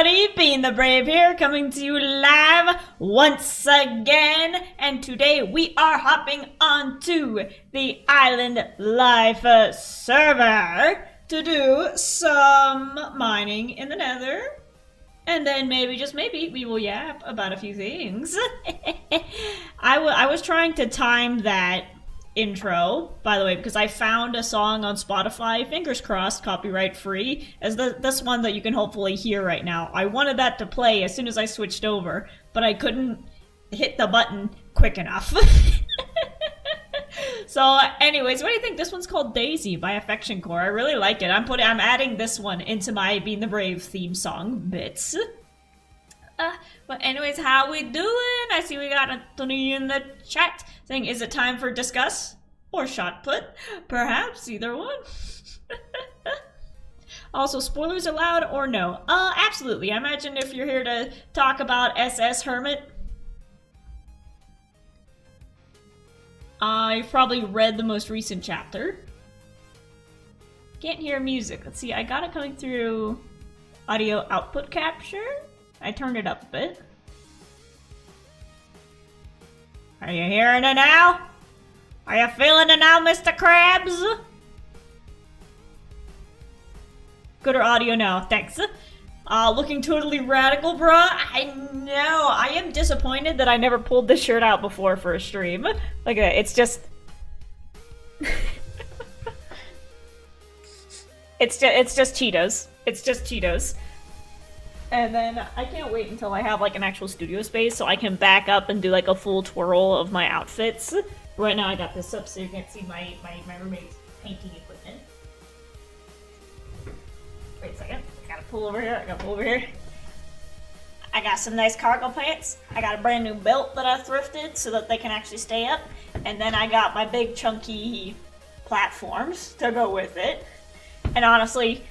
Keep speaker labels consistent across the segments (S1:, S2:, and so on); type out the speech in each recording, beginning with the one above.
S1: everybody, Being the Brave here, coming to you live once again, and today we are hopping onto the Island Life server to do some mining in the nether, and then maybe, just maybe, we will yap about a few things. I was trying to time that intro, by the way, because I found a song on Spotify, fingers crossed, copyright free, as this one that you can hopefully hear right now. I wanted that to play as soon as I switched over, but I couldn't hit the button quick enough. So anyways, what do you think? This one's called Daisy by Affection Core. I really like it. I'm adding this one into my Being the Brave theme song bits. But anyways, how we doing? I see we got Anthony in the chat saying, is it time for discuss or shot put? Perhaps either one. Also, spoilers allowed or no? Absolutely. I imagine if you're here to talk about SS Hermit, I've probably read the most recent chapter. Can't hear music. Let's see, I got it coming through audio output capture. I turned it up a bit. Are you hearing it now? Are you feeling it now, Mr. Krabs? Gooder audio now, thanks. Looking totally radical, bruh. I know. I am disappointed that I never pulled this shirt out before for a stream. Look at it. It's just... It's just Cheetos. It's just Cheetos. And then I can't wait until I have like an actual studio space so I can back up and do like a full twirl of my outfits. Right now I got this up so you can't see my roommate's painting equipment. Wait a second. I gotta pull over here. I got some nice cargo pants. I got a brand new belt that I thrifted so that they can actually stay up. And then I got my big chunky platforms to go with it. And honestly,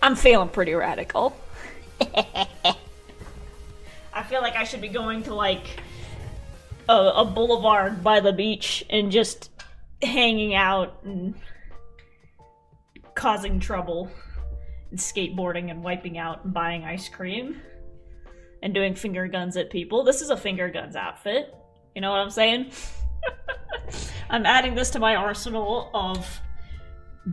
S1: I'm feeling pretty radical. I feel like I should be going to like a boulevard by the beach and just hanging out and causing trouble and skateboarding and wiping out and buying ice cream and doing finger guns at people. This is a finger guns outfit. You know what I'm saying? I'm adding this to my arsenal of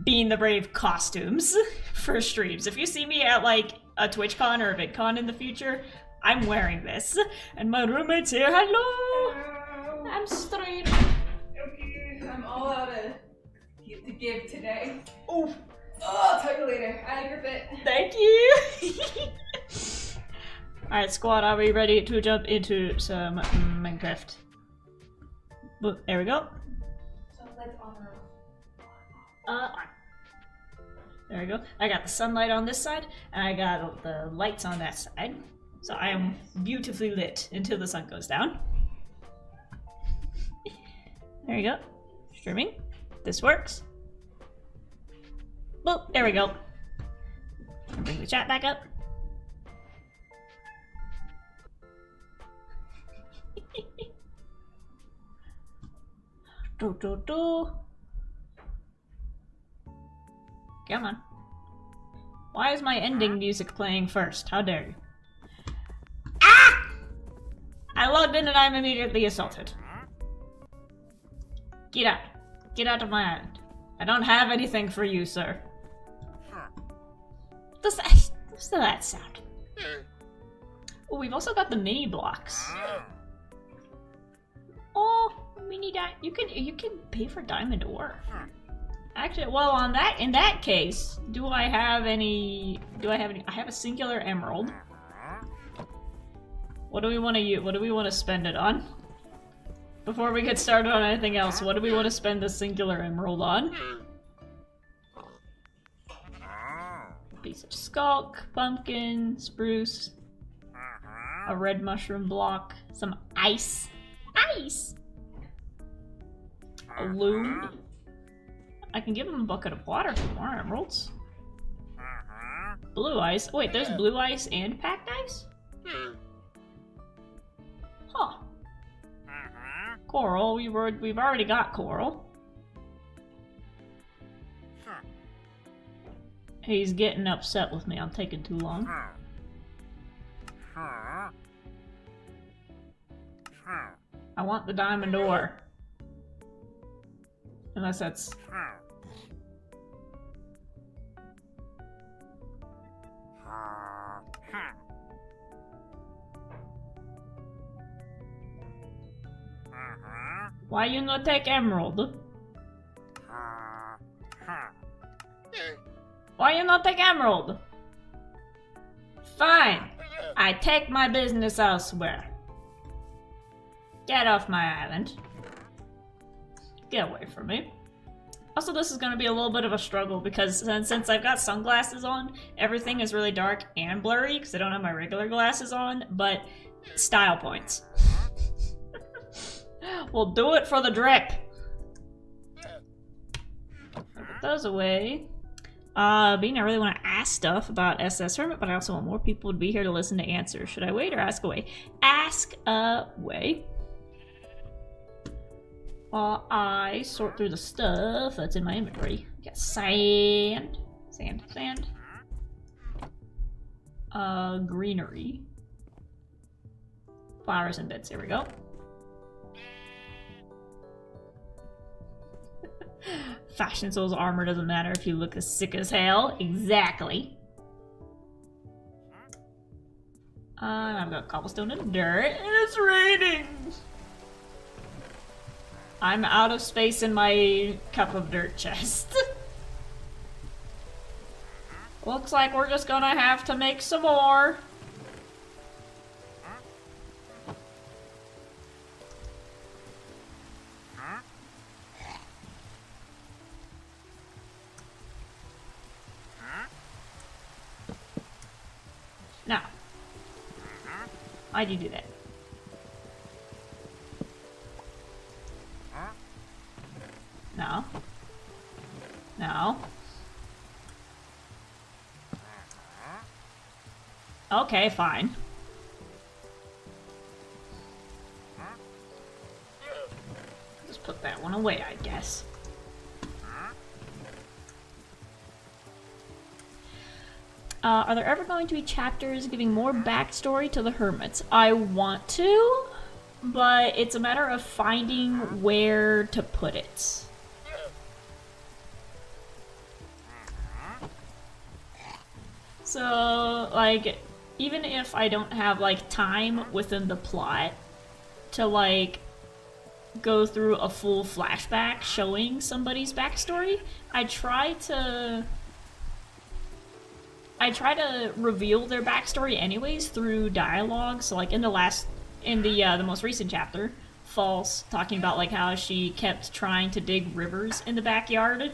S1: Being the Brave costumes for streams. If you see me at like a TwitchCon or a VidCon in the future, I'm wearing this. And my roommate's here. Hello!
S2: Hello.
S1: I'm straight.
S2: Okay, I'm all out to give today.
S1: Oh,
S2: I'll tell you later. I like your fit.
S1: thank you! Alright, squad, are we ready to jump into some Minecraft? Boop, there we go.
S2: So let's on the
S1: There we go. I got the sunlight on this side, and I got the lights on that side. So I am beautifully lit until the sun goes down. There you go. Streaming. This works. Boop, there we go. Bring the chat back up. Do. Come on. Why is my ending music playing first? How dare you? Ah! I logged in and I'm immediately assaulted. Get out. Get out of my island. I don't have anything for you, sir. What's that sound? Oh, we've also got the mini blocks. Oh, mini you can pay for diamond ore. Actually, well, in that case, I have a singular emerald. What do we want to spend it on? Before we get started on anything else, what do we want to spend the singular emerald on? Piece of skulk, pumpkin, spruce, a red mushroom block, some ice. Ice! A loom. I can give him a bucket of water for more emeralds. Blue ice. Wait, there's blue ice and packed ice? Huh. Coral. We've already got coral. He's getting upset with me. I'm taking too long. I want the diamond ore. Unless that's... Why you not take emerald? Why you not take emerald? Fine. I take my business elsewhere. Get off my island. Get away from me. Also, this is going to be a little bit of a struggle because since I've got sunglasses on, everything is really dark and blurry because I don't have my regular glasses on, but style points. We'll do it for the drip. Put those away. Bean, I really want to ask stuff about SS Hermit, but I also want more people to be here to listen to answers. Should I wait or ask away? Ask away. While I sort through the stuff that's in my inventory. Got sand. Sand. Sand. Greenery. Flowers and bits. Here we go. Fashion Soul's armor doesn't matter if you look as sick as hell. Exactly. I've got cobblestone and dirt, and it's raining! I'm out of space in my cup of dirt chest. Looks like we're just gonna have to make some more. Now, why'd you do that? No. No. Okay, fine. Just put that one away, I guess. Are there ever going to be chapters giving more backstory to the hermits? I want to, but it's a matter of finding where to put it. So, like, even if I don't have, like, time within the plot to, like, go through a full flashback showing somebody's backstory, I try to reveal their backstory anyways through dialogue. So, like, in the most recent chapter, False, talking about, like, how she kept trying to dig rivers in the backyard.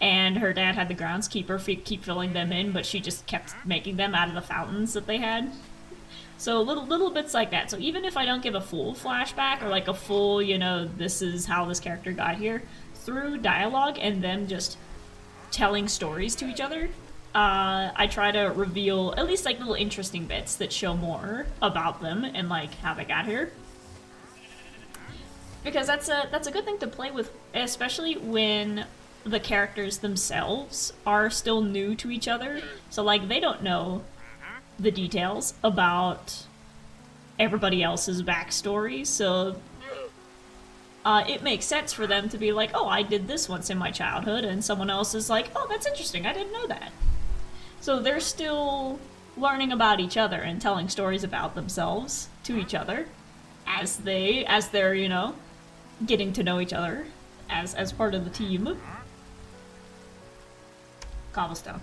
S1: And her dad had the groundskeeper keep filling them in, but she just kept making them out of the fountains that they had. So little bits like that. So even if I don't give a full flashback or like a full, you know, this is how this character got here, through dialogue and them just telling stories to each other, I try to reveal at least like little interesting bits that show more about them and like how they got here. Because that's a good thing to play with, especially when the characters themselves are still new to each other. So, like, they don't know the details about everybody else's backstory, so it makes sense for them to be like, oh, I did this once in my childhood, and someone else is like, oh, that's interesting, I didn't know that. So they're still learning about each other and telling stories about themselves to each other as they're, you know, getting to know each other as part of the team. Cobblestone.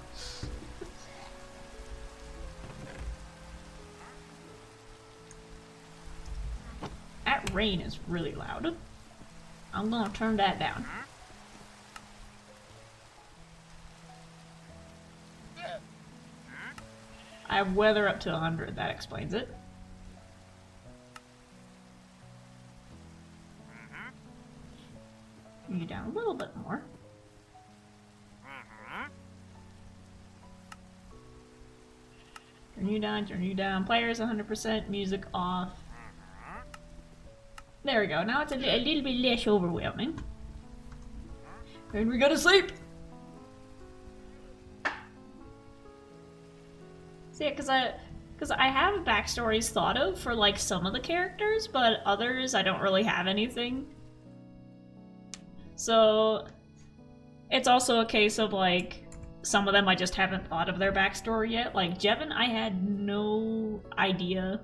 S1: That rain is really loud. I'm gonna turn that down. I have weather up to 100, that explains it. Bring you down a little bit more. Turn you down. Players 100%, music off. There we go, now it's a little bit less overwhelming. And we go to sleep! See, because Because I have backstories thought of for like some of the characters, but others I don't really have anything. So it's also a case of like some of them I just haven't thought of their backstory yet. Like Jevin, I had no idea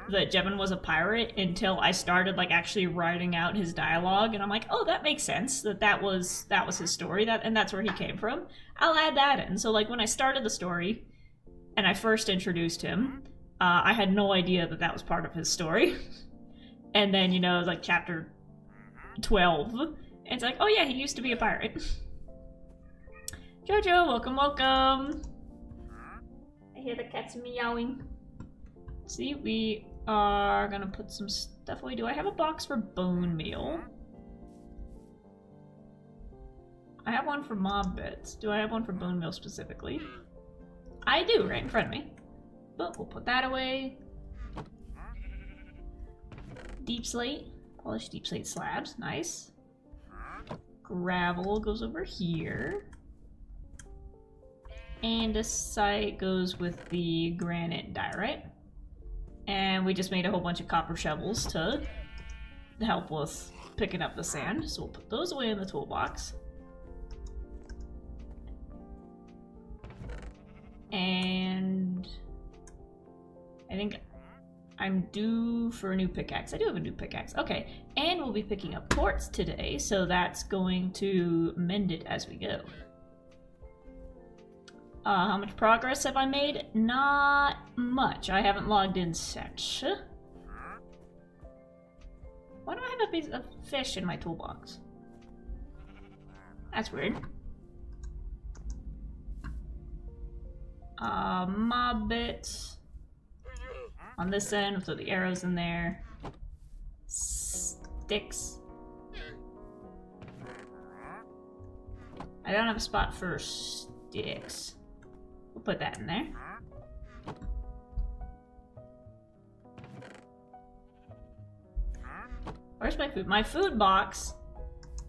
S1: that Jevin was a pirate until I started like actually writing out his dialogue, and I'm like, oh, that makes sense. That was his story. And that's where he came from. I'll add that in. So like when I started the story and I first introduced him, I had no idea that was part of his story. And then, you know, like chapter 12, and it's like, oh yeah, he used to be a pirate. Jojo, welcome, welcome. I hear the cats meowing. See, we are gonna put some stuff away. Do I have a box for bone meal? I have one for mob bits. Do I have one for bone meal specifically? I do, right in front of me. But we'll put that away. Deep slate. Polished deep slate slabs. Nice. Gravel goes over here. Andesite goes with the granite diorite. And we just made a whole bunch of copper shovels to help with picking up the sand. So we'll put those away in the toolbox. And I think I'm due for a new pickaxe. I do have a new pickaxe. Okay, and we'll be picking up quartz today, so that's going to mend it as we go. How much progress have I made? Not much. I haven't logged in since. Why do I have a piece of fish in my toolbox? That's weird. Mob bits. On this end, we'll throw the arrows in there. Sticks. I don't have a spot for sticks. We'll put that in there. Where's my food? My food box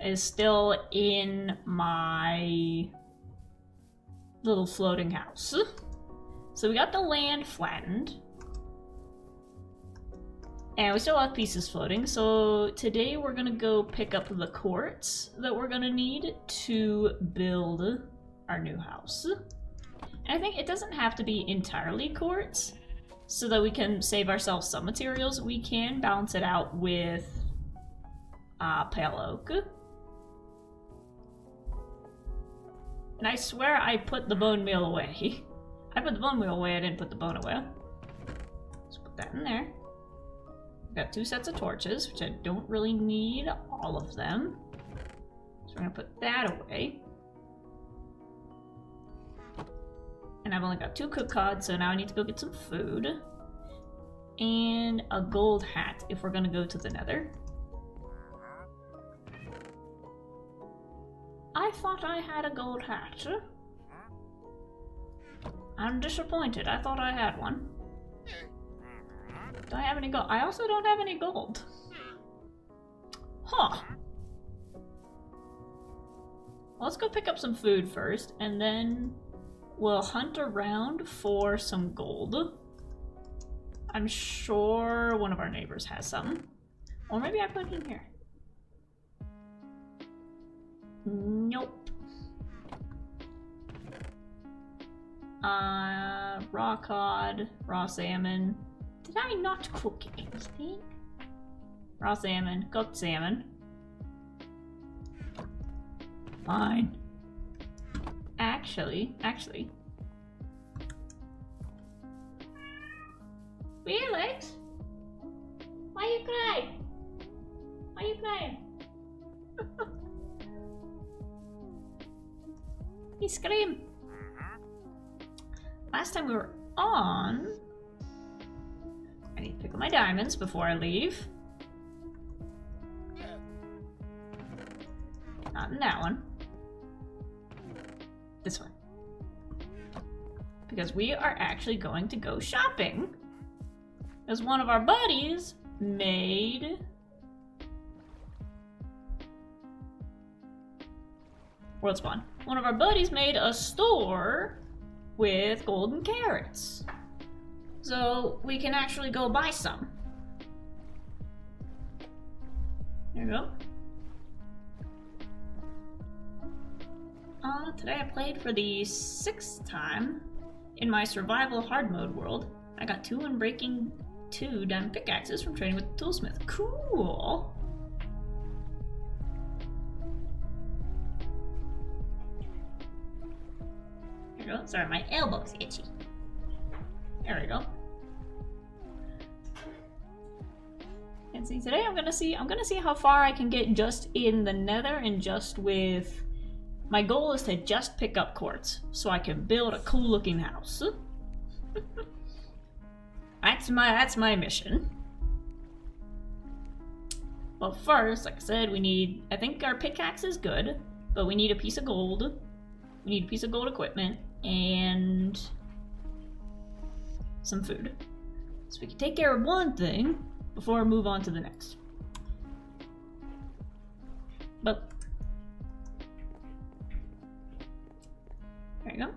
S1: is still in my little floating house. So we got the land flattened. And we still have pieces floating, so today we're gonna go pick up the quartz that we're gonna need to build our new house. And I think it doesn't have to be entirely quartz, so that we can save ourselves some materials. We can balance it out with pale oak. And I swear I put the bone meal away. I put the bone meal away, I didn't put the bone away. Let's put that in there. Got 2 sets of torches, which I don't really need all of them. So we're gonna put that away. And I've only got 2 cook cods, so now I need to go get some food. And a gold hat if we're gonna go to the nether. I thought I had a gold hat. I'm disappointed. I thought I had one. Do I have any gold? I also don't have any gold. Huh. Well, let's go pick up some food first, and then we'll hunt around for some gold. I'm sure one of our neighbors has some. Or maybe I put it in here. Nope. Raw cod, raw salmon. Did I not cook anything? Raw salmon, cooked salmon. Fine. Actually. Felix? Why you crying? Why you crying? He screamed. Last time we were on, I need to pick up my diamonds before I leave. Not in that one. This one. Because we are actually going to go shopping. Because one of our buddies made world spawn. One of our buddies made a store with golden carrots. so we can actually go buy some. There you go. Today I played for the 6th time in my survival hard mode world. I got 2 unbreaking 2 diamond pickaxes from training with the toolsmith. Cool! There we go. Sorry, my elbow's itchy. There we go. And see, today I'm gonna see how far I can get just in the nether and just with. My goal is to just pick up quartz so I can build a cool looking house. That's my mission. Well, first, like I said, we need. I think our pickaxe is good, but we need a piece of gold. We need a piece of gold equipment and some food, so we can take care of one thing before we move on to the next. But there you go.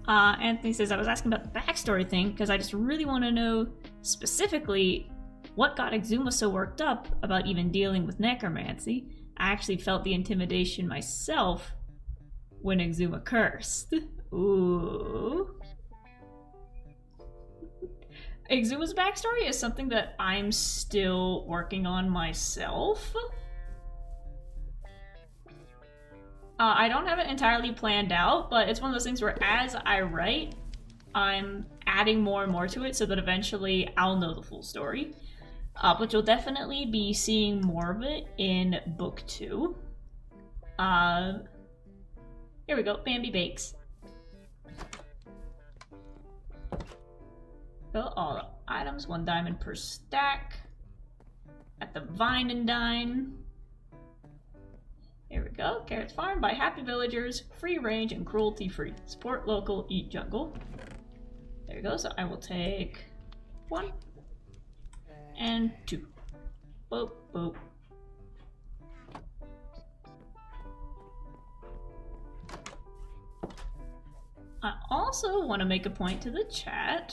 S1: Anthony says, I was asking about the backstory thing because I just really want to know specifically what got Exuma so worked up about even dealing with necromancy. I actually felt the intimidation myself when Exuma cursed. Ooh. Exuma's backstory is something that I'm still working on myself. I don't have it entirely planned out, but it's one of those things where as I write, I'm adding more and more to it so that eventually I'll know the full story. But you'll definitely be seeing more of it in book 2. Here we go, Bambi Bakes. Fill all the items, 1 diamond per stack. At the Vine and Dine. Here we go. Carrots Farm by happy villagers, free range and cruelty free. Support local, eat jungle. There we go. So I will take 1 and 2. Boop, boop. I also want to make a point to the chat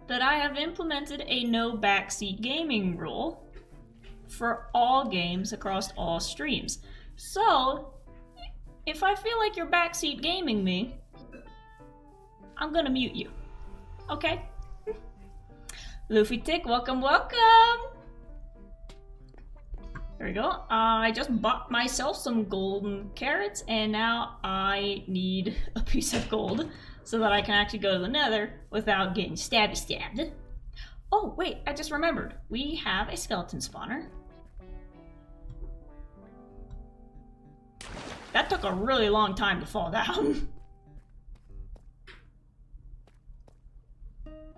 S1: that I have implemented a no backseat gaming rule for all games across all streams. So, if I feel like you're backseat gaming me, I'm gonna mute you. Okay? Luffy Tick, welcome, welcome! There we go. I just bought myself some golden carrots, and now I need a piece of gold so that I can actually go to the nether without getting stabbed. Oh, wait, I just remembered. We have a skeleton spawner. That took a really long time to fall down.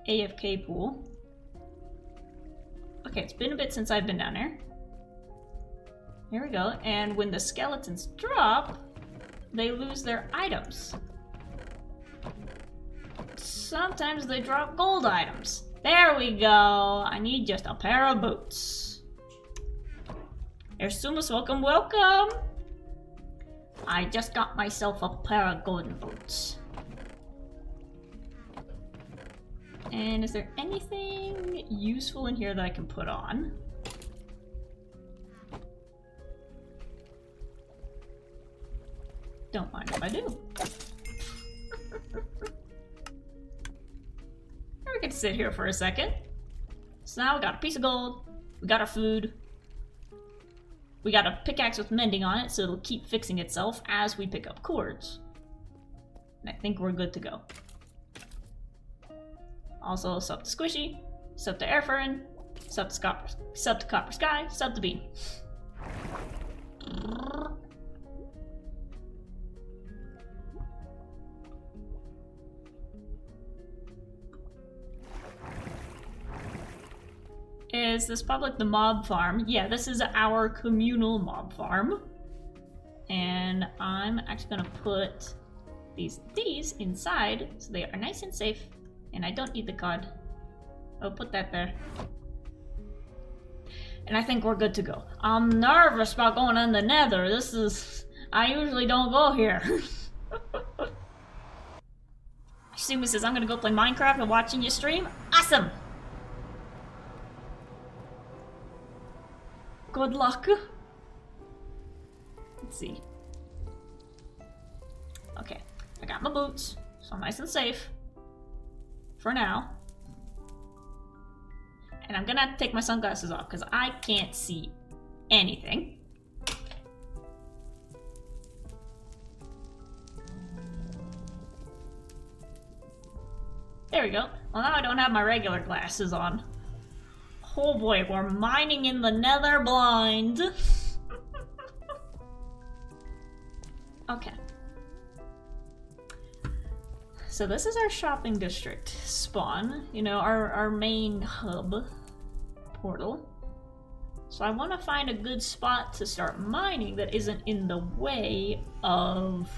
S1: AFK pool. Okay, it's been a bit since I've been down there. Here we go, and when the skeletons drop, they lose their items. Sometimes they drop gold items. There we go. I need just a pair of boots. There's Sumus, welcome, welcome. I just got myself a pair of golden boots. And is there anything useful in here that I can put on? Don't mind if I do. We get to sit here for a second. So now we got a piece of gold, we got our food, we got a pickaxe with mending on it so it'll keep fixing itself as we pick up quartz. And I think we're good to go. Also, sup to Squishy, sup to Airfern, sup to Copper Sky, sup to Bean. Is this public the mob farm? Yeah, this is our communal mob farm. And I'm actually gonna put these inside so they are nice and safe. And I don't need the cod. I'll put that there. And I think we're good to go. I'm nervous about going in the nether. I usually don't go here. I Sumi says, I'm gonna go play Minecraft and watching you stream. Awesome! Good luck. Let's see. Okay, I got my boots, so I'm nice and safe. For now. And I'm gonna have to take my sunglasses off because I can't see anything. There we go. Well, now I don't have my regular glasses on. Oh boy, we're mining in the nether blind. Okay. So this is our shopping district spawn. You know, our main hub portal. So I want to find a good spot to start mining that isn't in the way of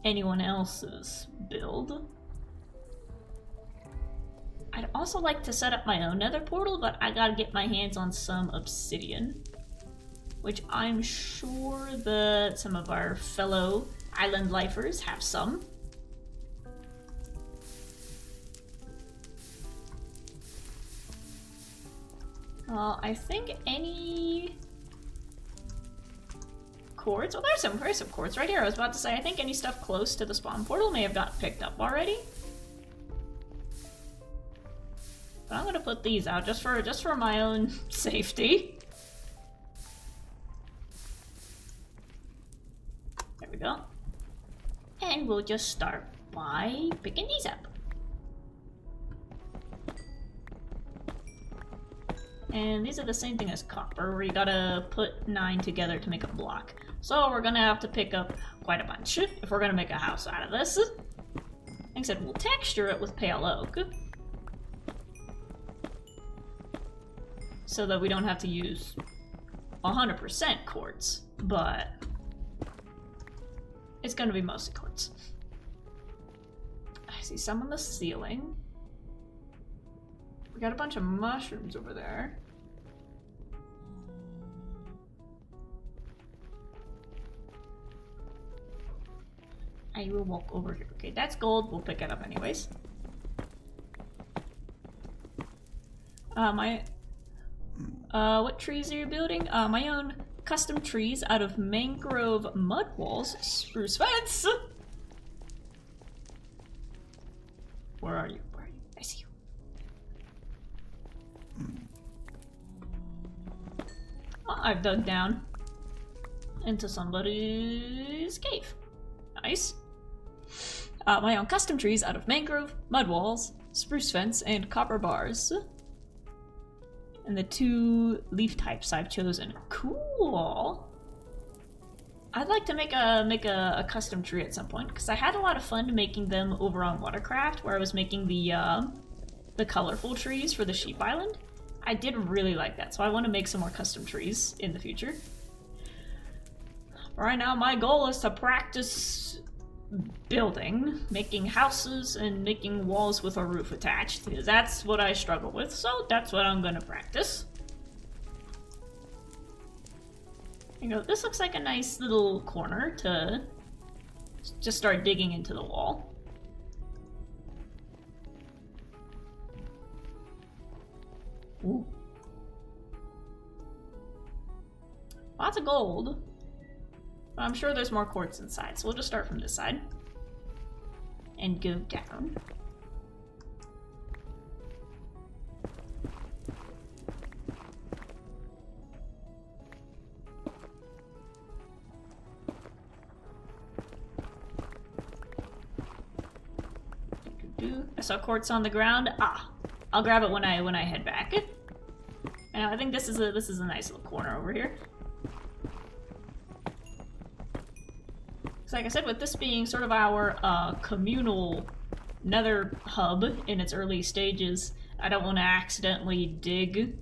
S1: anyone else's build. I'd also like to set up my own nether portal, but I gotta get my hands on some obsidian, which I'm sure that some of our fellow island lifers have some. I think any quartz. Oh, there's some quartz right here. I was about to say, I think any stuff close to the spawn portal may have got picked up already. But I'm gonna put these out just for my own safety. There we go. And we'll just start by picking these up. And these are the same thing as copper, where you gotta put 9 together to make a block. So we're gonna have to pick up quite a bunch if we're gonna make a house out of this. Like I said, we'll texture it with pale oak, so that we don't have to use 100% quartz, but it's gonna be mostly quartz. I see some on the ceiling. We got a bunch of mushrooms over there. I will walk over here. Okay, that's gold. We'll pick it up anyways. What trees are you building? My own custom trees out of mangrove mud walls, spruce fence. Where are you? Where are you? I see you. Oh, I've dug down into somebody's cave. Nice. My own custom trees out of mangrove, mud walls, spruce fence, and copper bars. And the 2 leaf types I've chosen. Cool! I'd like to make a custom tree at some point, because I had a lot of fun making them over on Watercraft, where I was making the colorful trees for the sheep island. I did really like that, so I want to make some more custom trees in the future. Right now, my goal is to practice building, making houses and making walls with a roof attached, because that's what I struggle with, so that's what I'm gonna practice. You know, this looks like a nice little corner to just start digging into the wall. Ooh. Lots of gold. But I'm sure there's more quartz inside, so we'll just start from this side. And go down. I saw quartz on the ground. Ah, I'll grab it when I head back. And I think this is a nice little corner over here. Like I said, with this being sort of our communal nether hub in its early stages, I don't want to accidentally dig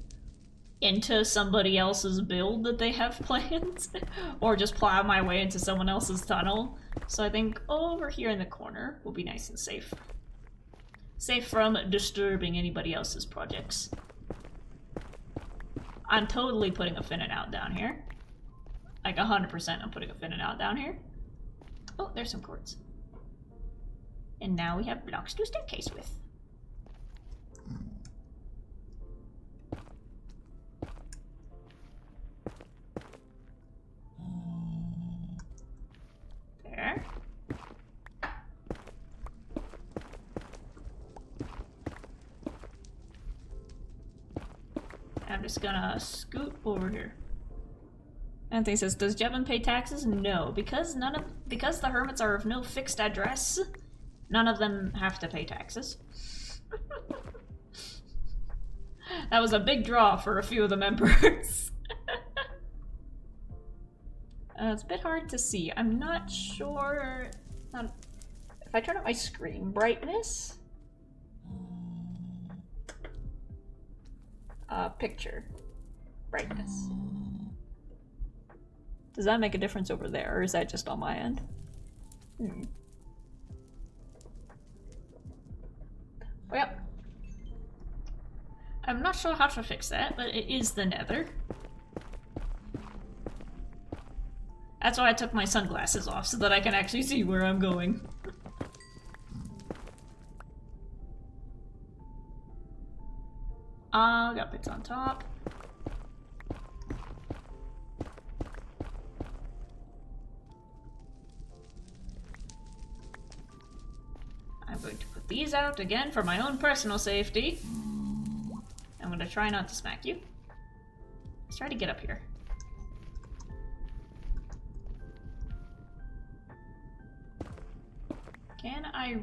S1: into somebody else's build that they have planned, or just plow my way into someone else's tunnel. So I think over here in the corner will be nice and safe. Safe from disturbing anybody else's projects. I'm totally putting a fin and out down here. Like 100% I'm putting a fin and out down here. Oh, there's some quartz. And now we have blocks to staircase with. There. I'm just gonna scoot over here. Anthony says, does Jevon pay taxes? No, because the hermits are of no fixed address, none of them have to pay taxes. That was a big draw for a few of the members. It's a bit hard to see. I'm not sure if I turn up my screen brightness. Picture brightness. Does that make a difference over there, or is that just on my end? Well, I'm not sure how to fix that, but it is the Nether. That's why I took my sunglasses off, so that I can actually see where I'm going. Got bits on top. I'm going to put these out again for my own personal safety. I'm going to try not to smack you. Let's try to get up here. Can I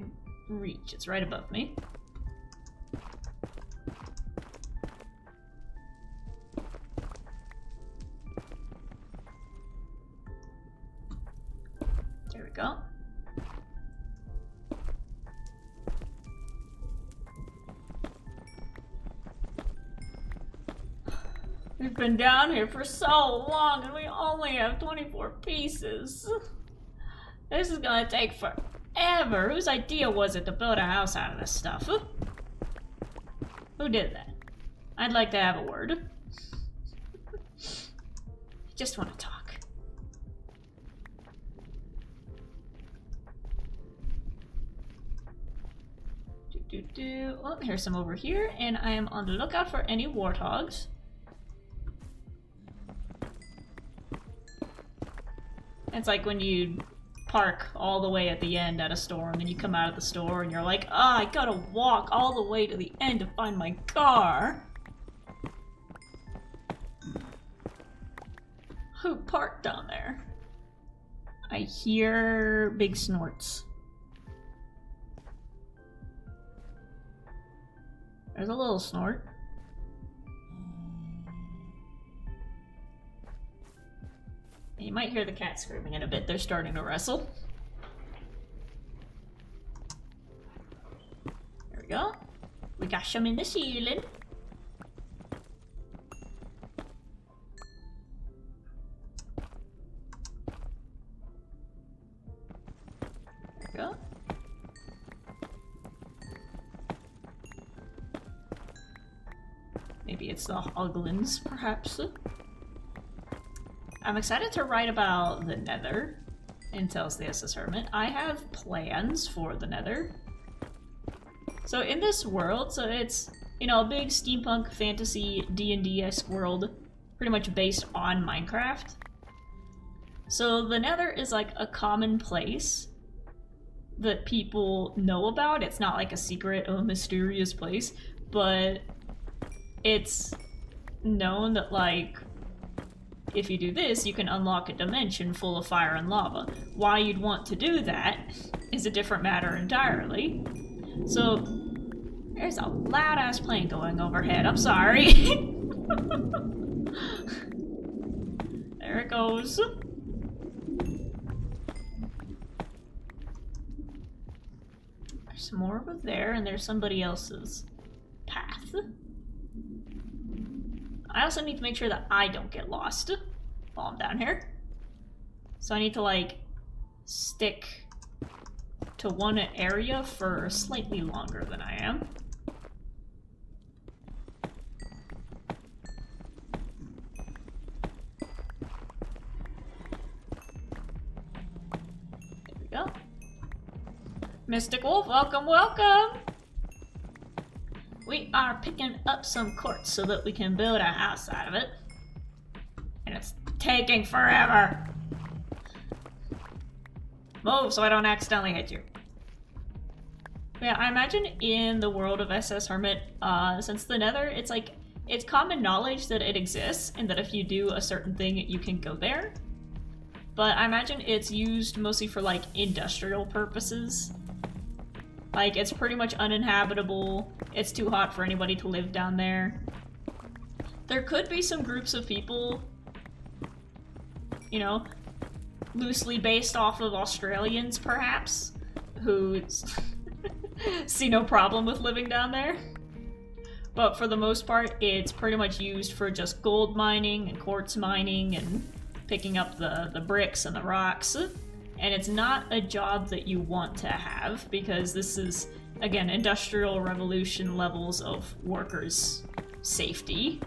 S1: reach? It's right above me. There we go. We've been down here for so long and we only have 24 pieces. This is gonna take forever. Whose idea was it to build a house out of this stuff? Who did that? I'd like to have a word. Just want to talk. Oh, here's some over here, and I am on the lookout for any warthogs. It's like when you park all the way at the end at a store, and then you come out of the store and you're like, I gotta walk all the way to the end to find my car. Who parked down there? I hear big snorts. There's a little snort. You might hear the cat screaming in a bit. They're starting to wrestle. There we go. We got some in the ceiling. There we go. Maybe it's the hoglins, perhaps. I'm excited to write about the Nether in Tales of the Estus Hermit. I have plans for the Nether. So in this world, so it's, you know, a big steampunk fantasy D&D-esque world, pretty much based on Minecraft. So the Nether is like a common place that people know about. It's not like a secret or mysterious place, but it's known that, like, if you do this, you can unlock a dimension full of fire and lava. Why you'd want to do that is a different matter entirely. So, there's a loud-ass plane going overhead. I'm sorry. There it goes. There's some more over there, and there's somebody else's path. I also need to make sure that I don't get lost while I'm down here. So I need to, like, stick to one area for slightly longer than I am. There we go. Mystic Wolf, welcome, welcome! We are picking up some quartz so that we can build a house out of it. And it's taking forever! Move so I don't accidentally hit you. Yeah, I imagine in the world of SS Hermit, since the Nether, it's like, it's common knowledge that it exists and that if you do a certain thing, you can go there. But I imagine it's used mostly for like industrial purposes. Like, it's pretty much uninhabitable. It's too hot for anybody to live down there. There could be some groups of people, you know, loosely based off of Australians, perhaps, who see no problem with living down there. But for the most part, it's pretty much used for just gold mining and quartz mining and picking up the bricks and the rocks. And it's not a job that you want to have, because this is, again, Industrial Revolution levels of workers' safety.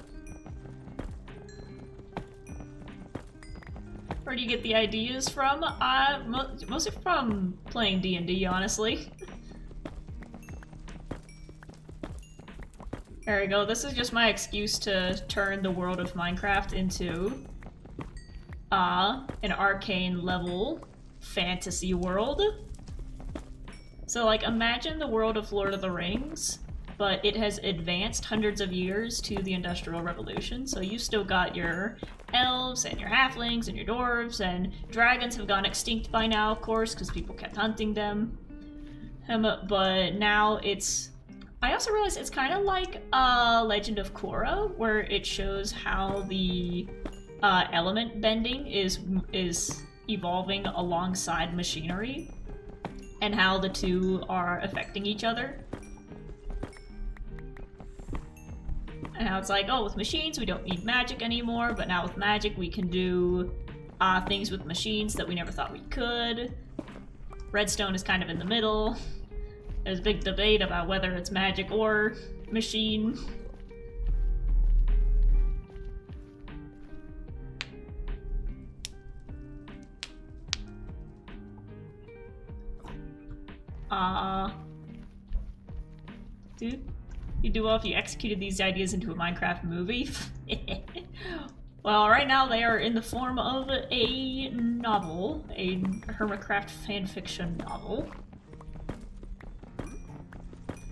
S1: Where do you get the ideas from? Mostly from playing D&D, honestly. There we go, this is just my excuse to turn the world of Minecraft into an arcane level fantasy world. So like, imagine the world of Lord of the Rings, but it has advanced hundreds of years to the Industrial Revolution, so you still got your elves and your halflings and your dwarves, and dragons have gone extinct by now, of course, because people kept hunting them. But now it's... I also realized it's kind of like Legend of Korra, where it shows how the element bending is evolving alongside machinery, and how the two are affecting each other. And how it's like, oh, with machines we don't need magic anymore, but now with magic we can do things with machines that we never thought we could. Redstone is kind of in the middle. There's a big debate about whether it's magic or machine. Dude, you do well if you executed these ideas into a Minecraft movie. Well, right now they are in the form of a novel, a Hermitcraft fanfiction novel.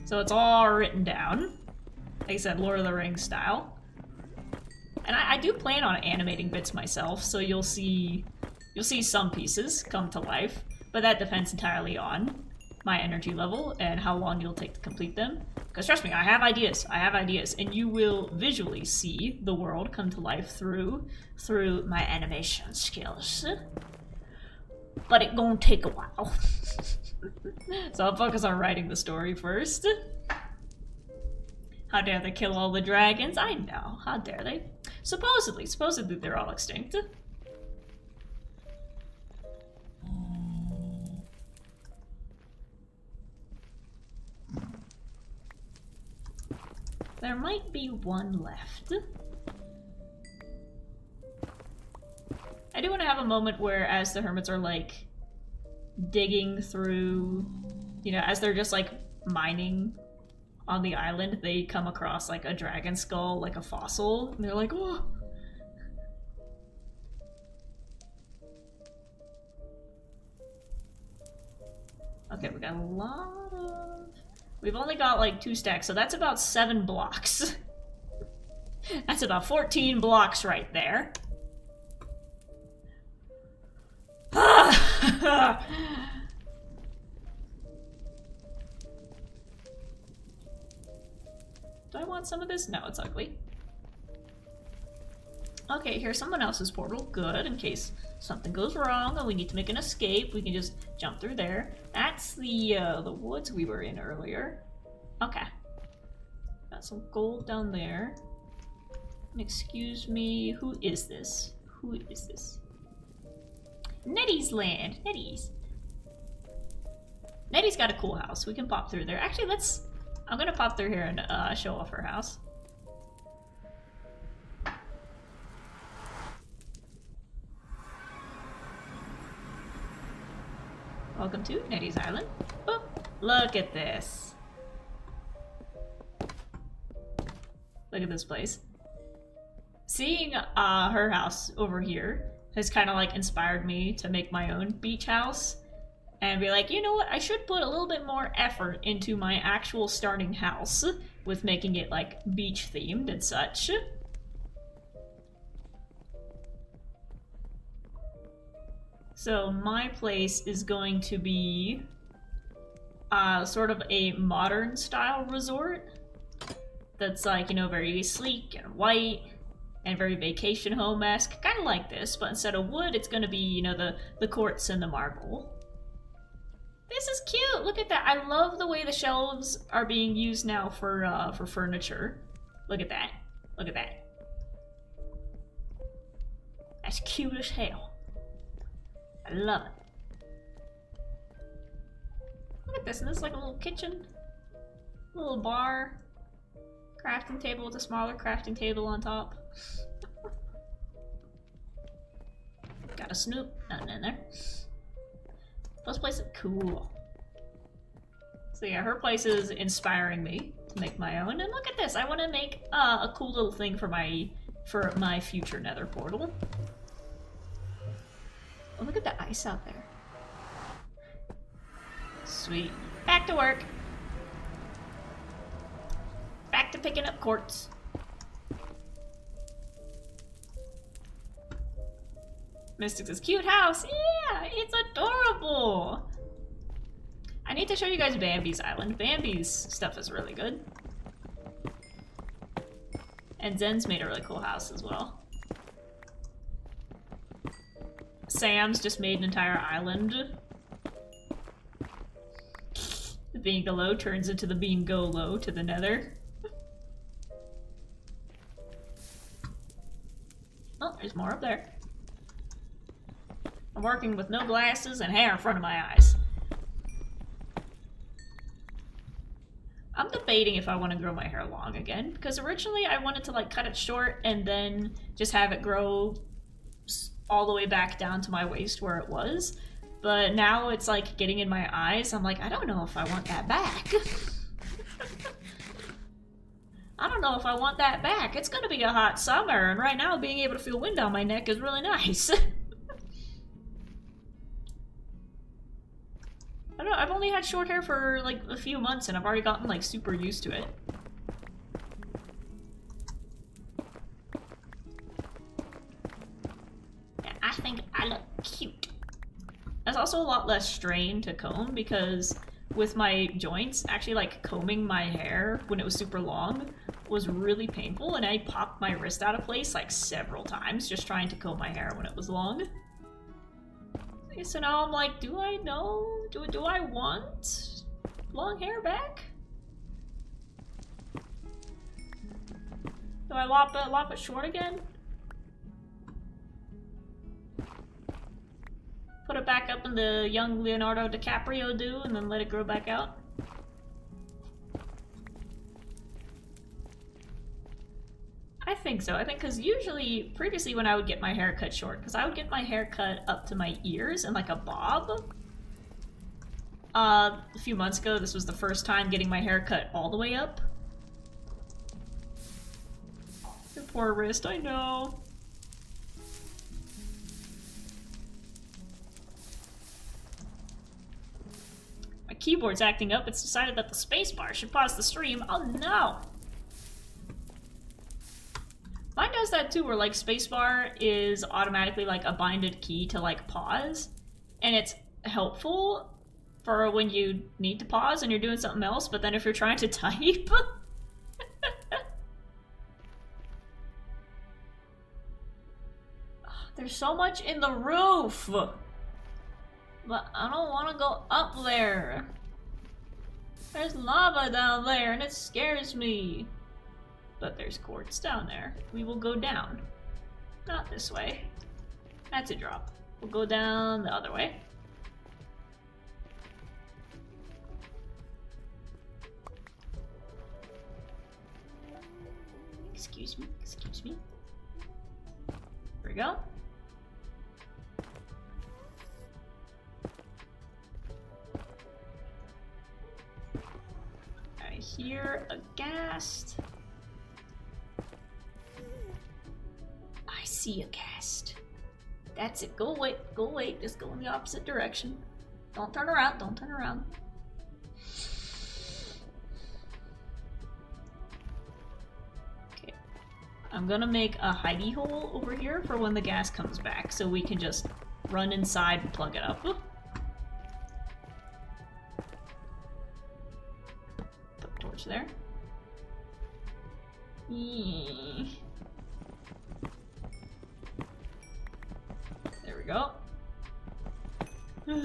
S1: So it's all written down, like I said, Lord of the Rings style. And I do plan on animating bits myself, so you'll see some pieces come to life, but that depends entirely on my energy level and how long it'll take to complete them. Because trust me, I have ideas, and you will visually see the world come to life through my animation skills. But it gonna take a while. So I'll focus on writing the story first. How dare they kill all the dragons? I know, how dare they? Supposedly they're all extinct. There might be one left. I do want to have a moment where, as the hermits are like digging through, you know, as they're just like mining on the island, they come across like a dragon skull, like a fossil, and they're like, oh. Okay, we got a lot of... We've only got like 2 stacks, so that's about 7 blocks. That's about 14 blocks right there. Do I want some of this? No, it's ugly. Okay, here's someone else's portal. Good, in case something goes wrong and we need to make an escape, we can just jump through there. That's the woods we were in earlier. Okay. Got some gold down there. Excuse me, who is this? Who is this? Nettie's land. Nettie's. Nettie's got a cool house. We can pop through there. Actually, I'm gonna pop through here and show off her house. Welcome to Nettie's Island. Oh, look at this. Look at this place. Seeing her house over here has kind of like inspired me to make my own beach house and be like, you know what, I should put a little bit more effort into my actual starting house with making it like beach themed and such. So my place is going to be sort of a modern style resort that's like, you know, very sleek and white and very vacation home-esque, kind of like this, but instead of wood, it's going to be, you know, the quartz and the marble. This is cute! Look at that! I love the way the shelves are being used now for furniture. Look at that. Look at that. That's cute as hell. I love it. Look at this, and this is like a little kitchen. A little bar. Crafting table with a smaller crafting table on top. Got a snoop, nothing in there. This place is cool. So yeah, her place is inspiring me to make my own. And look at this, I want to make a cool little thing for my future nether portal. Oh, look at the ice out there. Sweet. Back to work. Back to picking up quartz. Mystics' cute house. Yeah, it's adorable. I need to show you guys Bambi's island. Bambi's stuff is really good. And Zen's made a really cool house as well. Sam's just made an entire island. The being low turns into the being go low to the nether. Oh, there's more up there. I'm working with no glasses and hair in front of my eyes. I'm debating if I want to grow my hair long again, because originally I wanted to like cut it short and then just have it grow all the way back down to my waist where it was. But now it's like getting in my eyes. I'm like, I don't know if I want that back. I don't know if I want that back. It's gonna be a hot summer, and right now being able to feel wind on my neck is really nice. I don't know, I've only had short hair for like a few months and I've already gotten like super used to it. Yeah, I think I look cute. There's also a lot less strain to comb because with my joints, actually like combing my hair when it was super long was really painful, and I popped my wrist out of place like several times just trying to comb my hair when it was long. So now I'm like, do I know? Do I want long hair back? Do I lop it short again? Put it back up in the young Leonardo DiCaprio do and then let it grow back out? I think so. I think because usually, previously when I would get my hair cut short, because I would get my hair cut up to my ears in like a bob. A few months ago, this was the first time getting my hair cut all the way up. Your poor wrist, I know. My keyboard's acting up. It's decided that the spacebar should pause the stream. Oh no! Mine does that too, where like spacebar is automatically like a binded key to like pause, and it's helpful for when you need to pause and you're doing something else, but then if you're trying to type... There's so much in the roof! But I don't want to go up there. There's lava down there and it scares me. But there's quartz down there. We will go down. Not this way. That's a drop. We'll go down the other way. Excuse me, excuse me. There we go. hear a ghast. I see a ghast. That's it. Go away. Go away. Just go in the opposite direction. Don't turn around. Don't turn around. Okay. I'm gonna make a hidey hole over here for when the gas comes back, so we can just run inside and plug it up. Put a torch there. There we go. There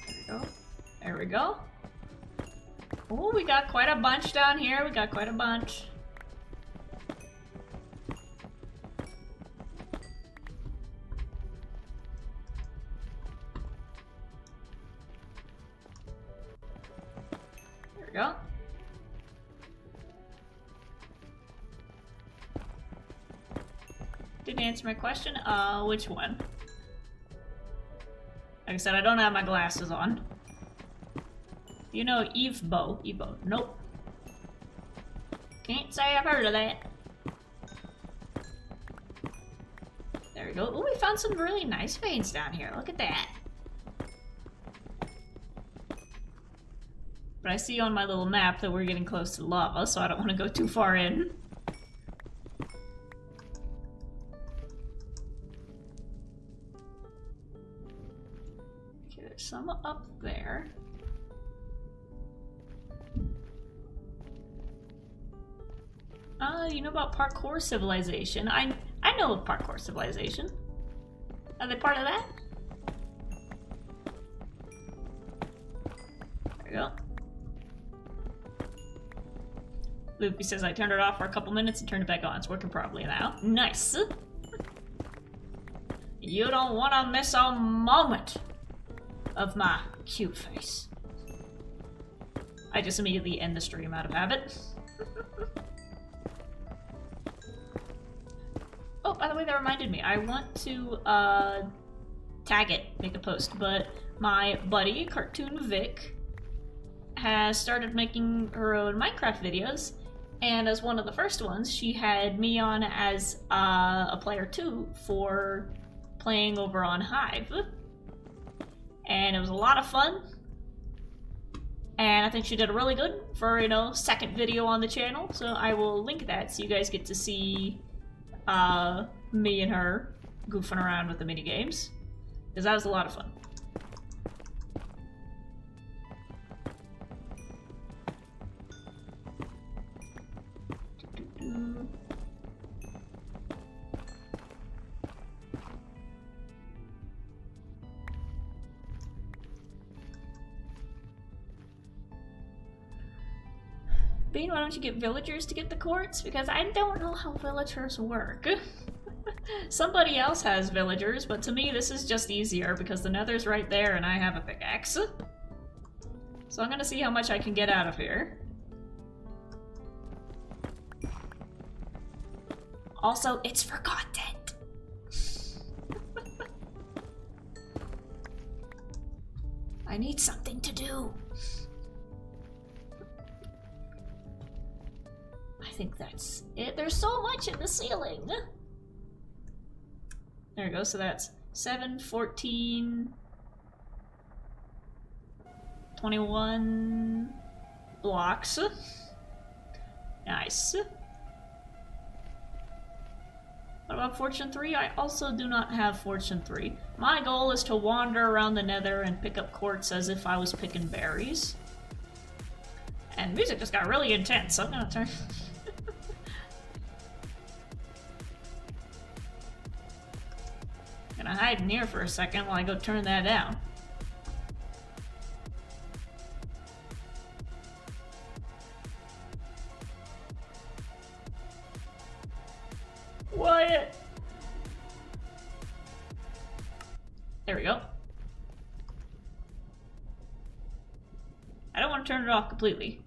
S1: we go. There we go. Oh, we got quite a bunch down here. We got quite a bunch. There we go. Didn't answer my question. Which one? Like I said, I don't have my glasses on. You know, Evo. Evo. Nope. Can't say I've heard of that. There we go. Oh, we found some really nice veins down here. Look at that. But I see on my little map that we're getting close to lava, so I don't want to go too far in. Okay, there's some up there. You know about parkour civilization? I know of parkour civilization. Are they part of that? There we go. Loopy says I turned it off for a couple minutes and turned it back on. It's working properly now. Nice. You don't want to miss a moment of my cute face. I just immediately end the stream out of habit. Oh, by the way, that reminded me. I want to tag it, make a post, but my buddy, Cartoon Vic, has started making her own Minecraft videos, and as one of the first ones, she had me on as a player too for playing over on Hive. And it was a lot of fun. And I think she did really good for, you know, second video on the channel, so I will link that so you guys get to see me and her goofing around with the mini games, because that was a lot of fun. Bean, why don't you get villagers to get the quartz? Because I don't know how villagers work. Somebody else has villagers, but to me this is just easier because the nether's right there and I have a pickaxe. So I'm gonna see how much I can get out of here. Also, it's for content. I need something to do. I think that's it. There's so much in the ceiling. There we go. So that's 7, 14, 21 blocks. Nice. What about Fortune 3? I also do not have Fortune 3. My goal is to wander around the nether and pick up quartz as if I was picking berries. And music just got really intense, so I'm gonna turn... Gonna hide in here for a second while I go turn that down. Wyatt! There we go. I don't want to turn it off completely.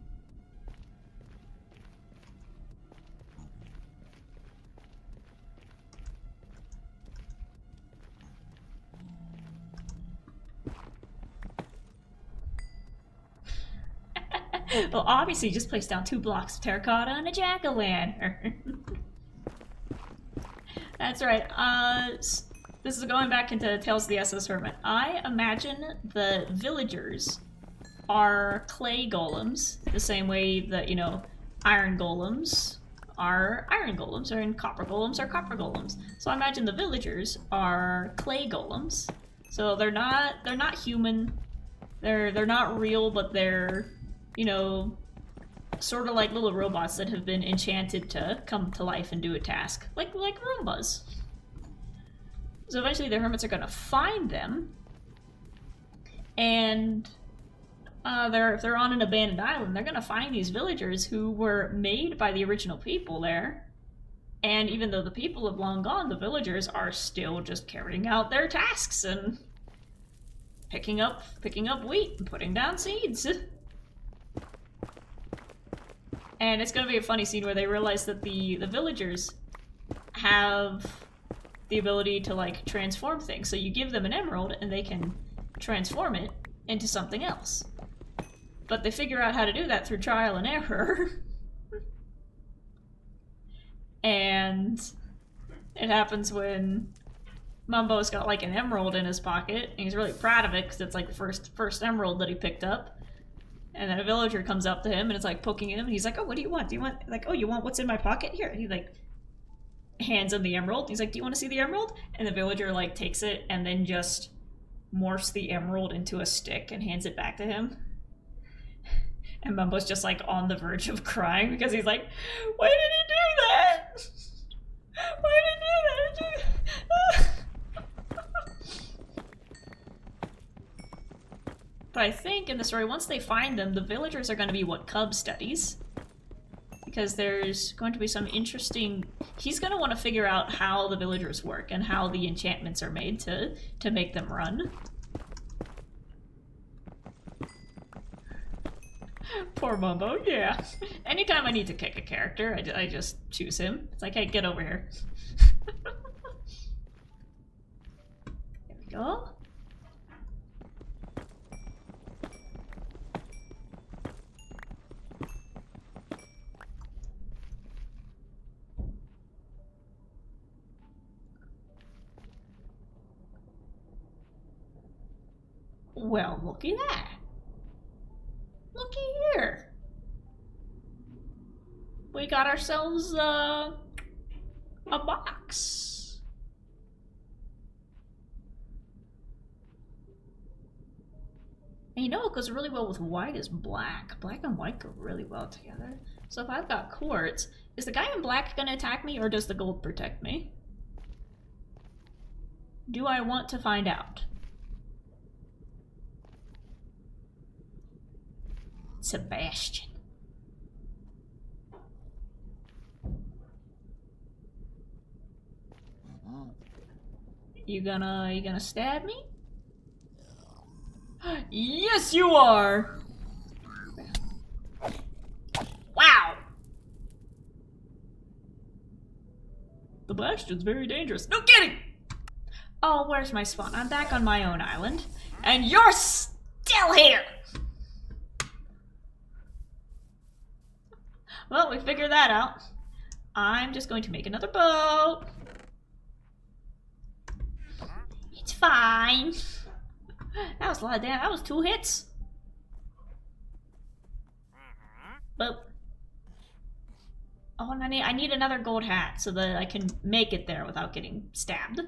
S1: Well, obviously, just place down 2 blocks of terracotta and a jack-o'-lantern. That's right. This is going back into Tales of the SS Hermit. I imagine the villagers are clay golems, the same way that, you know, iron golems, and copper golems are copper golems. So I imagine the villagers are clay golems. So they're not human. They're not real, but they're, you know, sort of like little robots that have been enchanted to come to life and do a task, like Roombas. So eventually the hermits are gonna find them, and if they're on an abandoned island, they're gonna find these villagers who were made by the original people there. And even though the people have long gone, the villagers are still just carrying out their tasks and picking up wheat and putting down seeds. And it's gonna be a funny scene where they realize that the villagers have the ability to, like, transform things. So you give them an emerald and they can transform it into something else. But they figure out how to do that through trial and error. And it happens when Mumbo's got, like, an emerald in his pocket, and he's really proud of it because it's like the first emerald that he picked up. And then a villager comes up to him and it's like poking him, and he's like, "Oh, what do you want? Do you want, like, oh, you want what's in my pocket? Here." And he, like, hands him the emerald. He's like, "Do you want to see the emerald?" And the villager, like, takes it and then just morphs the emerald into a stick and hands it back to him. And Mumbo's just, like, on the verge of crying because he's like, "Why did he do that? Why did he do that?" But I think in the story, once they find them, the villagers are going to be what Cub studies. Because there's going to be some interesting... He's going to want to figure out how the villagers work and how the enchantments are made to make them run. Poor Mumbo, yeah. Anytime I need to kick a character, I just choose him. It's like, "Hey, get over here." There we go. Well, looky that. Looky here. We got ourselves a box. And you know what goes really well with white is black. Black and white go really well together. So if I've got quartz, is the guy in black gonna attack me or does the gold protect me? Do I want to find out? Sebastian. You gonna stab me? Yes, you are! Wow! The Bastion's very dangerous. No kidding! Oh, where's my spawn? I'm back on my own island. And you're still here! Well, we figured that out. I'm just going to make another boat. It's fine. That was a lot of damage. That was 2 hits. But oh, and I need another gold hat so that I can make it there without getting stabbed.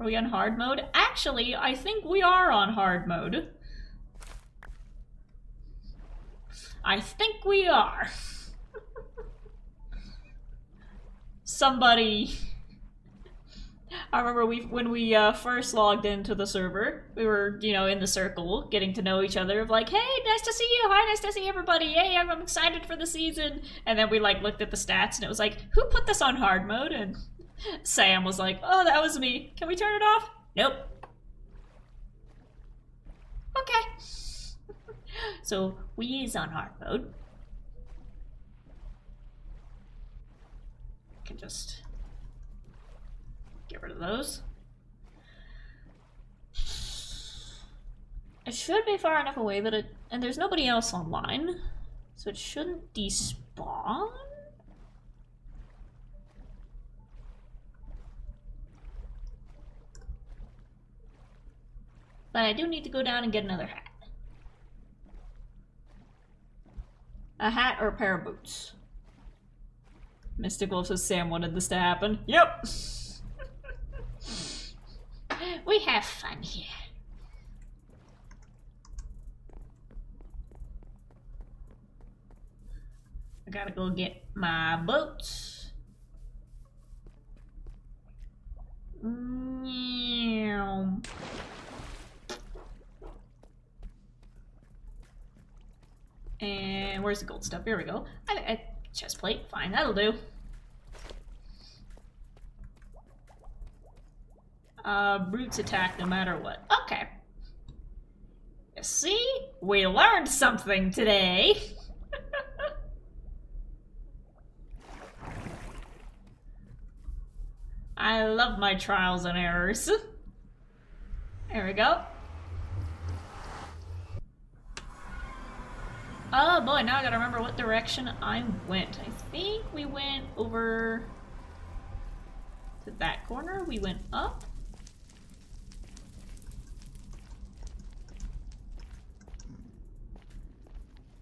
S1: Are we on hard mode? Actually, I think we are on hard mode. I think we are. Somebody... I remember when we first logged into the server, we were, you know, in the circle, getting to know each other of like, "Hey, nice to see you, hi, nice to see everybody, hey, I'm excited for the season." And then we, like, looked at the stats and it was like, "Who put this on hard mode?" And Sam was like, "Oh, that was me. Can we turn it off?" Nope. Okay. So, we is on hard mode. I can just get rid of those. It should be far enough away that and there's nobody else online, so it shouldn't despawn. But I do need to go down and get another hat. A hat or a pair of boots. Mystic Wolf says Sam wanted this to happen. Yep! We have fun here. I gotta go get my boots. And where's the gold stuff? Here we go. Chest plate, fine, that'll do. Brutes attack no matter what. Okay. You see? We learned something today. I love my trials and errors. There we go. Oh boy, now I gotta remember what direction I went. I think we went over to that corner. We went up.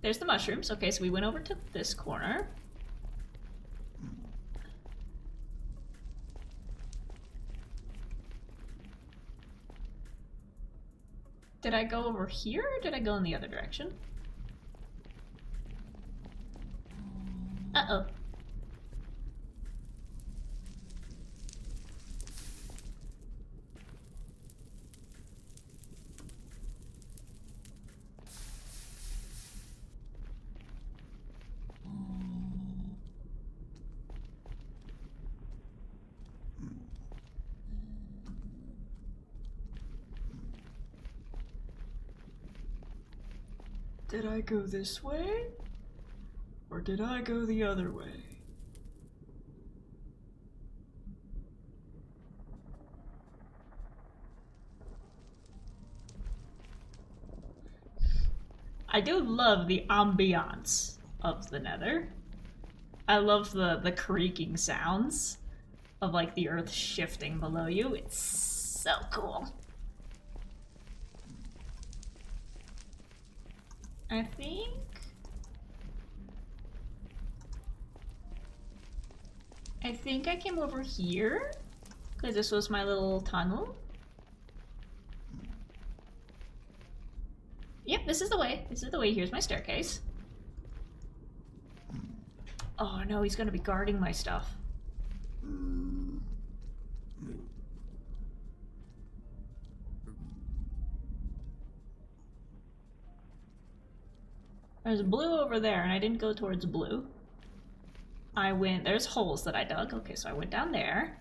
S1: There's the mushrooms. Okay, so we went over to this corner. Did I go over here or did I go in the other direction? Uh-oh. Did I go this way? Or did I go the other way? I do love the ambiance of the Nether. I love the creaking sounds of like the earth shifting below you. It's so cool. I think I came over here because this was my little tunnel. Yep, this is the way. This is the way. Here's my staircase. Oh no, he's gonna be guarding my stuff. There's blue over there, and I didn't go towards blue. There's holes that I dug. Okay, so I went down there.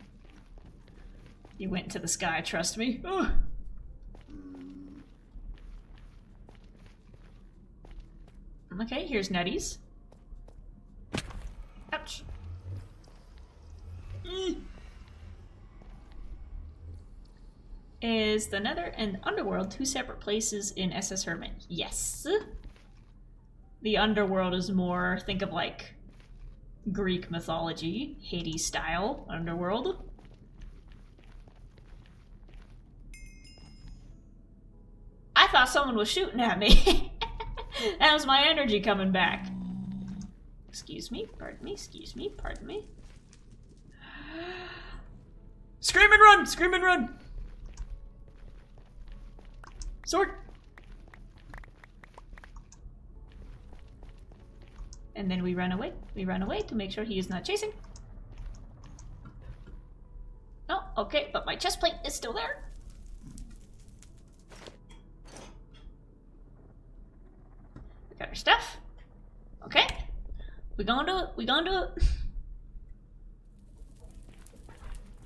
S1: You went to the sky, trust me. Ugh. Okay, here's Nutties. Ouch. Is the Nether and Underworld two separate places in SS Hermit? Yes. The Underworld is more, think of like Greek mythology, Hades style Underworld. I thought someone was shooting at me. That was my energy coming back. Excuse me, pardon me, excuse me, pardon me. Scream and run! Scream and run! Sword! And then we run away. We run away to make sure he is not chasing. Oh, okay, but my chest plate is still there. We got our stuff. Okay. We gonna do it. We gonna do it.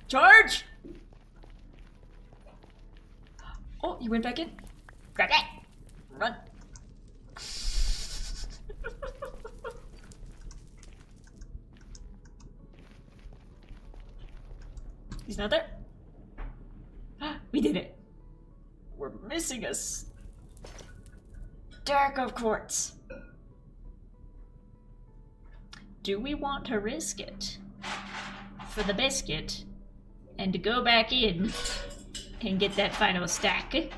S1: Charge! Oh, you went back in? Grab it! Run. He's not there. We did it. We're missing us. deck of quartz. Do we want to risk it for the biscuit and to go back in and get that final stack? Do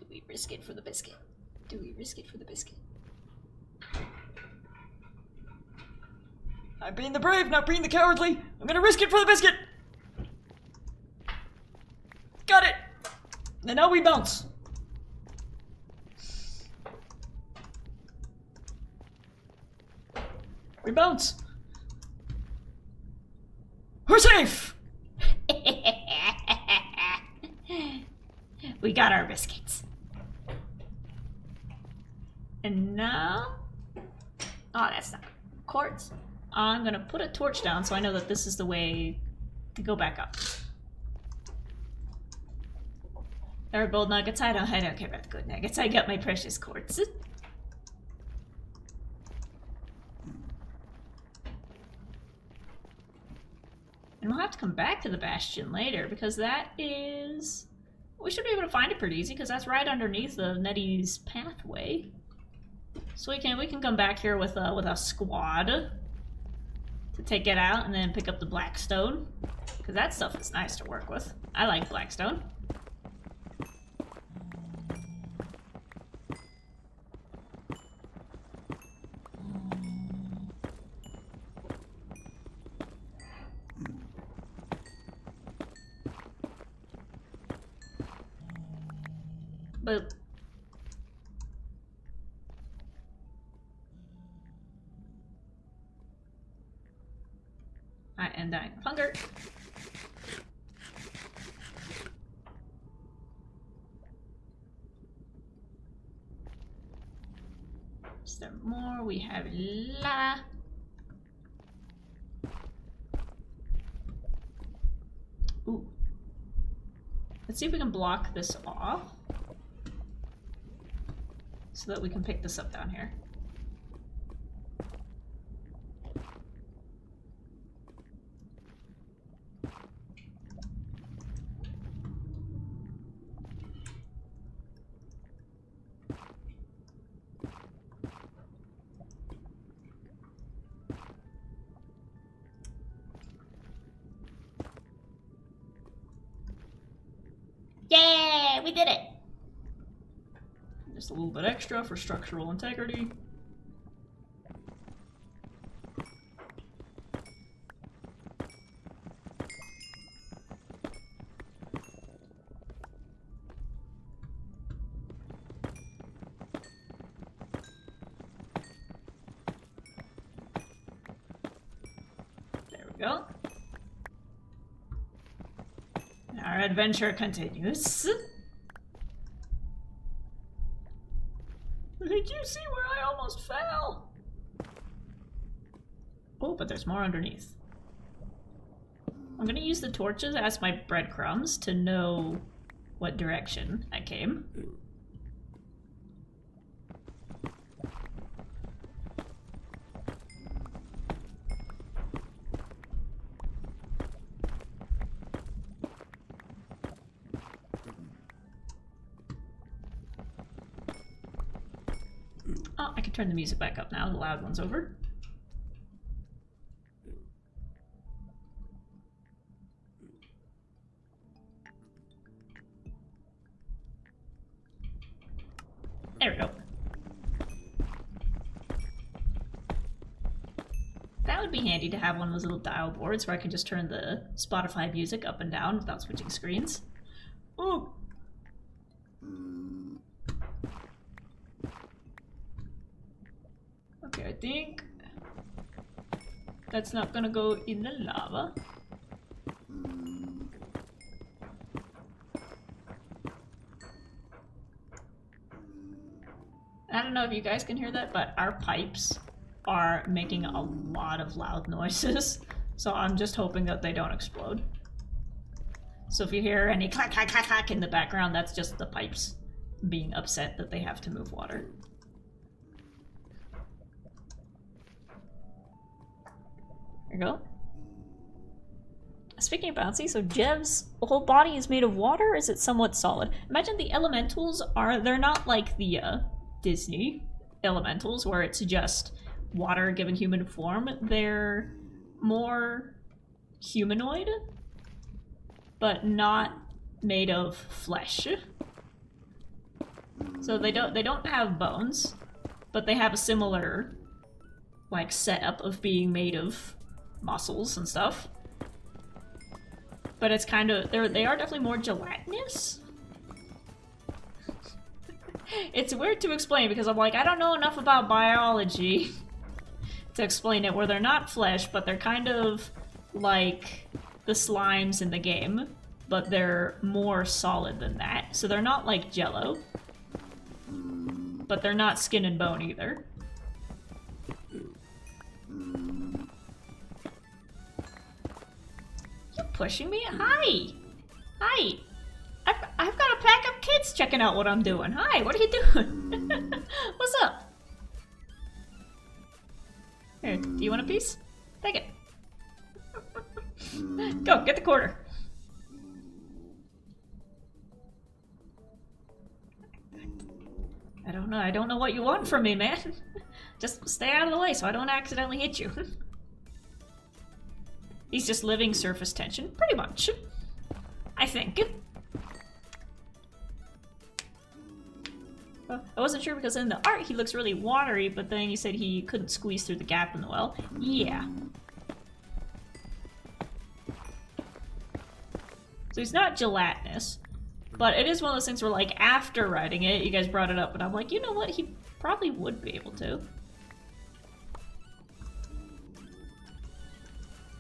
S1: we risk it for the biscuit? Do we risk it for the biscuit? I'm being the brave, not being the cowardly. I'm gonna risk it for the biscuit. Got it. And now we bounce. We bounce. We're safe. We got our biscuits. And now, oh, that's not quartz. I'm gonna put a torch down so I know that this is the way to go back up. There are gold nuggets. I don't care about the gold nuggets. I got my precious quartz. And we'll have to come back to the bastion later because that is... We should be able to find it pretty easy because that's right underneath the Nettie's pathway. So we can come back here with a squad to take it out and then pick up the blackstone because that stuff is nice to work with. I like blackstone. But I am dying of hunger. Is there more? We have lava. Ooh. Let's see if we can block this off so that we can pick this up down here. Yay! We did it! Just a little bit extra for structural integrity. There we go. Our adventure continues. Did you see where I almost fell? Oh, but there's more underneath. I'm gonna use the torches as my breadcrumbs to know what direction I came. Oh, I can turn the music back up now. The loud one's over. There we go. That would be handy to have one of those little dial boards where I can just turn the Spotify music up and down without switching screens. Ooh! Okay, I think that's not gonna go in the lava. I don't know if you guys can hear that, but our pipes are making a lot of loud noises. So I'm just hoping that they don't explode. So if you hear any clack, clack, clack, clack in the background, that's just the pipes being upset that they have to move water. There you go. Speaking of bouncy, so Jev's whole body is made of water, or is it somewhat solid? Imagine the elementals they're not like the Disney elementals where it's just water given human form. They're more humanoid, but not made of flesh. So they don't have bones, but they have a similar like setup of being made of muscles and stuff. But it's kind of they are definitely more gelatinous. It's weird to explain because I'm like, I don't know enough about biology to explain it, where they're not flesh, but they're kind of like the slimes in the game, but they're more solid than that. So they're not like Jello, but they're not skin and bone either. You pushing me? Hi! Hi! I've got a pack of kids checking out what I'm doing. Hi, what are you doing? What's up? Here, do you want a piece? Take it. Go, get the quarter. I don't know what you want from me, man. Just stay out of the way so I don't accidentally hit you. He's just living surface tension, pretty much. I think. I wasn't sure because in the art he looks really watery, but then you said he couldn't squeeze through the gap in the well. Yeah. So he's not gelatinous, but it is one of those things where, like, after writing it, you guys brought it up, and I'm like, you know what, he probably would be able to.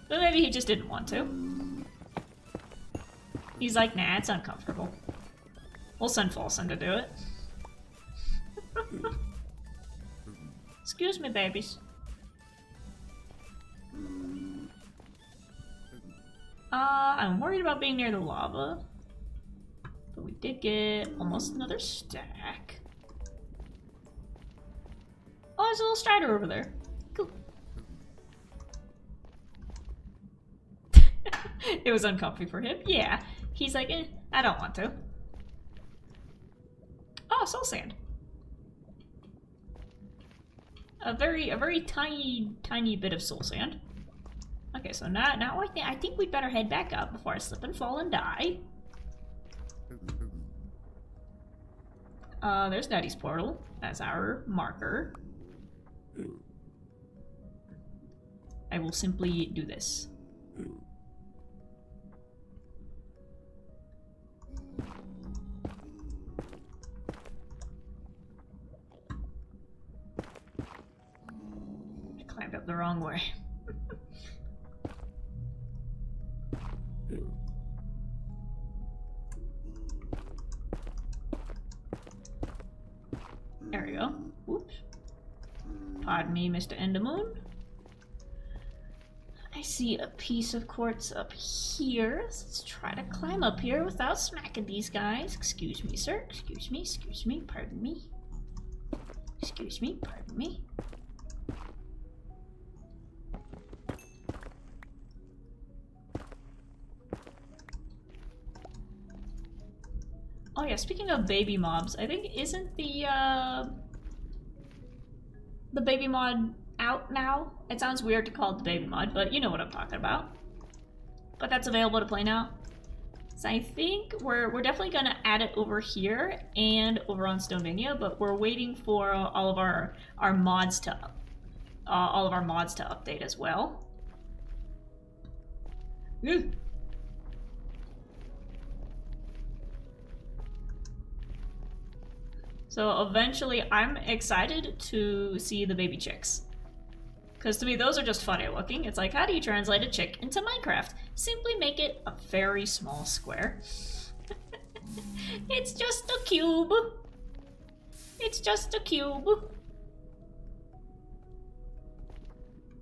S1: But maybe he just didn't want to. He's like, nah, it's uncomfortable. We'll send Folsom to do it. Excuse me, babies. I'm worried about being near the lava. But we did get almost another stack. Oh, there's a little strider over there. Cool. It was uncomfy for him. Yeah. He's like, I don't want to. Oh, soul sand. A very tiny bit of soul sand. Okay, so now I think we'd better head back up before I slip and fall and die. There's Nutty's portal as our marker. I will simply do this. I climbed up the wrong way. There we go. Whoops. Pardon me, Mr. Endermoon. I see a piece of quartz up here. Let's try to climb up here without smacking these guys. Excuse me, sir. Excuse me, pardon me. Excuse me, pardon me. Oh yeah, speaking of baby mobs, I think isn't the baby mod out now? It sounds weird to call it the baby mod, but you know what I'm talking about. But that's available to play now. So I think we're definitely gonna add it over here and over on Stonevania, but we're waiting for all of our mods to update as well. Ooh. So eventually, I'm excited to see the baby chicks. Because to me, those are just funny looking. It's like, how do you translate a chick into Minecraft? Simply make it a very small square. It's just a cube. It's just a cube.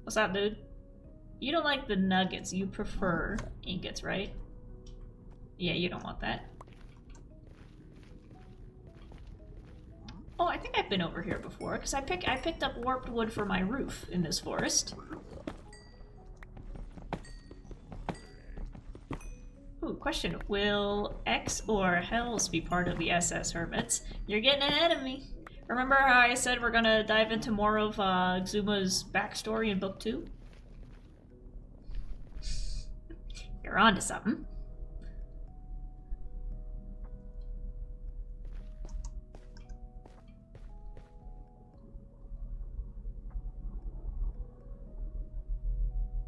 S1: What's up, dude? You don't like the nuggets. You prefer ingots, right? Yeah, you don't want that. I think I've been over here before, because I picked up warped wood for my roof in this forest. Ooh, question. Will X or Hells be part of the SS Hermits? You're getting ahead of me. Remember how I said we're gonna dive into more of Xuma's backstory in book 2? You're onto something.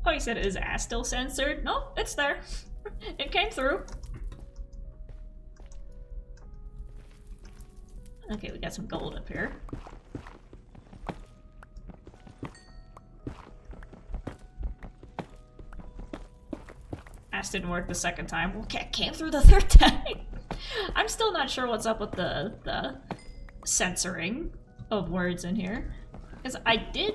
S1: Oh, you said his ass still censored? No, it's there. It came through. Okay, we got some gold up here. Ass didn't work the second time. Well, came through the third time. I'm still not sure what's up with the censoring of words in here. Because I did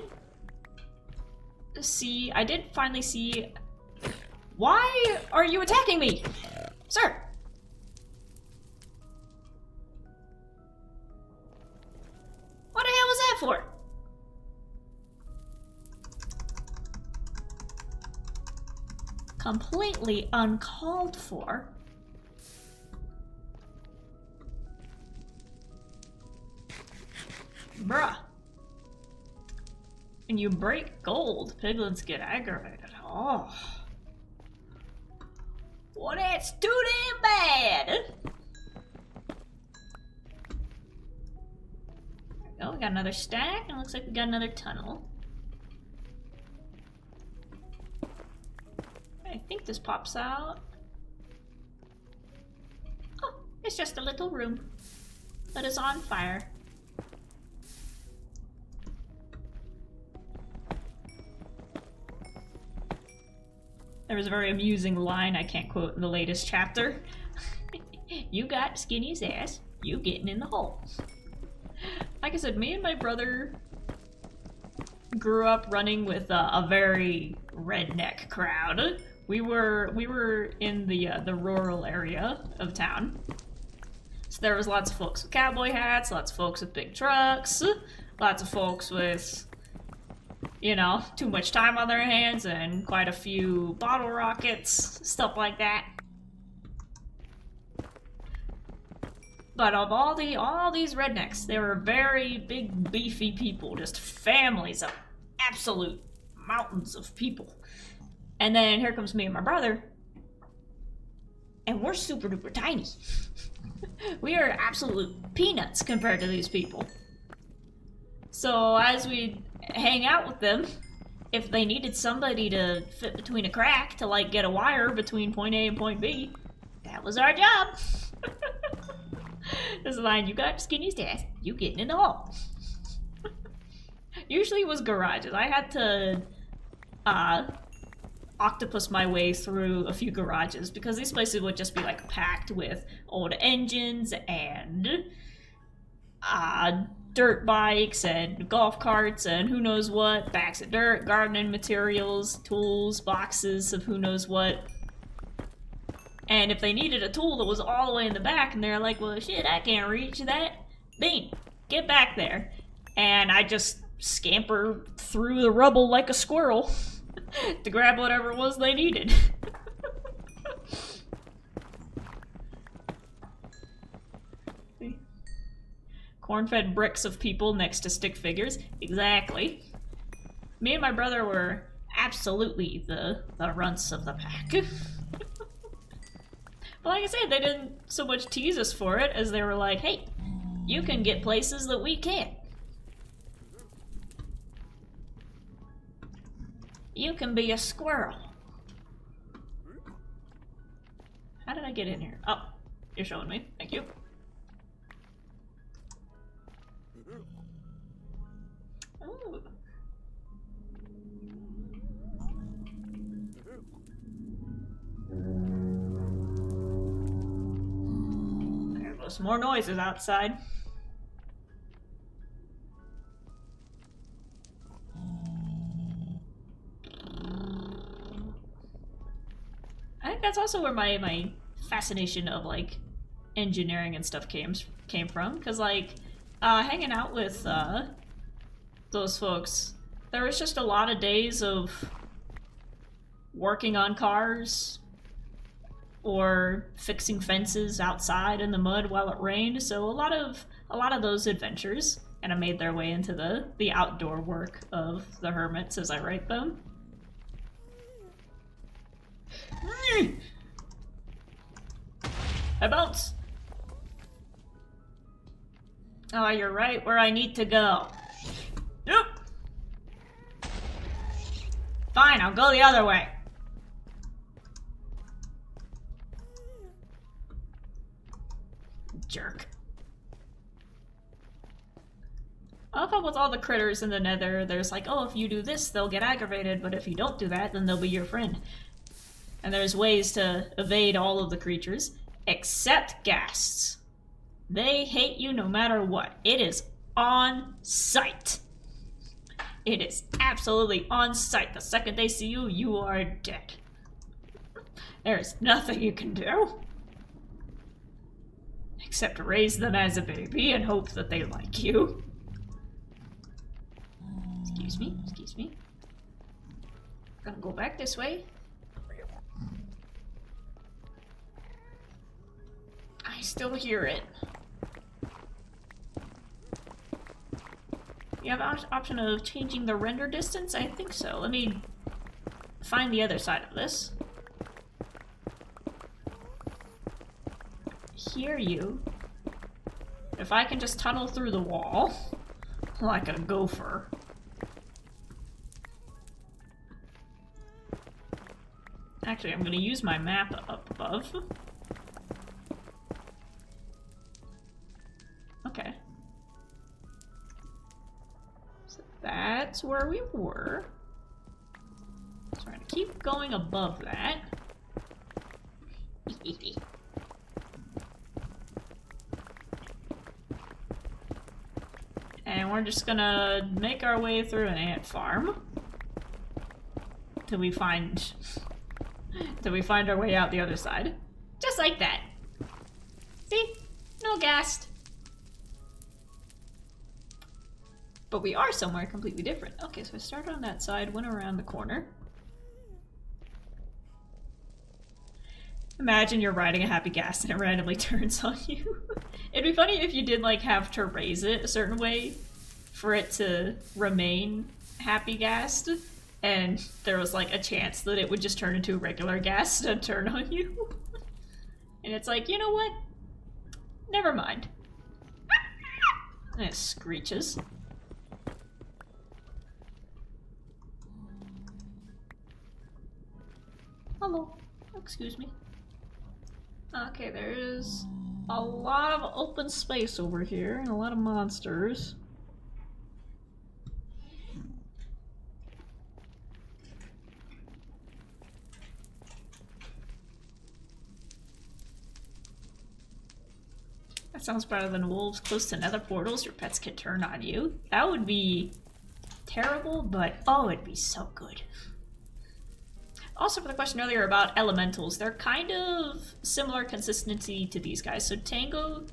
S1: finally see... Why are you attacking me? Sir! What the hell was that for? Completely uncalled for. Bruh. And you break gold, piglins get aggravated. Oh. Well, that's too damn bad! Oh, we got another stack, and it looks like we got another tunnel. I think this pops out. Oh, it's just a little room that is on fire. There was a very amusing line I can't quote in the latest chapter. You got Skinny's ass, you getting in the hole. Like I said, me and my brother grew up running with a very redneck crowd. We were in the rural area of town. So there was lots of folks with cowboy hats, lots of folks with big trucks, lots of folks with, you know, too much time on their hands and quite a few bottle rockets, stuff like that. But of all these rednecks, they were very big, beefy people, just families of absolute mountains of people. And then here comes me and my brother, and we're super duper tiny. We are absolute peanuts compared to these people. So as we hang out with them, if they needed somebody to fit between a crack to like get a wire between point A and point B, that was our job. This line, you got Skinny's dad, you getting in the hole. Usually it was garages. I had to octopus my way through a few garages because these places would just be like packed with old engines and dirt bikes and golf carts and who knows what, bags of dirt, gardening materials, tools, boxes of who knows what. And if they needed a tool that was all the way in the back and they're like, well shit, I can't reach that, Bean, get back there. And I just scamper through the rubble like a squirrel to grab whatever it was they needed. Corn-fed bricks of people next to stick figures. Exactly. Me and my brother were absolutely the runts of the pack. But like I said, they didn't so much tease us for it as they were like, hey, you can get places that we can't. You can be a squirrel. How did I get in here? Oh, you're showing me. Thank you. Ooh. There goes more noises outside. I think that's also where my fascination of like engineering and stuff came from, because like hanging out with those folks, there was just a lot of days of working on cars or fixing fences outside in the mud while it rained. So a lot of those adventures kind of made their way into the outdoor work of the hermits as I write them. I bounce. Oh, you're right where I need to go. Yep. Fine, I'll go the other way. Jerk. I love how with all the critters in the nether, there's like, oh, if you do this, they'll get aggravated, but if you don't do that, then they'll be your friend. And there's ways to evade all of the creatures, except ghasts. They hate you no matter what. It is on sight. It is absolutely on sight. The second they see you, you are dead. There's nothing you can do. Except raise them as a baby and hope that they like you. Excuse me, excuse me. Gonna go back this way. I still hear it. You have an option of changing the render distance? I think so. Let me find the other side of this. Hear you. If I can just tunnel through the wall, like a gopher. Actually, I'm gonna use my map up above. Okay. So that's where we were. So we're gonna keep going above that. And we're just gonna make our way through an ant farm till we find our way out the other side. Just like that. See? No ghast. But we are somewhere completely different. Okay, so I started on that side, went around the corner. Imagine you're riding a happy ghast and it randomly turns on you. It'd be funny if you did like have to raise it a certain way for it to remain happy ghast, and there was like a chance that it would just turn into a regular ghast and turn on you. And it's like, you know what? Never mind. And it screeches. Hello. Excuse me. Okay, there's a lot of open space over here and a lot of monsters. That sounds better than wolves close to nether portals. Your pets can turn on you. That would be terrible, but oh, it'd be so good. Also, for the question earlier about elementals, they're kind of similar consistency to these guys. So Tango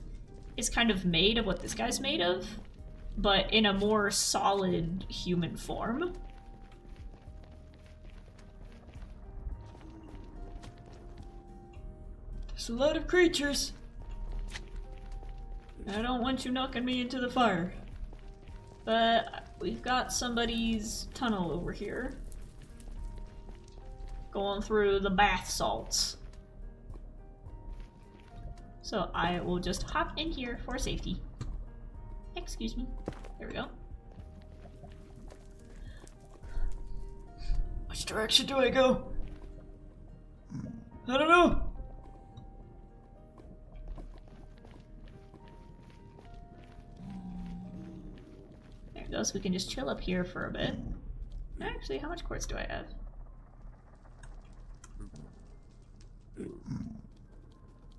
S1: is kind of made of what this guy's made of, but in a more solid human form. There's a lot of creatures. I don't want you knocking me into the fire. But we've got somebody's tunnel over here. Going through the bath salts. So I will just hop in here for safety. Excuse me. There we go. Which direction do I go? I don't know. There it goes. We can just chill up here for a bit. Actually, how much quartz do I have?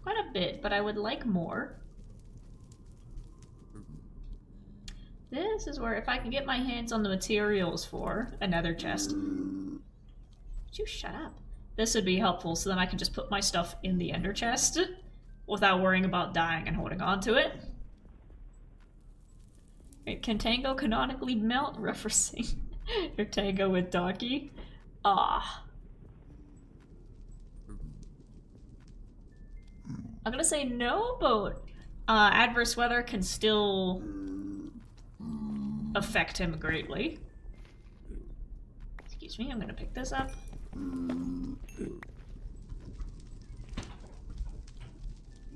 S1: Quite a bit, but I would like more. This is where, if I can get my hands on the materials for another chest. Would you shut up? This would be helpful, so then I can just put my stuff in the ender chest without worrying about dying and holding on to it. Can Tango canonically melt? Referencing your Tango with Donkey. Ah. I'm gonna say no, but adverse weather can still affect him greatly. Excuse me, I'm gonna pick this up.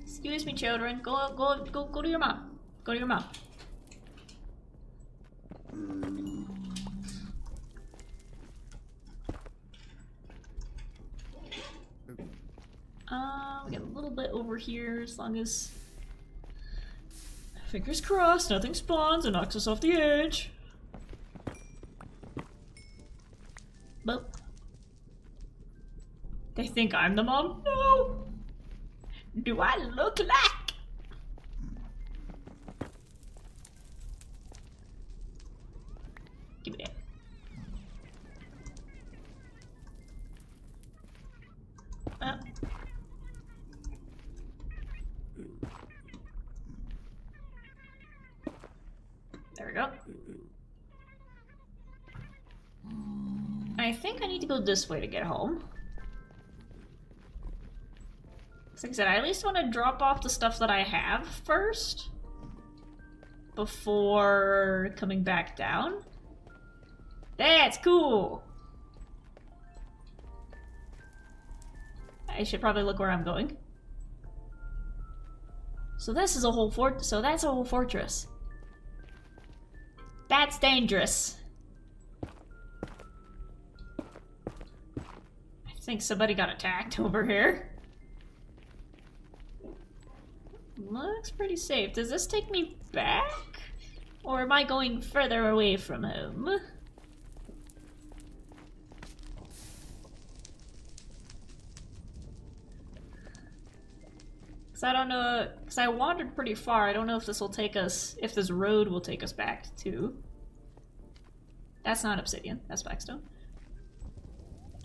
S1: Excuse me, children. Go to your mom. Go to your mom. We get a little bit over here, as long as... Fingers crossed, nothing spawns and knocks us off the edge. Boop. They think I'm the mom? No! Do I look like? Give me that. There we go. I think I need to go this way to get home. Like I said, I at least want to drop off the stuff that I have first before coming back down. That's cool! I should probably look where I'm going. So this is a whole so that's a whole fortress. That's dangerous. I think somebody got attacked over here. Looks pretty safe. Does this take me back? Or am I going further away from home? Cause I don't know, cause I wandered pretty far. I don't know if this will take us, if this road will take us back to. That's not obsidian, that's blackstone.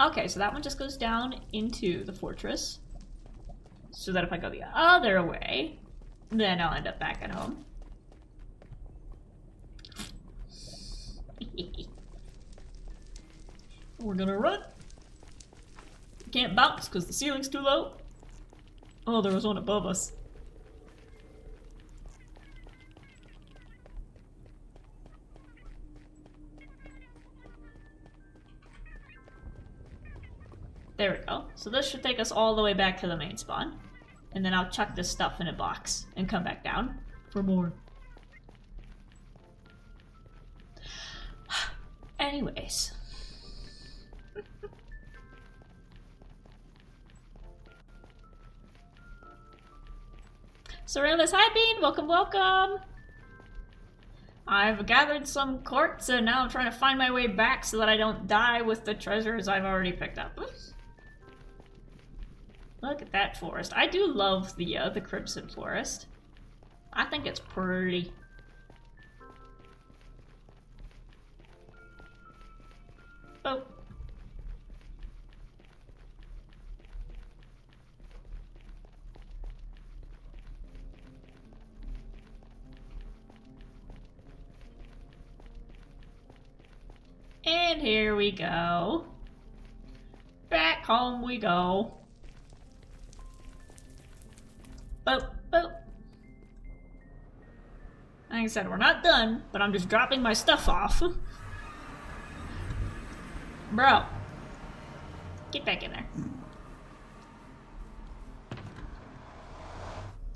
S1: Okay, so that one just goes down into the fortress. So that if I go the other way, then I'll end up back at home. We're gonna run. Can't bounce because the ceiling's too low. Oh, there was one above us. There we go. So this should take us all the way back to the main spawn. And then I'll chuck this stuff in a box and come back down for more. Anyways. Surrealist, hi Bean! Welcome, welcome! I've gathered some quartz and now I'm trying to find my way back so that I don't die with the treasures I've already picked up. Oops. Look at that forest. I do love the Crimson Forest. I think it's pretty. Oh. And here we go. Back home we go. Boop, boop. Like I said, we're not done, but I'm just dropping my stuff off. Bro. Get back in there.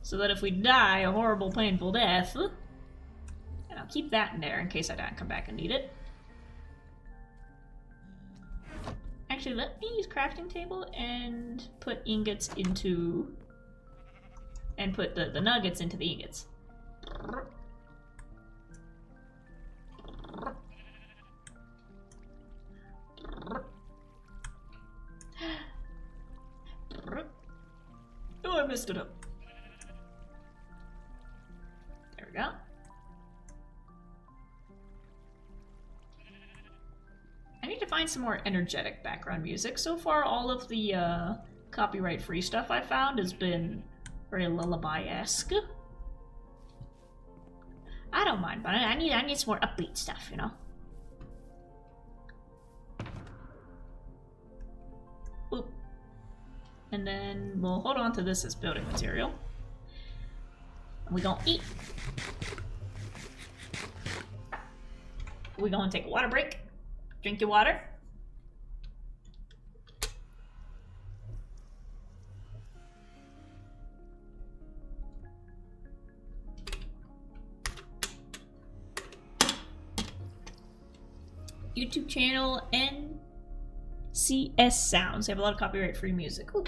S1: So that if we die a horrible, painful death, and I'll keep that in there in case I don't come back and need it. Actually, let me use crafting table and put ingots into... and put the nuggets into the ingots. Oh, I messed it up. There we go. I need to find some more energetic background music. So far, all of the copyright-free stuff I found has been very lullaby-esque. I don't mind, but I need some more upbeat stuff, you know? Boop. And then we'll hold on to this as building material. And we gonna eat. We gonna take a water break. Drink your water. YouTube channel NCS Sounds. They have a lot of copyright-free music. Ooh,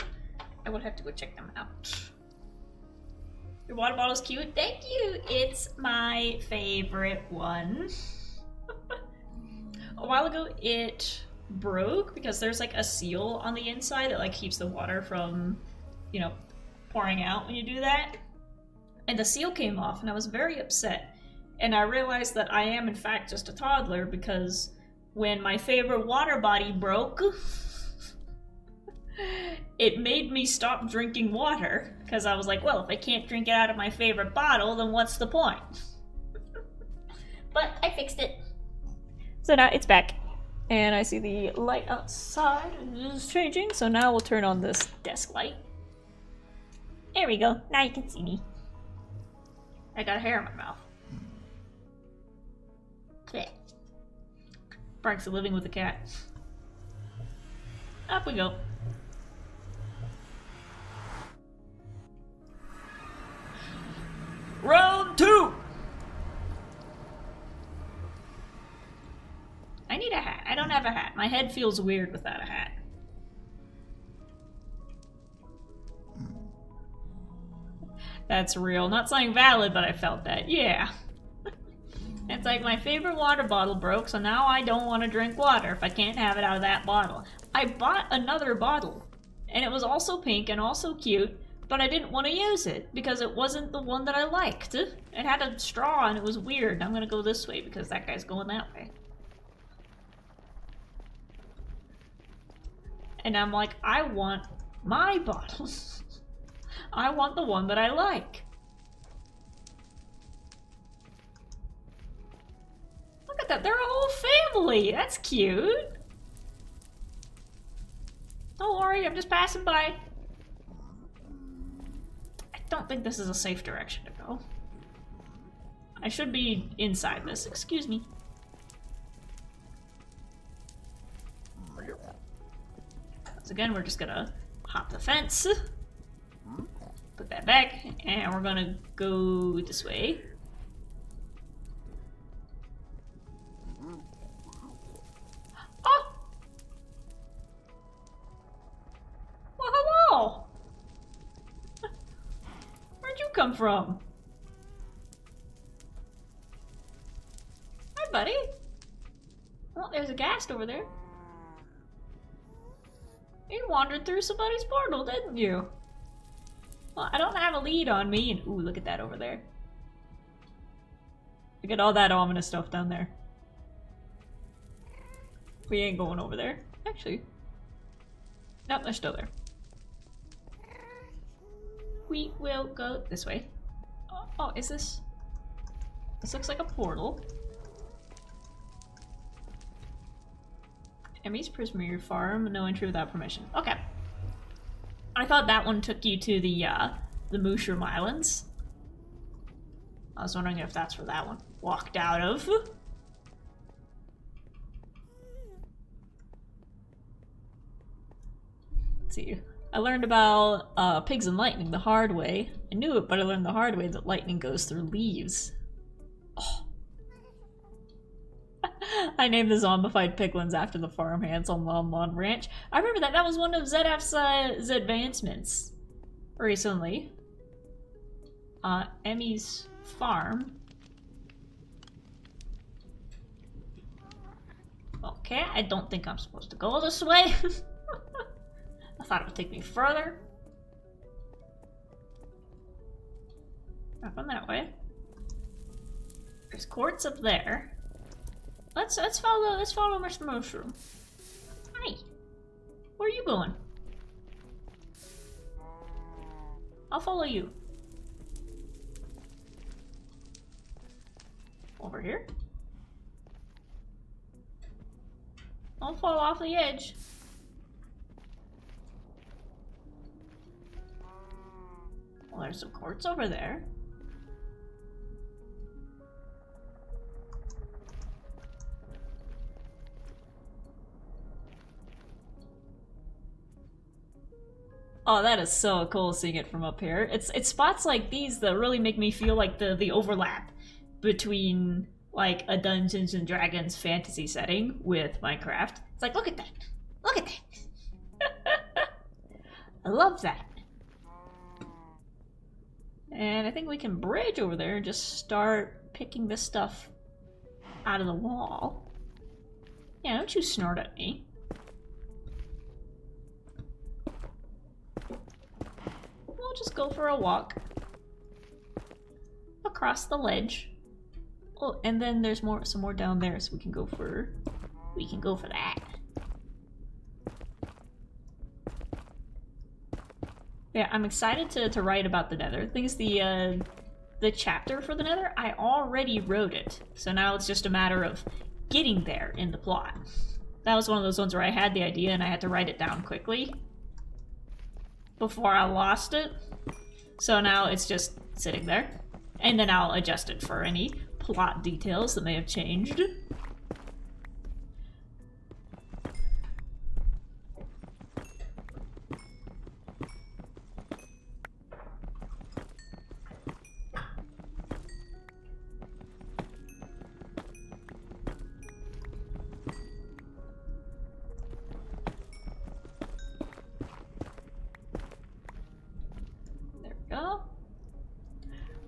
S1: I will have to go check them out. Your water bottle's cute. Thank you. It's my favorite one. A while ago, it broke because there's like a seal on the inside that like keeps the water from, you know, pouring out when you do that. And the seal came off, and I was very upset. And I realized that I am in fact just a toddler because when my favorite water body broke, it made me stop drinking water because I was like, well, if I can't drink it out of my favorite bottle, then what's the point? But I fixed it. So now it's back. And I see the light outside is changing, so now we'll turn on this desk light. There we go. Now you can see me. I got a hair in my mouth. Blech. Frank's living with a cat. Up we go. Round 2! I need a hat. I don't have a hat. My head feels weird without a hat. That's real. Not something valid, but I felt that. Yeah. It's like my favorite water bottle broke, so now I don't want to drink water if I can't have it out of that bottle. I bought another bottle, and it was also pink and also cute, but I didn't want to use it because it wasn't the one that I liked. It had a straw and it was weird. I'm gonna go this way because that guy's going that way. And I'm like, I want my bottle. I want the one that I like. Look at that, they're a whole family. That's cute. Don't worry, I'm just passing by. I don't think this is a safe direction to go. I should be inside this, excuse me. So again, we're just gonna hop the fence. Put that back, and we're gonna go this way. Oh! Well, hello! Where'd you come from? Hi, buddy. Oh, there's a ghast over there. You wandered through somebody's portal, didn't you? Well, I don't have a lead on me, and ooh, look at that over there. Look at all that ominous stuff down there. We ain't going over there. Actually. Nope, they're still there. We will go this way. Oh, is this? This looks like a portal. Emmy's Prismere Farm, no entry without permission. Okay. I thought that one took you to the Mushroom Islands. I was wondering if that's where that one walked out of. Let's see. I learned about pigs and lightning the hard way. I knew it, but I learned the hard way that lightning goes through leaves. Oh. I named the zombified piglins after the farmhands on Lon Lon Ranch. I remember that. That was one of ZF's advancements recently. Emmy's farm. Okay, I don't think I'm supposed to go this way. I thought it would take me further. Not from that way. There's quartz up there. Let's follow Mr. Mushroom. Hi. Where are you going? I'll follow you. Over here. Don't fall off the edge. Well, there's some quartz over there. Oh, that is so cool seeing it from up here. It's spots like these that really make me feel like the overlap between like a Dungeons and Dragons fantasy setting with Minecraft. It's like, look at that. Look at that. I love that. And I think we can bridge over there and just start picking this stuff out of the wall. Yeah, don't you snort at me. We'll just go for a walk across the ledge. Oh, and then there's some more down there, so we can go for that. Yeah, I'm excited to write about the Nether. The thing is, the chapter for the Nether, I already wrote it, so now it's just a matter of getting there in the plot. That was one of those ones where I had the idea and I had to write it down quickly before I lost it. So now it's just sitting there, and then I'll adjust it for any plot details that may have changed.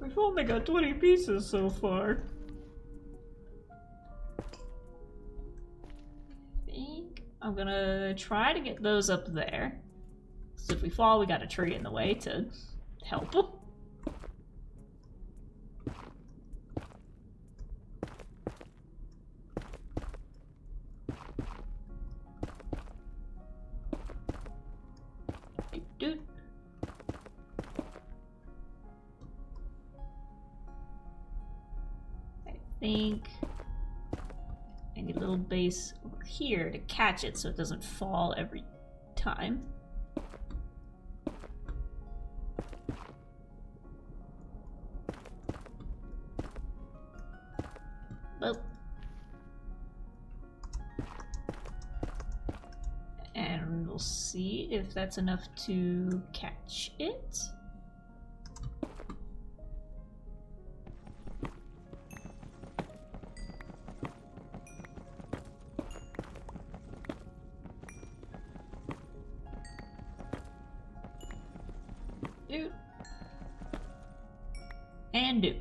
S1: We've only got 20 pieces so far. I think I'm gonna try to get those up there. So if we fall, we got a tree in the way to help. Dude. I think I need a little base over here to catch it so it doesn't fall every time. Well. And we'll see if that's enough to catch it. Do. And do.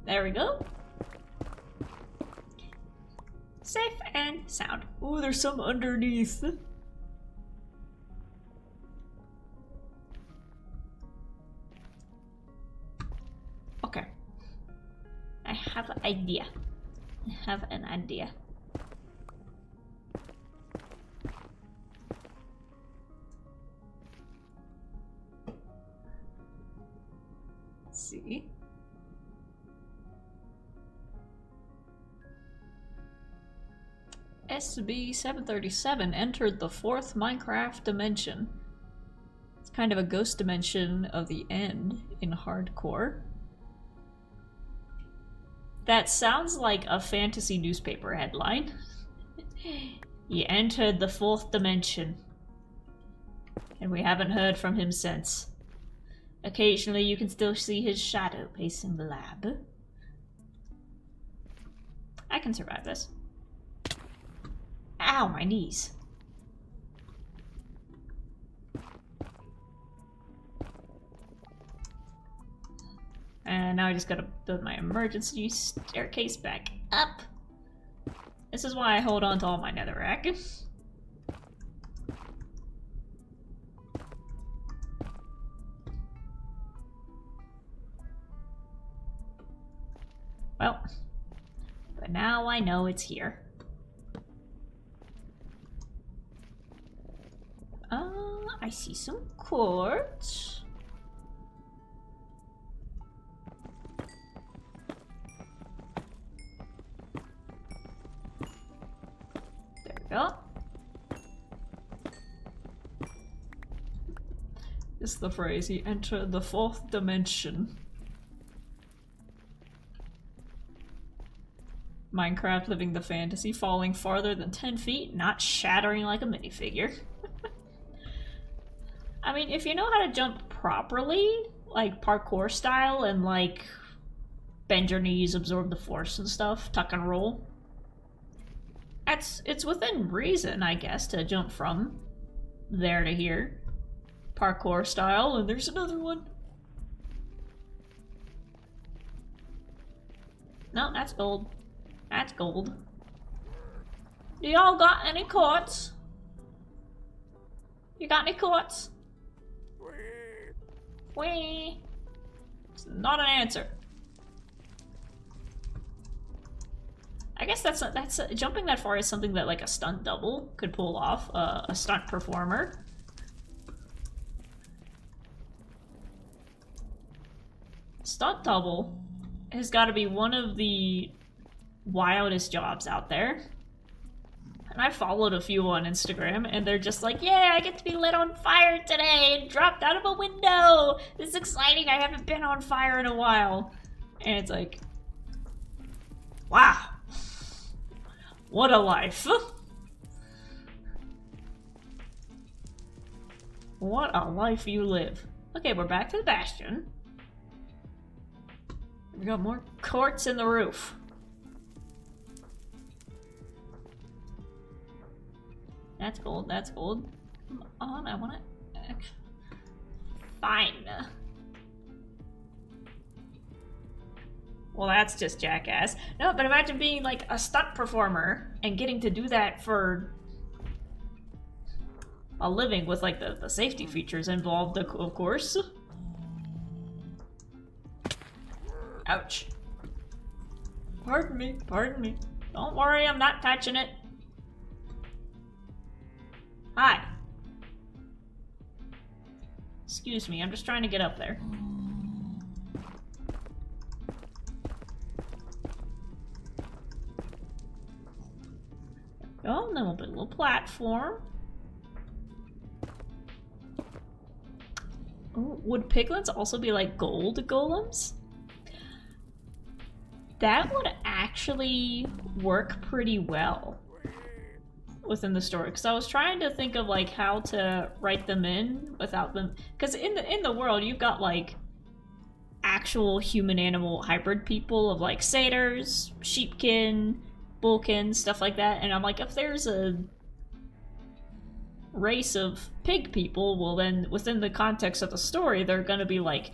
S1: There we go. Safe and sound. Ooh, there's some underneath. Okay. I have an idea. Let's see. SB737 entered the 4th Minecraft dimension. It's kind of a ghost dimension of the end in hardcore. That sounds like a fantasy newspaper headline. He entered the 4th dimension. And we haven't heard from him since. Occasionally you can still see his shadow pacing the lab. I can survive this. Ow, my knees. And now I just gotta build my emergency staircase back up. This is why I hold on to all my netherrack. Well, but now I know it's here. I see some quartz. we go. Is the phrase, he entered the 4th dimension. Minecraft living the fantasy, falling farther than 10 feet, not shattering like a minifigure. I mean, if you know how to jump properly, like parkour style, and like bend your knees, absorb the force and stuff, tuck and roll, it's within reason, I guess, to jump from there to here. Parkour style, and there's another one. No, that's gold. That's gold. Do y'all got any quartz? You got any quartz? Wee. It's not an answer. I guess that's jumping that far is something that like a stunt double could pull off. A stunt performer. Stunt double has got to be one of the wildest jobs out there. And I followed a few on Instagram, and they're just like, yeah, I get to be lit on fire today and dropped out of a window. This is exciting. I haven't been on fire in a while. And it's like, wow. What a life. What a life you live. Okay, we're back to the bastion. We got more quartz in the roof. That's gold, that's gold. Come on, I want it. Fine. Well, that's just jackass. No, but imagine being like a stunt performer and getting to do that for a living with like the safety features involved, of course. Ouch. Pardon me, pardon me. Don't worry, I'm not touching it. Hi. Excuse me, I'm just trying to get up there. Oh, and then we'll put a little platform. Oh, would piglins also be like gold golems? That would actually work pretty well within the story, because I was trying to think of like how to write them in without them, because in the world you've got like actual human animal hybrid people of like satyrs, sheepkin, bullkin, stuff like that, and I'm like, if there's a race of pig people, well then within the context of the story they're gonna be like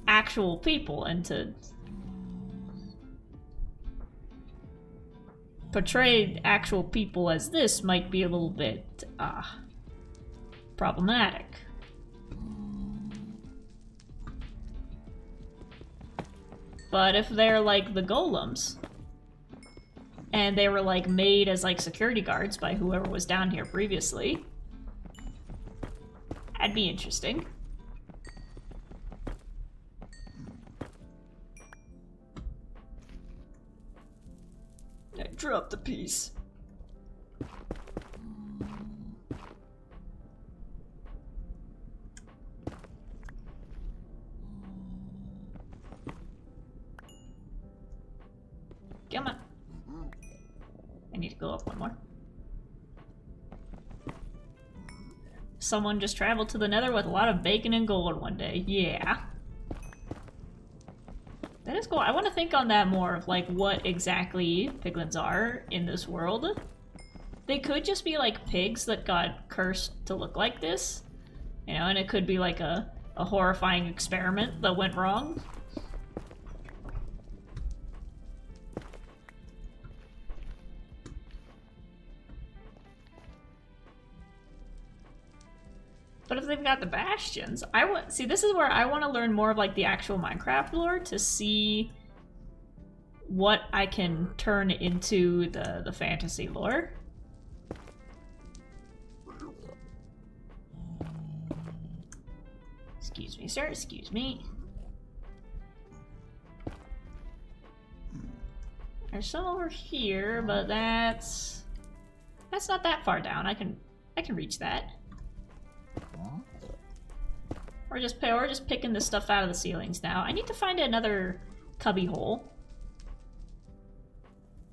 S1: actual people, and to portray actual people as this might be a little bit problematic. But if they're like the golems and they were like made as like security guards by whoever was down here previously, that'd be interesting. I dropped the piece. Come on. I need to go up one more. Someone just traveled to the Nether with a lot of bacon and gold one day. Yeah. That is cool. I want to think on that more, of like what exactly piglins are in this world. They could just be like pigs that got cursed to look like this, you know, and it could be like a horrifying experiment that went wrong. But if they've got the bastions, see, this is where I want to learn more of like the actual Minecraft lore to see what I can turn into the fantasy lore. Excuse me, sir, excuse me. There's some over here, but that's That's not that far down. I can reach that. We're just picking this stuff out of the ceilings now. I need to find another cubby hole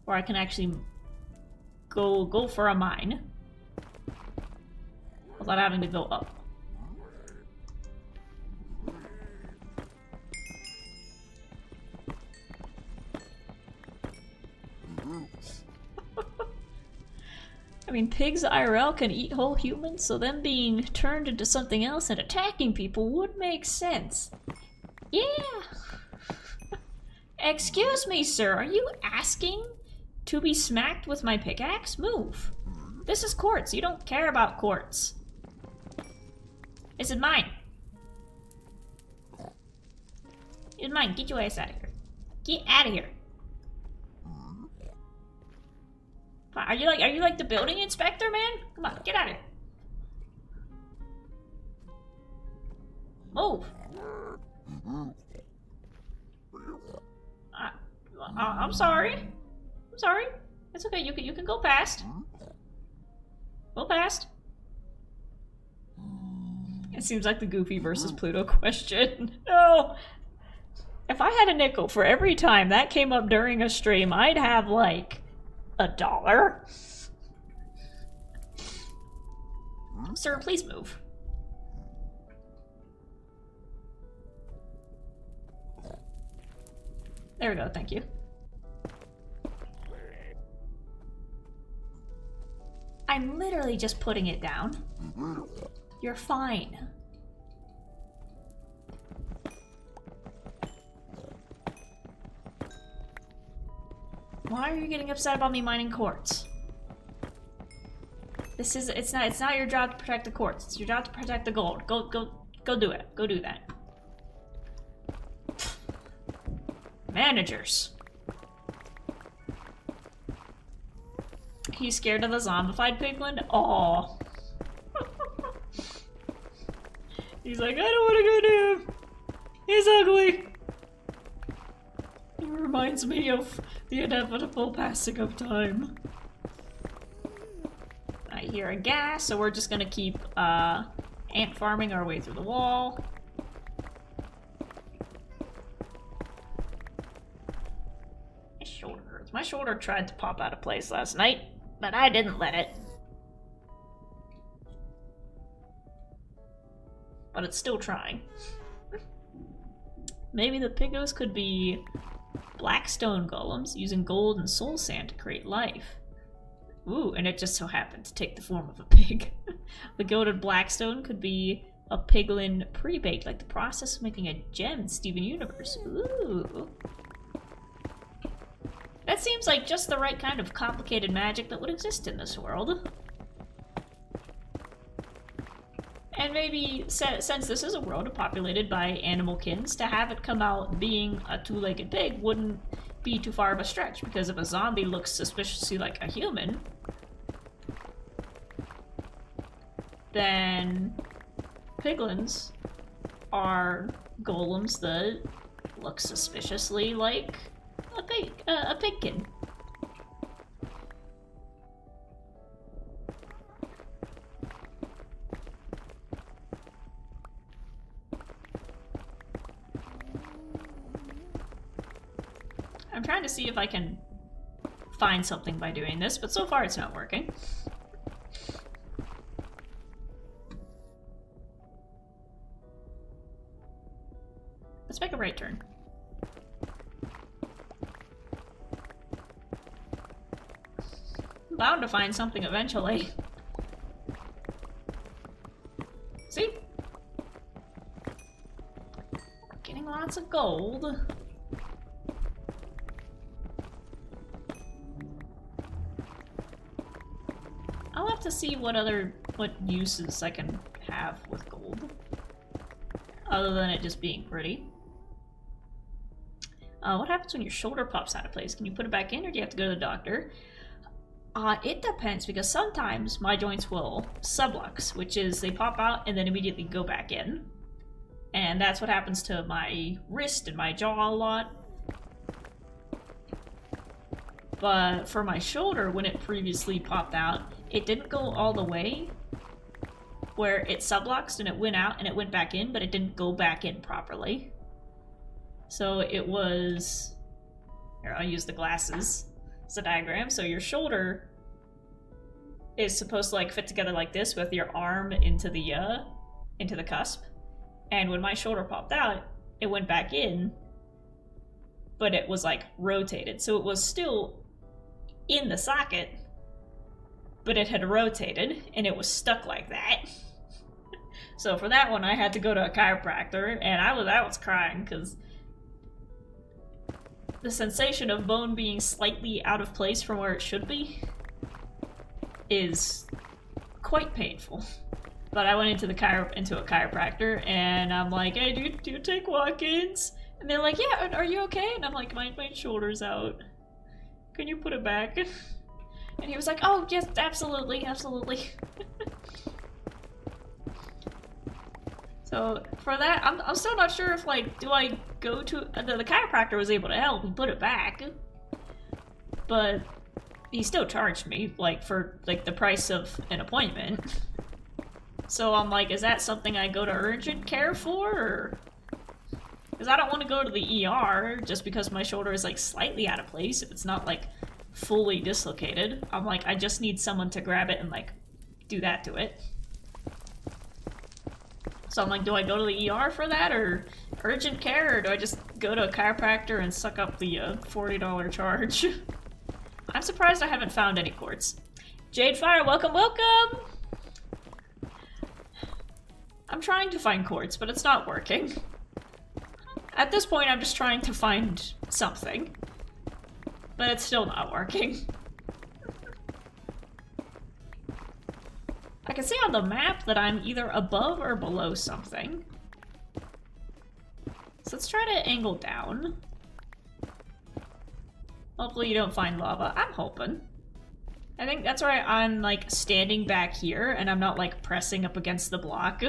S1: where I can actually go for a mine without having to go up. I mean, pigs IRL can eat whole humans, so them being turned into something else and attacking people would make sense. Yeah! Excuse me, sir, are you asking to be smacked with my pickaxe? Move. This is quartz, you don't care about quartz. This is mine. It's mine, get your ass out of here. Get out of here. Are you like the building inspector, man? Come on, get out of here. Move. I'm sorry. I'm sorry. It's okay. You can go past. Go past. It seems like the Goofy versus Pluto question. No. If I had a nickel for every time that came up during a stream, I'd have like $1. Sir, please move. There we go, thank you. I'm literally just putting it down. You're fine. Why are you getting upset about me mining quartz? It's not your job to protect the quartz. It's your job to protect the gold. Go do it. Go do that. Managers. He's scared of the zombified piglin? Aww. He's like, I don't want to go near him. He's ugly. It reminds me of the inevitable passing of time. I hear a gas, so we're just gonna keep ant farming our way through the wall. My shoulder hurts. My shoulder tried to pop out of place last night, but I didn't let it. But it's still trying. Maybe the pigos could be black stone golems using gold and soul sand to create life. Ooh, and it just so happened to take the form of a pig. The goaded blackstone could be a piglin pre-baked, like the process of making a gem in Steven Universe. Ooh. That seems like just the right kind of complicated magic that would exist in this world. And maybe, since this is a world populated by animalkins, to have it come out being a two-legged pig wouldn't be too far of a stretch, because if a zombie looks suspiciously like a human, then piglins are golems that look suspiciously like a pigkin. I'm trying to see if I can find something by doing this, but so far it's not working. Let's make a right turn. I'm bound to find something eventually. See? We're getting lots of gold. I'll have to see what uses I can have with gold. Other than it just being pretty. What happens when your shoulder pops out of place? Can you put it back in, or do you have to go to the doctor? It depends, because sometimes my joints will sublux, which is they pop out and then immediately go back in. And that's what happens to my wrist and my jaw a lot. But for my shoulder, when it previously popped out, it didn't go all the way where it subluxed and it went out and it went back in, but it didn't go back in properly. So it was... Here, I'll use the glasses as a diagram. So your shoulder is supposed to like fit together like this with your arm into the cusp. And when my shoulder popped out, it went back in, but it was like rotated. So it was still in the socket, but it had rotated and it was stuck like that. So for that one, I had to go to a chiropractor, and I was crying because the sensation of bone being slightly out of place from where it should be is quite painful. But I went into a chiropractor, and I'm like, "Hey, do you take walk-ins?" And they're like, "Yeah, are you okay?" And I'm like, my shoulder's out. Can you put it back?" And he was like, "Oh, yes, absolutely, absolutely." So for that, I'm still not sure if, like, do I go to... The chiropractor was able to help and put it back. But he still charged me, like, for, like, the price of an appointment. So I'm like, is that something I go to urgent care for, or... Because I don't want to go to the ER just because my shoulder is, like, slightly out of place, if it's not, like, fully dislocated. I'm like, I just need someone to grab it and, like, do that to it. So I'm like, do I go to the ER for that, or urgent care, or do I just go to a chiropractor and suck up the $40 charge? I'm surprised I haven't found any quartz. Jade Fire, welcome, welcome! I'm trying to find quartz, but it's not working. At this point, I'm just trying to find something. But it's still not working. I can see on the map that I'm either above or below something. So let's try to angle down. Hopefully you don't find lava. I'm hoping. I think that's why I'm, like, standing back here and I'm not, like, pressing up against the block.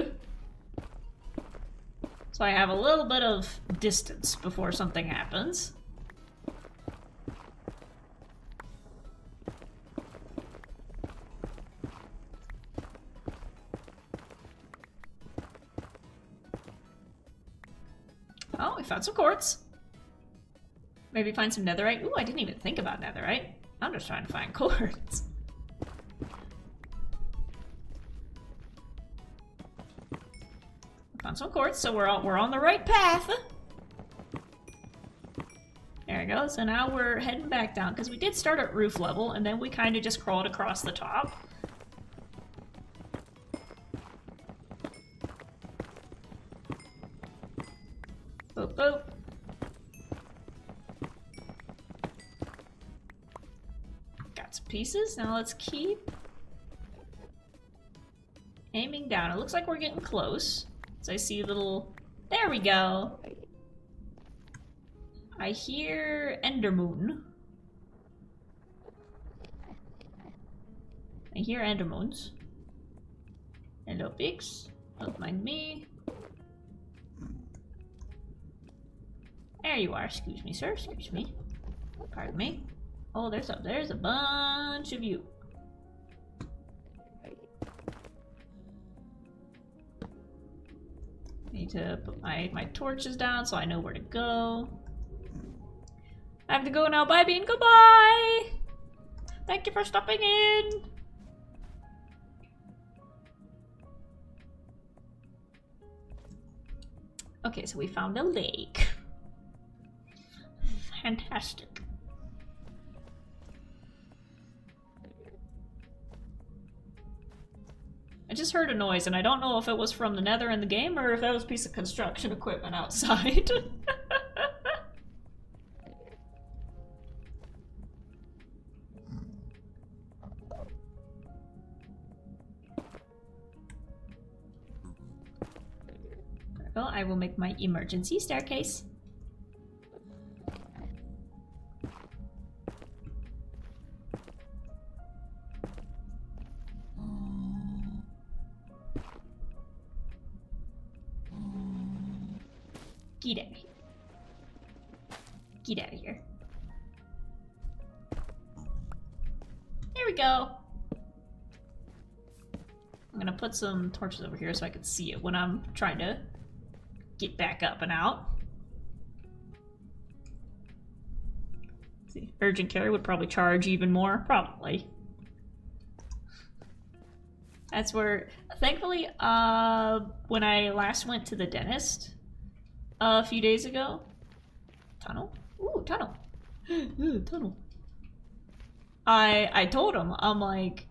S1: So I have a little bit of distance before something happens. Oh, we found some quartz. Maybe find some netherite. Ooh, I didn't even think about netherite. I'm just trying to find quartz. Found some quartz, so we're on the right path. There we go. So now we're heading back down because we did start at roof level, and then we kind of just crawled across the top. Boop, boop. Got some pieces. Now let's keep aiming down. It looks like we're getting close. So I see little... There we go! I hear Endermoon. I hear Endermoons. Hello, pigs. Don't mind me. There you are. Excuse me, sir. Excuse me. Pardon me. Oh, there's a bunch of you. Need to put my torches down so I know where to go. I have to go now. Bye, Bean. Goodbye. Thank you for stopping in. Okay, so we found a lake. Fantastic. I just heard a noise, and I don't know if it was from the nether in the game or if that was a piece of construction equipment outside. Well, I will make my emergency staircase. Get out of here. Get out of here. we go. I'm gonna put some torches over here so I can see it when I'm trying to get back up and out. Let's see, urgent care would probably charge even more, probably. That's where, thankfully, when I last went to the dentist a few days ago, tunnel? Ooh, tunnel. Tunnel. I told him, I'm like,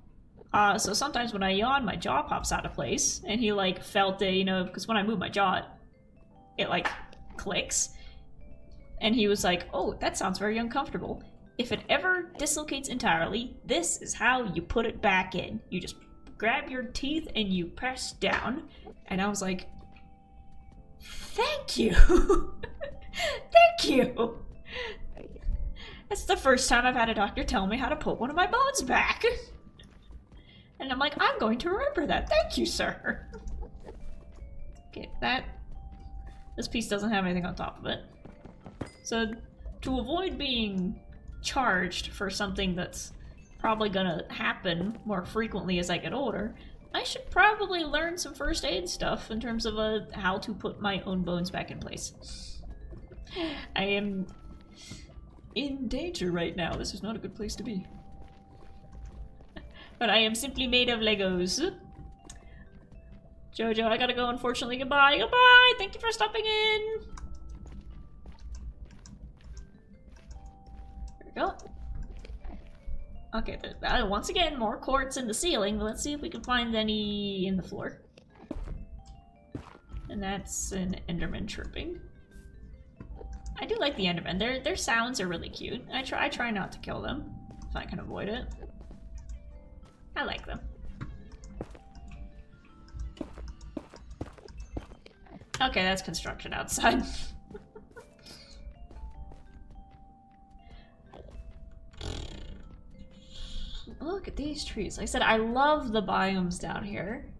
S1: so sometimes when I yawn, my jaw pops out of place, and he like felt it, you know, because when I move my jaw, it like clicks, and he was like, oh, that sounds very uncomfortable. If it ever dislocates entirely, this is how you put it back in. You just grab your teeth and you press down. And I was like, thank you. Thank you. That's the first time I've had a doctor tell me how to put one of my bones back. And I'm like, I'm going to remember that. Thank you, sir. Okay, this piece doesn't have anything on top of it. So, to avoid being charged for something that's probably gonna happen more frequently as I get older, I should probably learn some first aid stuff in terms of how to put my own bones back in place. I am in danger right now. This is not a good place to be. But I am simply made of Legos. Jojo, I gotta go, unfortunately. Goodbye. Goodbye! Thank you for stopping in! There we go. Okay, once again, more quartz in the ceiling. Let's see if we can find any in the floor. And that's an Enderman chirping. I do like the Endermen. Their sounds are really cute. I try not to kill them if I can avoid it. I like them. Okay, that's construction outside. Look at these trees. Like I said, I love the biomes down here.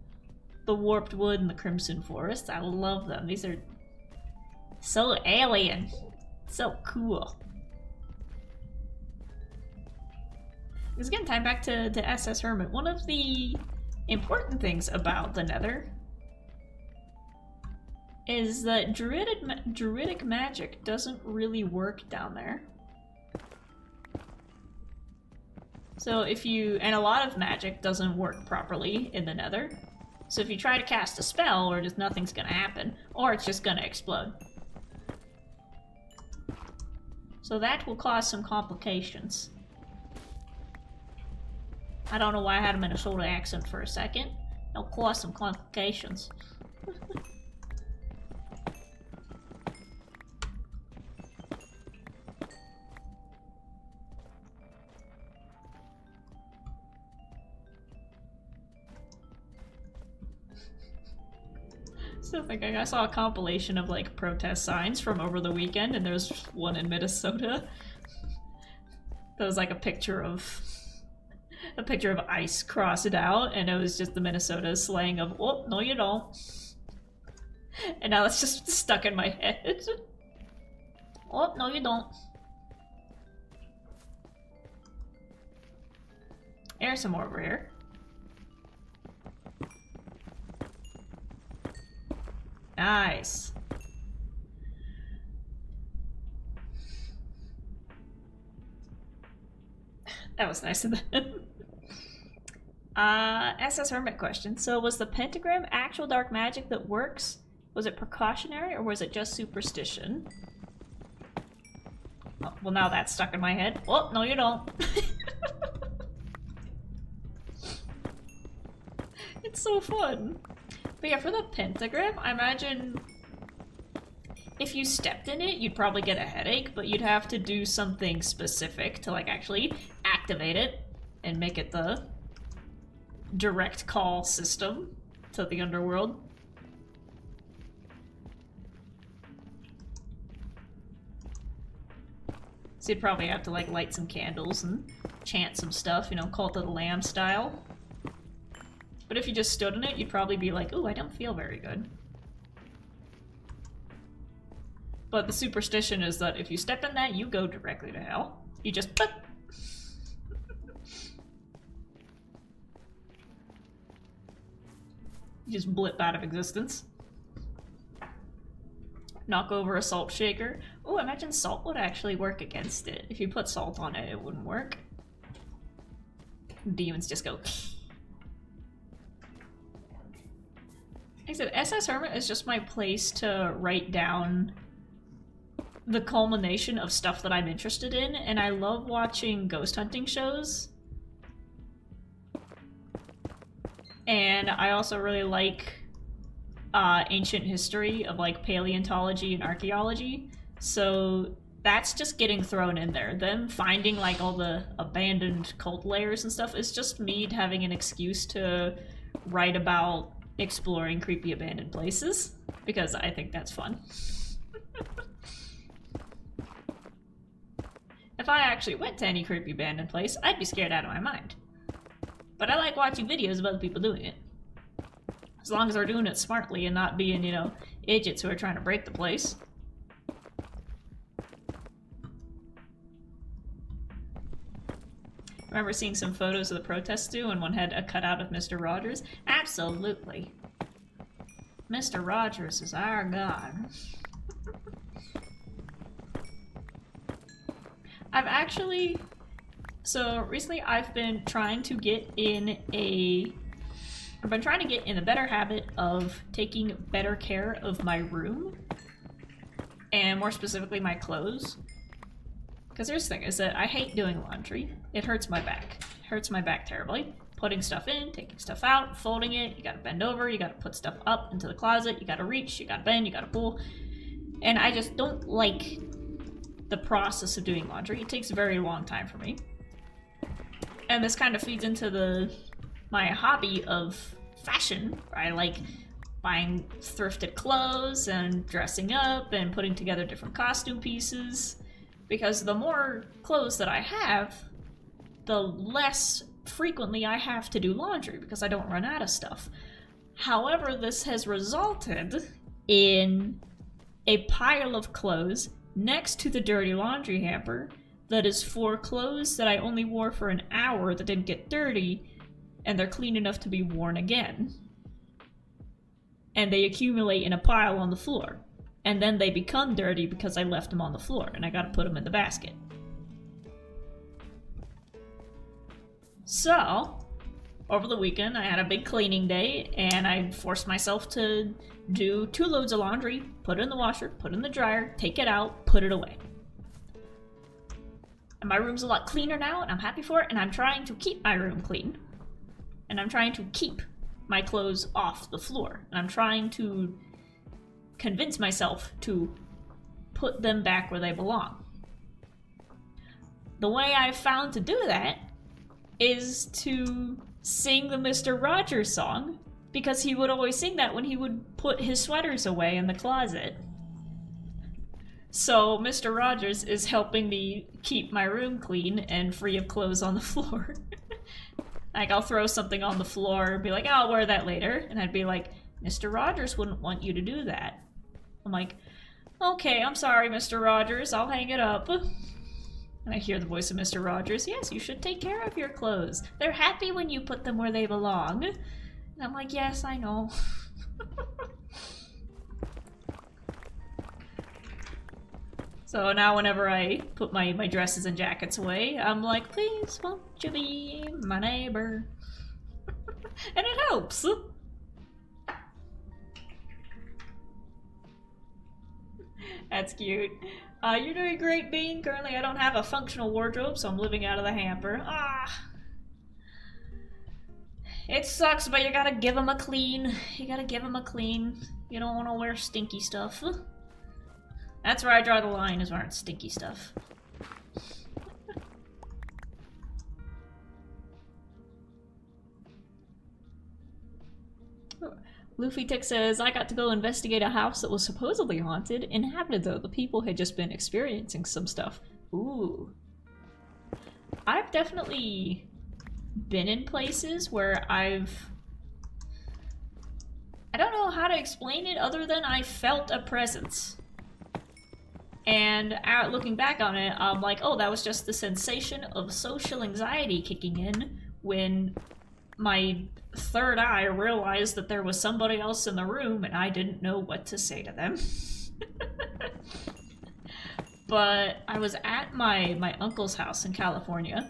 S1: The warped wood and the crimson forest. I love them. These are so alien. So cool. It's getting time back to SS Hermit. One of the important things about the Nether is that druidic magic doesn't really work down there. So and a lot of magic doesn't work properly in the Nether. So if you try to cast a spell, or just nothing's gonna happen, or it's just gonna explode. So that will cause some complications. I don't know why I had a Minnesota accent for a second. It'll cause some complications. Still thinking, I saw a compilation of like protest signs from over the weekend, and there's one in Minnesota. That was like a picture of ice crossed out, and it was just the Minnesota slang of, oh, no you don't. And now it's just stuck in my head. Oh, no you don't. There's some more over here. Nice. That was nice of them. SS Hermit question. So was the pentagram actual dark magic that works? Was it precautionary or was it just superstition? Oh, well, now that's stuck in my head. Oh, no you don't. It's so fun. But yeah, for the pentagram, I imagine if you stepped in it, you'd probably get a headache, but you'd have to do something specific to like actually activate it and make it the direct call system to the underworld. So you'd probably have to like light some candles and chant some stuff, you know, Cult of the Lamb style. But if you just stood in it, you'd probably be like, ooh, I don't feel very good. But the superstition is that if you step in that, you go directly to hell. You just... You just blip out of existence. Knock over a salt shaker. Oh, imagine salt would actually work against it. If you put salt on it, it wouldn't work. Demons just go. Like I said, SS Hermit is just my place to write down the culmination of stuff that I'm interested in, and I love watching ghost hunting shows. And I also really like ancient history of like paleontology and archaeology. So that's just getting thrown in there. Them finding like all the abandoned cult layers and stuff is just me having an excuse to write about exploring creepy abandoned places, because I think that's fun. If I actually went to any creepy abandoned place, I'd be scared out of my mind. But I like watching videos of other people doing it. As long as they're doing it smartly and not being, you know, idiots who are trying to break the place. Remember seeing some photos of the protests too, and one had a cutout of Mr. Rogers? Absolutely. Mr. Rogers is our god. I've actually... So, recently I've been trying to get in the better habit of taking better care of my room. And more specifically, my clothes. Because here's the thing, is that I hate doing laundry. It hurts my back. It hurts my back terribly. Putting stuff in, taking stuff out, folding it, you gotta bend over, you gotta put stuff up into the closet, you gotta reach, you gotta bend, you gotta pull. And I just don't like the process of doing laundry. It takes a very long time for me. And this kind of feeds into my hobby of fashion. I like buying thrifted clothes and dressing up and putting together different costume pieces. Because the more clothes that I have, the less frequently I have to do laundry because I don't run out of stuff. However, this has resulted in a pile of clothes next to the dirty laundry hamper that is for clothes that I only wore for an hour that didn't get dirty, and they're clean enough to be worn again. And they accumulate in a pile on the floor. And then they become dirty because I left them on the floor, and I gotta put them in the basket. So, over the weekend, I had a big cleaning day, and I forced myself to do 2 loads of laundry, put it in the washer, put it in the dryer, take it out, put it away. And my room's a lot cleaner now, and I'm happy for it, and I'm trying to keep my room clean. And I'm trying to keep my clothes off the floor. And I'm trying to convince myself to put them back where they belong. The way I've found to do that is to sing the Mr. Rogers song, because he would always sing that when he would put his sweaters away in the closet. So Mr. Rogers is helping me keep my room clean and free of clothes on the floor. Like, I'll throw something on the floor and be like, oh, I'll wear that later. And I'd be like, Mr. Rogers wouldn't want you to do that. I'm like, okay, I'm sorry, Mr. Rogers, I'll hang it up. And I hear the voice of Mr. Rogers, yes, you should take care of your clothes. They're happy when you put them where they belong. And I'm like, yes, I know. So now whenever I put my dresses and jackets away, I'm like, please, won't you be my neighbor? And it helps. That's cute. You're doing great, Bean. Currently I don't have a functional wardrobe, so I'm living out of the hamper. Ah. It sucks, but you gotta give them a clean. You gotta give them a clean. You don't want to wear stinky stuff. That's where I draw the line, is wearing stinky stuff. Luffy Tick says, I got to go investigate a house that was supposedly haunted. Inhabited though, the people had just been experiencing some stuff. Ooh. I've definitely been in places where I don't know how to explain it other than I felt a presence. And looking back on it, I'm like, oh, that was just the sensation of social anxiety kicking in when my third eye realized that there was somebody else in the room and I didn't know what to say to them. But I was at my uncle's house in California,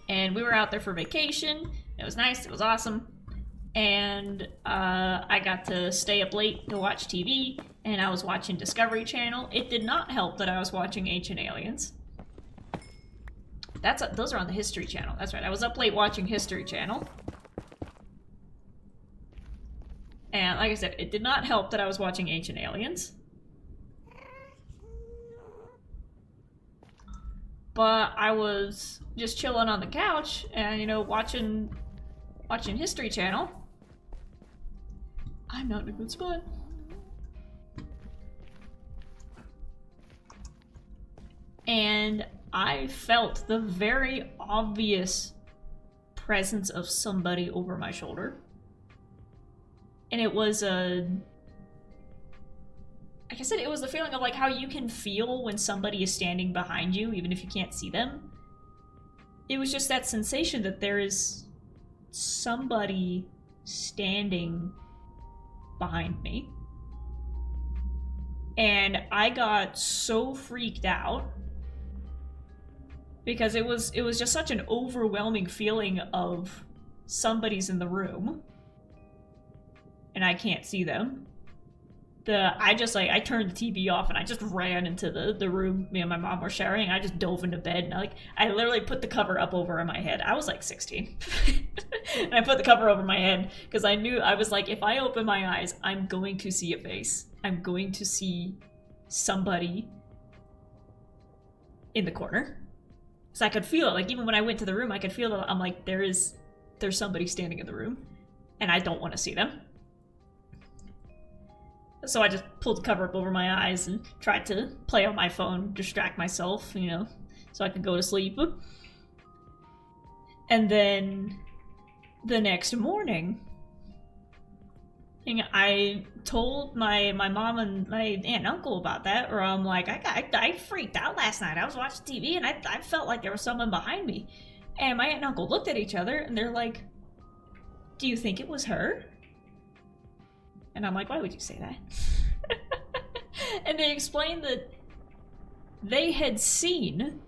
S1: and we were out there for vacation. It was nice, it was awesome, and I got to stay up late to watch TV, and I was watching Discovery Channel. It did not help that I was watching Ancient Aliens. Those are on the History Channel, that's right. I was up late watching History Channel. And like I said, it did not help that I was watching Ancient Aliens. But I was just chilling on the couch and, you know, watching History Channel. I'm not in a good spot. And I felt the very obvious presence of somebody over my shoulder. And it was like I said, it was the feeling of like how you can feel when somebody is standing behind you, even if you can't see them. It was just that sensation that there is somebody standing behind me. And I got so freaked out because it was just such an overwhelming feeling of somebody's in the room and I can't see them. I turned the TV off and I just ran into the room me and my mom were sharing. I just dove into bed and I literally put the cover up over my head. I was like 16. And I put the cover over my head because I knew, I was like, if I open my eyes, I'm going to see a face. I'm going to see somebody in the corner. So I could feel it. Like even when I went to the room, I could feel it. I'm like, there's somebody standing in the room and I don't want to see them. So I just pulled the cover up over my eyes and tried to play on my phone, distract myself, you know, so I could go to sleep. And then the next morning, I told my mom and my aunt and uncle about that, or I'm like, I freaked out last night. I was watching TV and I felt like there was someone behind me. And my aunt and uncle looked at each other and they're like, do you think it was her? And I'm like, why would you say that? And they explained that they had seen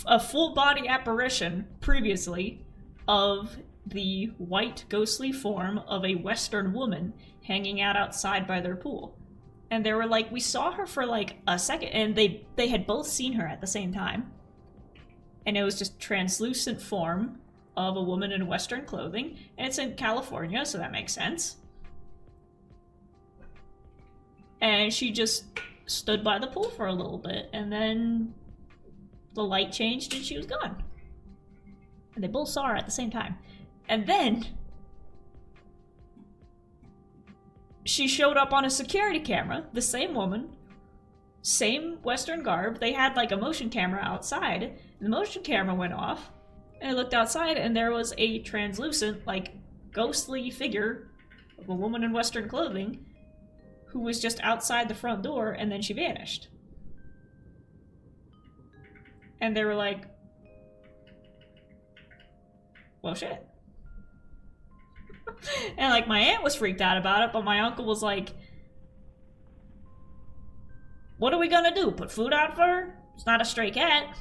S1: a full body apparition previously of the white ghostly form of a Western woman hanging out outside by their pool. And they were like, we saw her for like a second, and they had both seen her at the same time. And it was just translucent form of a woman in Western clothing. And it's in California, so that makes sense. And she just stood by the pool for a little bit, and then the light changed and she was gone. And they both saw her at the same time. And then she showed up on a security camera, the same woman, same Western garb. They had like a motion camera outside, and the motion camera went off, and I looked outside and there was a translucent, like, ghostly figure of a woman in Western clothing who was just outside the front door, and then she vanished. And they were like, well, shit. And like my aunt was freaked out about it, but my uncle was like, what are we gonna do? Put food out for her? It's not a stray cat.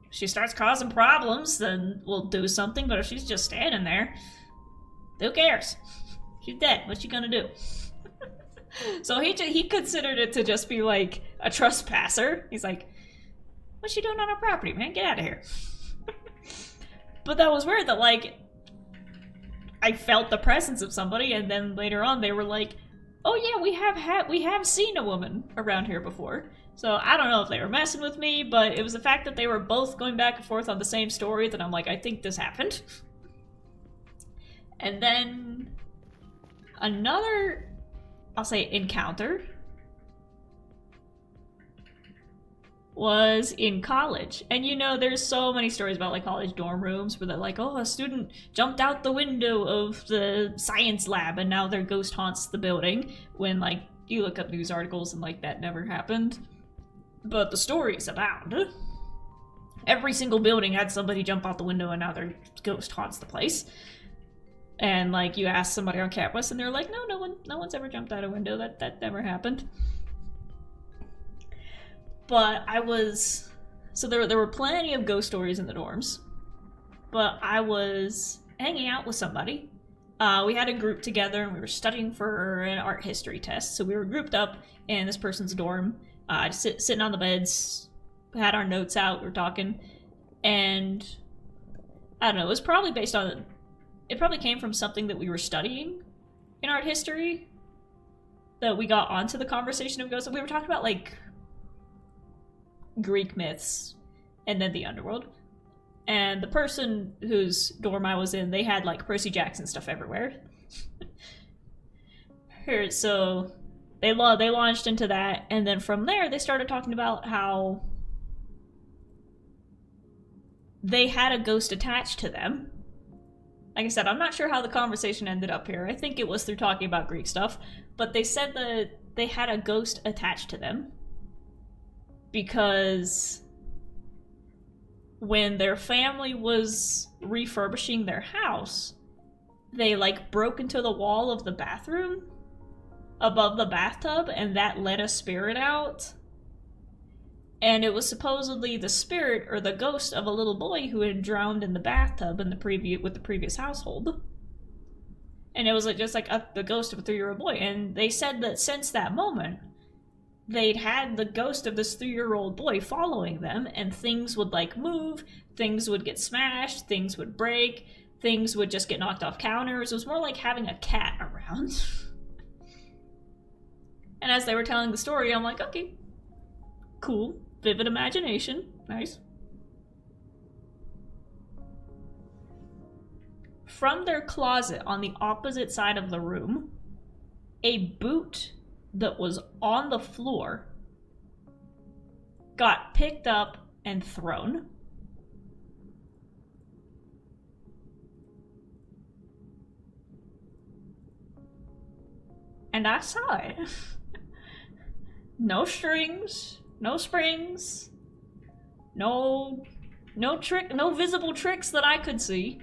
S1: If she starts causing problems, then we'll do something, but if she's just standing there, who cares? She's dead. What's she gonna do? So he considered it to just be like a trespasser. He's like, what's she doing on our property, man? Get out of here. But that was weird that, like, I felt the presence of somebody, and then later on they were like, oh yeah, we have seen a woman around here before. So I don't know if they were messing with me, but it was the fact that they were both going back and forth on the same story that I'm like, I think this happened. And then another, I'll say, encounter was in college. And you know, there's so many stories about like college dorm rooms where they're like, oh, a student jumped out the window of the science lab and now their ghost haunts the building, when like you look up news articles and like that never happened. But the stories abound. Every single building had somebody jump out the window and now their ghost haunts the place. And like you ask somebody on campus and they're like, no one's ever jumped out a window. That never happened. But so there were plenty of ghost stories in the dorms. But I was hanging out with somebody. We had a group together and we were studying for an art history test. So we were grouped up in this person's dorm, sitting on the beds, had our notes out, we were talking, and I don't know, it probably came from something that we were studying in art history that we got onto the conversation of ghosts. We were talking about like Greek myths and then the underworld. And the person whose dorm I was in, they had like Percy Jackson stuff everywhere. So they launched into that, and then from there they started talking about how they had a ghost attached to them. Like I said, I'm not sure how the conversation ended up here. I think it was through talking about Greek stuff, but they said that they had a ghost attached to them because when their family was refurbishing their house, they like broke into the wall of the bathroom above the bathtub, and that let a spirit out. And it was supposedly the spirit or the ghost of a little boy who had drowned in the bathtub in with the previous household. And it was like just like the ghost of a 3-year-old boy. And they said that since that moment, they'd had the ghost of this 3-year-old boy following them, and things would like move, things would get smashed, things would break, things would just get knocked off counters. It was more like having a cat around. And as they were telling the story, I'm like, okay, cool, vivid imagination, nice. From their closet on the opposite side of the room, a boot that was on the floor got picked up and thrown. And I saw it. No strings, no springs, no visible tricks that I could see.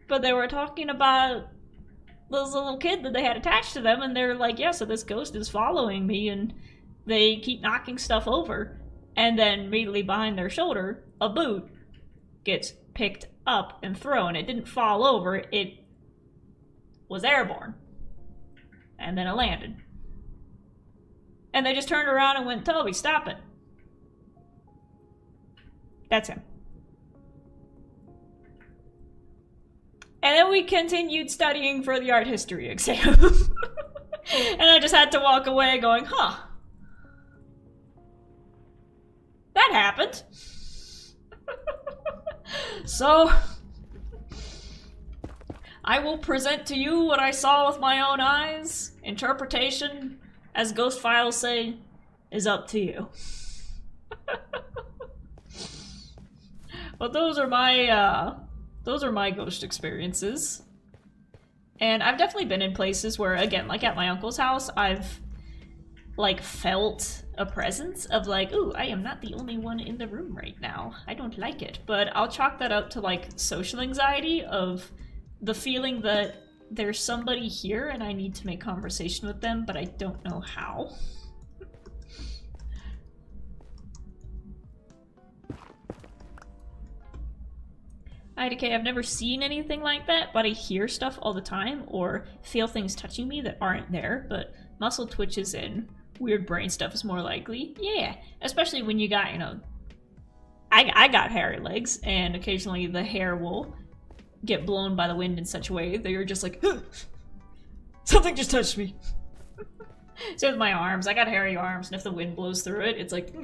S1: But they were talking about this little kid that they had attached to them, and they're like, yeah, so this ghost is following me, and they keep knocking stuff over. And then immediately behind their shoulder, a boot gets picked up and thrown. It didn't fall over, it was airborne. And then it landed. And they just turned around and went, Toby, stop it. That's him. And then we continued studying for the art history exam. And I just had to walk away going, huh. That happened. So, I will present to you what I saw with my own eyes. Interpretation, as Ghost Files say, is up to you. But those are my ghost experiences. And I've definitely been in places where, again, like at my uncle's house, I've like felt a presence of like, ooh, I am not the only one in the room right now. I don't like it. But I'll chalk that up to like social anxiety of the feeling that there's somebody here and I need to make conversation with them, but I don't know how. IDK, I've never seen anything like that, but I hear stuff all the time or feel things touching me that aren't there, but muscle twitches and weird brain stuff is more likely. Yeah, especially when you got, you know, I got hairy legs, and occasionally the hair will get blown by the wind in such a way that you're just like, huh, something just touched me. So with my arms, I got hairy arms, and if the wind blows through it, it's like,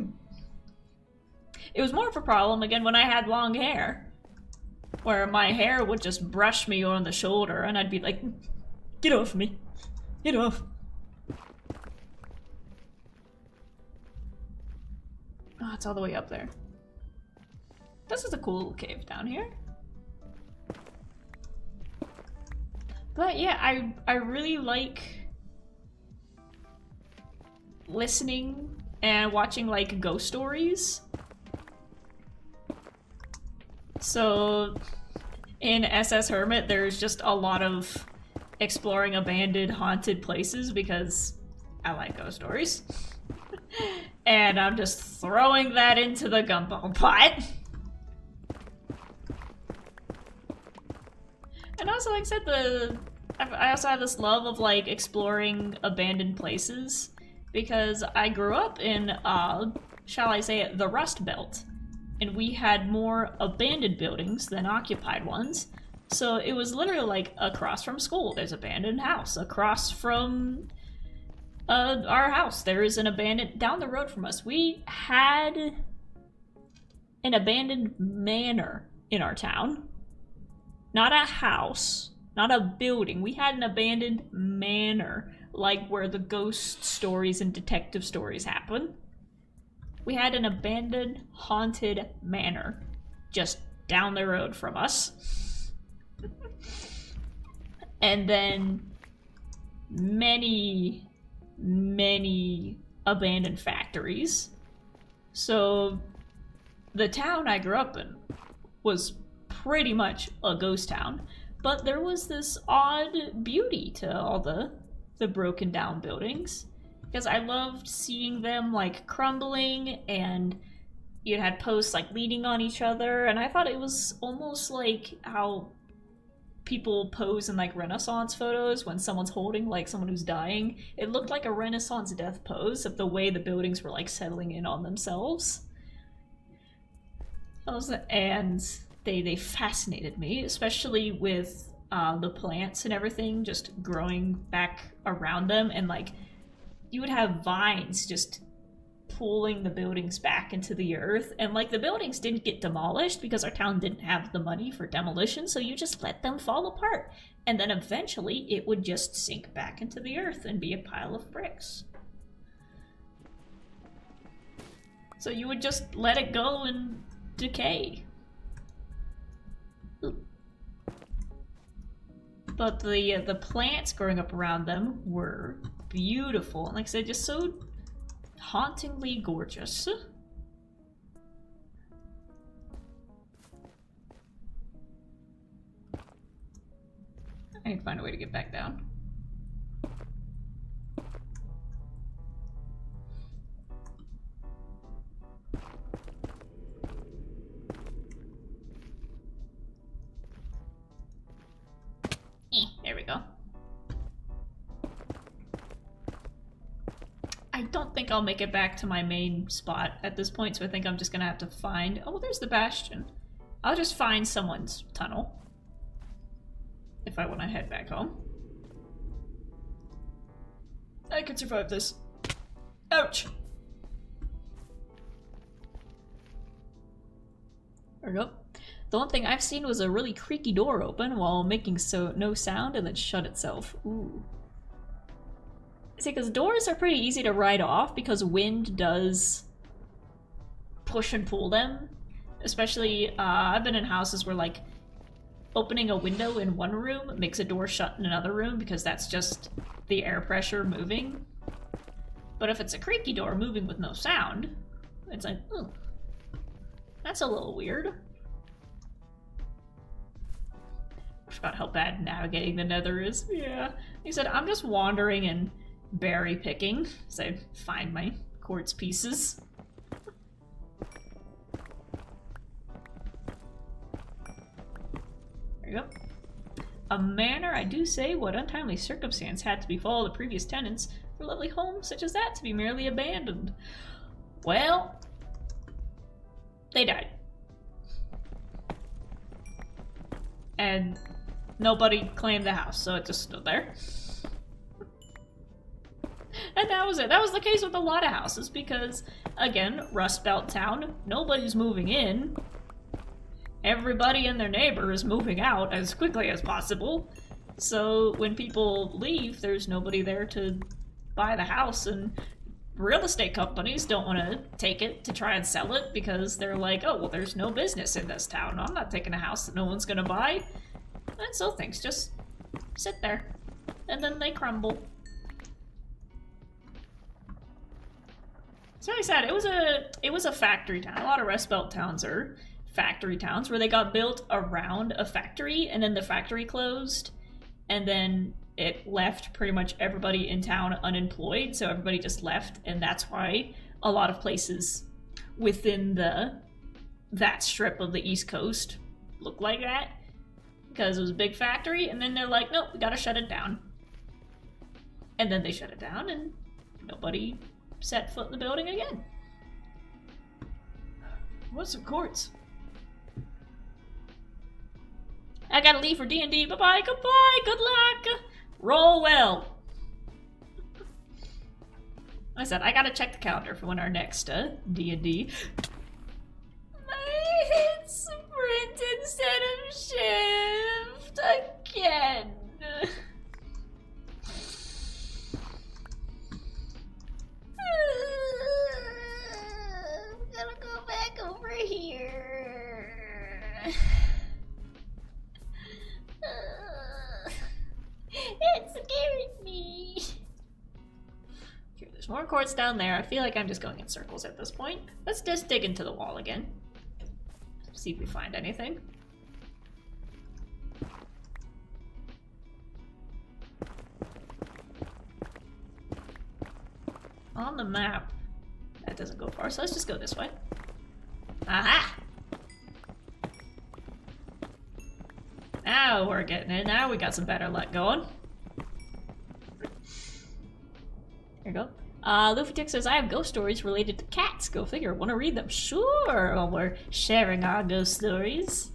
S1: It was more of a problem, again, when I had long hair, where my hair would just brush me on the shoulder, and I'd be like, get off me, get off. Oh, it's all the way up there. This is a cool little cave down here. But yeah, I really like listening and watching like ghost stories. So in SS Hermit, there's just a lot of exploring abandoned, haunted places because I like ghost stories. And I'm just throwing that into the gumbo pot. And also, like I said, I also have this love of like exploring abandoned places because I grew up in, shall I say it, the Rust Belt. And we had more abandoned buildings than occupied ones. So it was literally like across from school, there's an abandoned house. Across from our house, there is an abandoned, down the road from us, we had an abandoned manor in our town. Not a house, not a building. We had an abandoned manor, like where the ghost stories and detective stories happen. We had an abandoned, haunted manor just down the road from us. And then many abandoned factories. So the town I grew up in was pretty much a ghost town, but there was this odd beauty to all the broken down buildings because I loved seeing them like crumbling, and you had posts like leaning on each other, and I thought it was almost like how people pose in like Renaissance photos when someone's holding like someone who's dying. It looked like a Renaissance death pose of the way the buildings were like settling in on themselves. And they fascinated me, especially with the plants and everything just growing back around them, and like you would have vines just pulling the buildings back into the earth, and like the buildings didn't get demolished because our town didn't have the money for demolition, so you just let them fall apart, and then eventually it would just sink back into the earth and be a pile of bricks. So you would just let it go and decay. But the plants growing up around them were beautiful, and like I said, just so hauntingly gorgeous. I need to find a way to get back down. There we go. I don't think I'll make it back to my main spot at this point, so I think I'm just gonna have to find... Oh, there's the bastion. I'll just find someone's tunnel if I want to head back home. I can survive this. Ouch! There we go. The one thing I've seen was a really creaky door open while making no sound and then shut itself. Ooh. See, because doors are pretty easy to ride off because wind does push and pull them. Especially, I've been in houses where like opening a window in one room makes a door shut in another room because that's just the air pressure moving. But if it's a creaky door moving with no sound, it's like, ooh, that's a little weird. I forgot how bad navigating the nether is. Yeah. Like I said, I'm just wandering and berry picking as I find my quartz pieces. There you go. A manor, I do say, what untimely circumstance had to befall the previous tenants for a lovely home such as that to be merely abandoned? Well, they died. And nobody claimed the house, so it just stood there. And that was it. That was the case with a lot of houses because, again, Rust Belt town, nobody's moving in. Everybody and their neighbor is moving out as quickly as possible. So when people leave, there's nobody there to buy the house, and real estate companies don't want to take it to try and sell it because they're like, oh, well, there's no business in this town. I'm not taking a house that no one's gonna buy. And so things just sit there, and then they crumble. It's really sad. It was a factory town. A lot of Rust Belt towns are factory towns where they got built around a factory and then the factory closed and then it left pretty much everybody in town unemployed, so everybody just left, and that's why a lot of places within that strip of the East Coast look like that, because it was a big factory, and then they're like, nope, we gotta shut it down. And then they shut it down, and nobody set foot in the building again. What's some quartz? I gotta leave for D&D. Bye-bye, goodbye, good luck. Roll well. I said, I gotta check the calendar for when our next D&D. My hit sprint instead of shift again. I'm gonna go back over here. It scared me. Okay, there's more quartz down there. I feel like I'm just going in circles at this point. Let's just dig into the wall again. See if we find anything. On the map. That doesn't go far, so let's just go this way. Aha! Now we're getting it. Now we got some better luck going. Here you go. Luffy Tick says, I have ghost stories related to cats. Go figure. Want to read them? Sure. Well, we're sharing our ghost stories.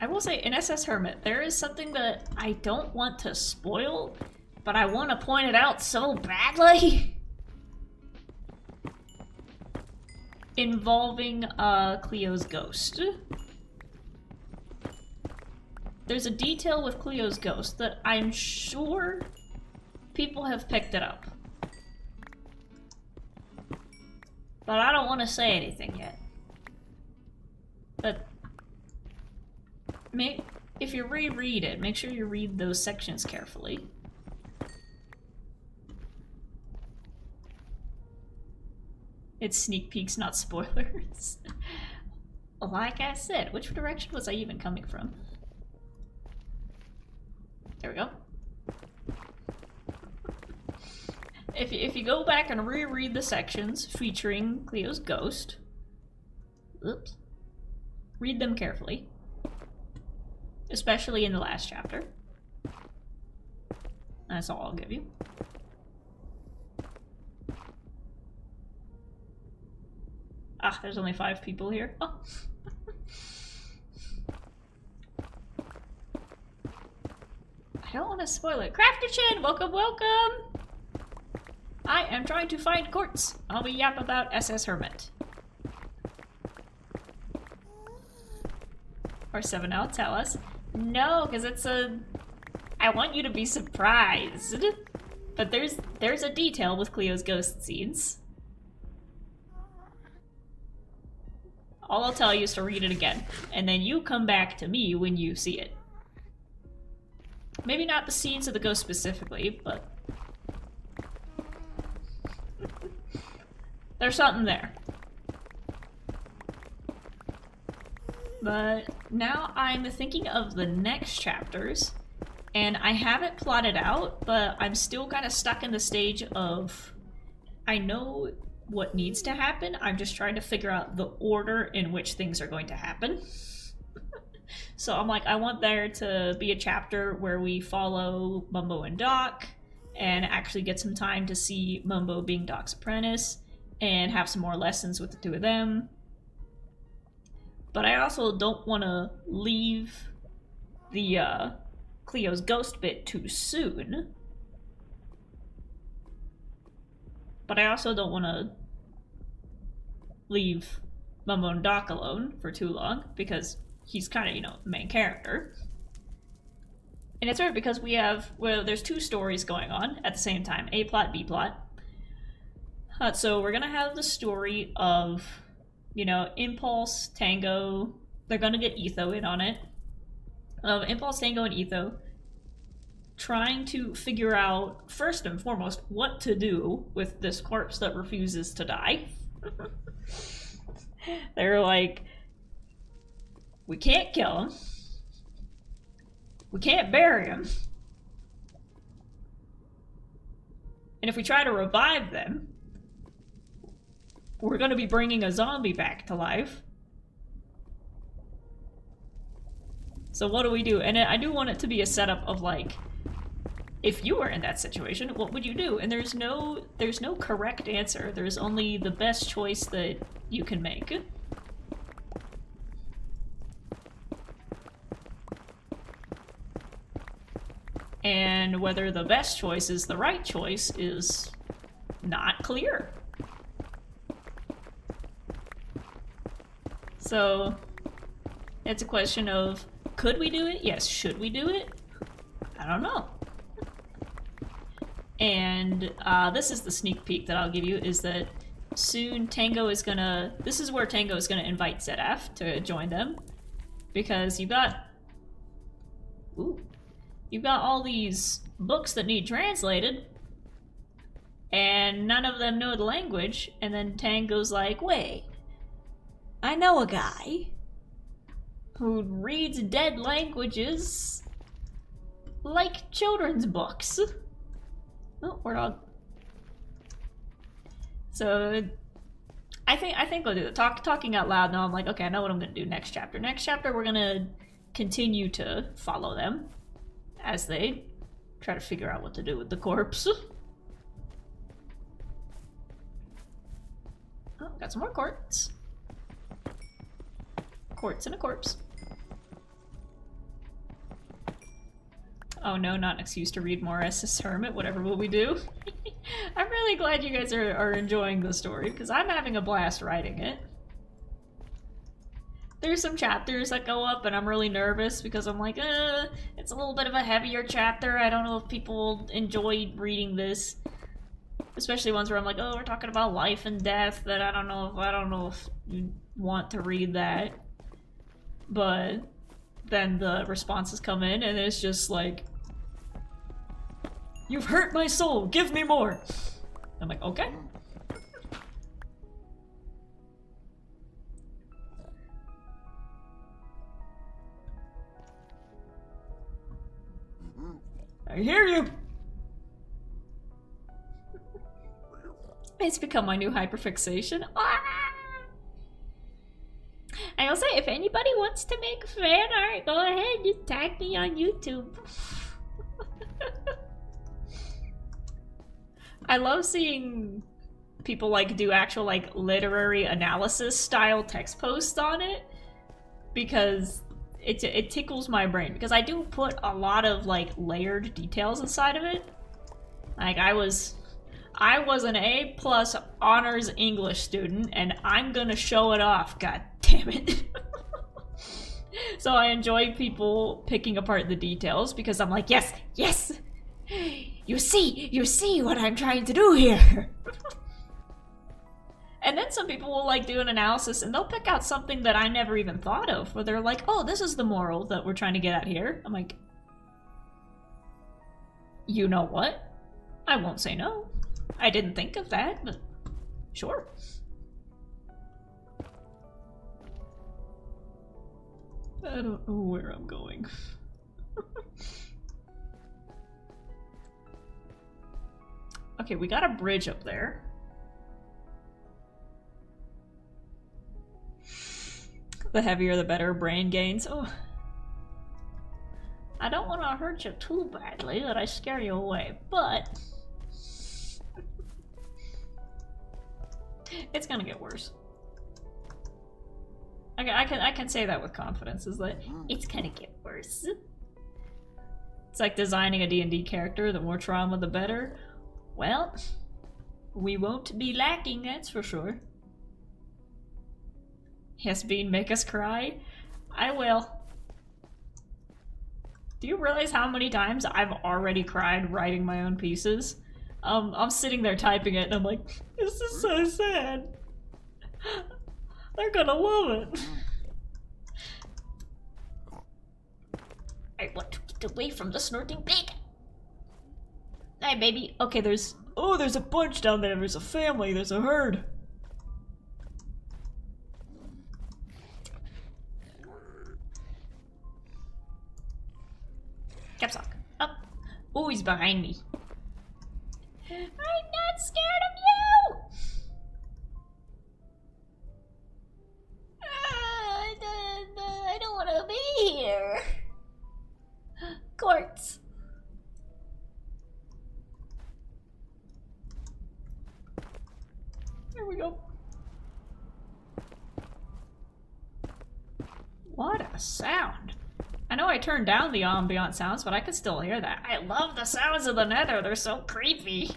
S1: I will say, in SS Hermit, there is something that I don't want to spoil, but I want to point it out so badly. Involving Cleo's ghost. There's a detail with Cleo's ghost that I'm sure people have picked it up. But I don't want to say anything yet. But if you reread it, make sure you read those sections carefully. It's sneak peeks, not spoilers. Like I said, which direction was I even coming from? There we go. If you go back and reread the sections featuring Cleo's ghost, oops, read them carefully, especially in the last chapter. That's all I'll give you. Ah, there's only 5 people here. Oh. I don't want to spoil it. Crafter Chin, welcome, welcome! I am trying to find quartz. I'll be yap about SS Hermit. Or 7 out, tell us. No, because it's a... I want you to be surprised. But there's a detail with Cleo's ghost scenes. All I'll tell you is to read it again, and then you come back to me when you see it. Maybe not the scenes of the ghost specifically, but there's something there. But now I'm thinking of the next chapters, and I have it plotted out, but I'm still kind of stuck in the stage of I know what needs to happen. I'm just trying to figure out the order in which things are going to happen. So I'm like, I want there to be a chapter where we follow Mumbo and Doc and actually get some time to see Mumbo being Doc's apprentice and have some more lessons with the two of them. But I also don't want to leave the Cleo's ghost bit too soon. But I also don't want to leave Mumbo and Doc alone for too long, because he's kind of, you know, the main character. And it's weird because we have, well, there's 2 stories going on at the same time, A plot, B plot. So we're gonna have the story of, you know, Impulse, Tango, they're gonna get Etho in on it. Impulse, Tango, and Etho trying to figure out, first and foremost, what to do with this corpse that refuses to die. They're like, we can't kill him. We can't bury him. And if we try to revive them, we're going to be bringing a zombie back to life. So what do we do? And I do want it to be a setup of like, if you were in that situation, what would you do? And there's no correct answer. There's only the best choice that you can make. And whether the best choice is the right choice is not clear. So it's a question of, could we do it? Yes. Should we do it? I don't know. And this is the sneak peek that I'll give you, is that soon Tango is gonna... This is where Tango is gonna invite ZF to join them. Because you've got... Ooh. You've got all these books that need translated, and none of them know the language, and then Tango's like, wait, I know a guy who reads dead languages like children's books. Oh, we're all... So, I think we'll do it. Talking out loud now, I'm like, okay, I know what I'm gonna do next chapter. Next chapter, we're gonna continue to follow them as they try to figure out what to do with the corpse. Oh, got some more quartz. Quartz and a corpse. Oh no, not an excuse to read more SS Hermit, whatever will we do? I'm really glad you guys are enjoying the story, because I'm having a blast writing it. There's some chapters that go up and I'm really nervous because I'm like, it's a little bit of a heavier chapter. I don't know if people enjoy reading this. Especially ones where I'm like, oh, we're talking about life and death, that I don't know if you want to read that. But then the responses come in and it's just like, you've hurt my soul, give me more. I'm like, okay. I hear you! It's become my new hyperfixation. Ah! I will say, if anybody wants to make fan art, go ahead, just tag me on YouTube. I love seeing people like do actual like literary analysis style text posts on it, because it tickles my brain, because I do put a lot of like layered details inside of it. Like I was an A+ honors English student, and I'm gonna show it off, god damn it. So I enjoy people picking apart the details, because I'm like, yes, yes, you see what I'm trying to do here. And then some people will like do an analysis and they'll pick out something that I never even thought of, where they're like, oh, this is the moral that we're trying to get at here. I'm like, you know what? I won't say no. I didn't think of that, but sure. I don't know where I'm going. Okay, we got a bridge up there. The heavier the better, brain gains. Oh. I don't want to hurt you too badly that I scare you away, but it's gonna get worse. Okay, I can say that with confidence, is that it's gonna get worse. It's like designing a D&D character, the more trauma the better. Well, we won't be lacking, that's for sure. Yes, Bean, make us cry? I will. Do you realize how many times I've already cried writing my own pieces? I'm sitting there typing it and I'm like, this is so sad. They're gonna love it. I want to get away from the snorting pig. Hi, baby. Okay, there's a bunch down there. There's a family. There's a herd. Capsock. Up. Oh, he's behind me. I'm not scared of you! I don't want to be here. Quartz. There we go. What a sound. I know I turned down the ambient sounds, but I can still hear that. I love the sounds of the nether. They're so creepy.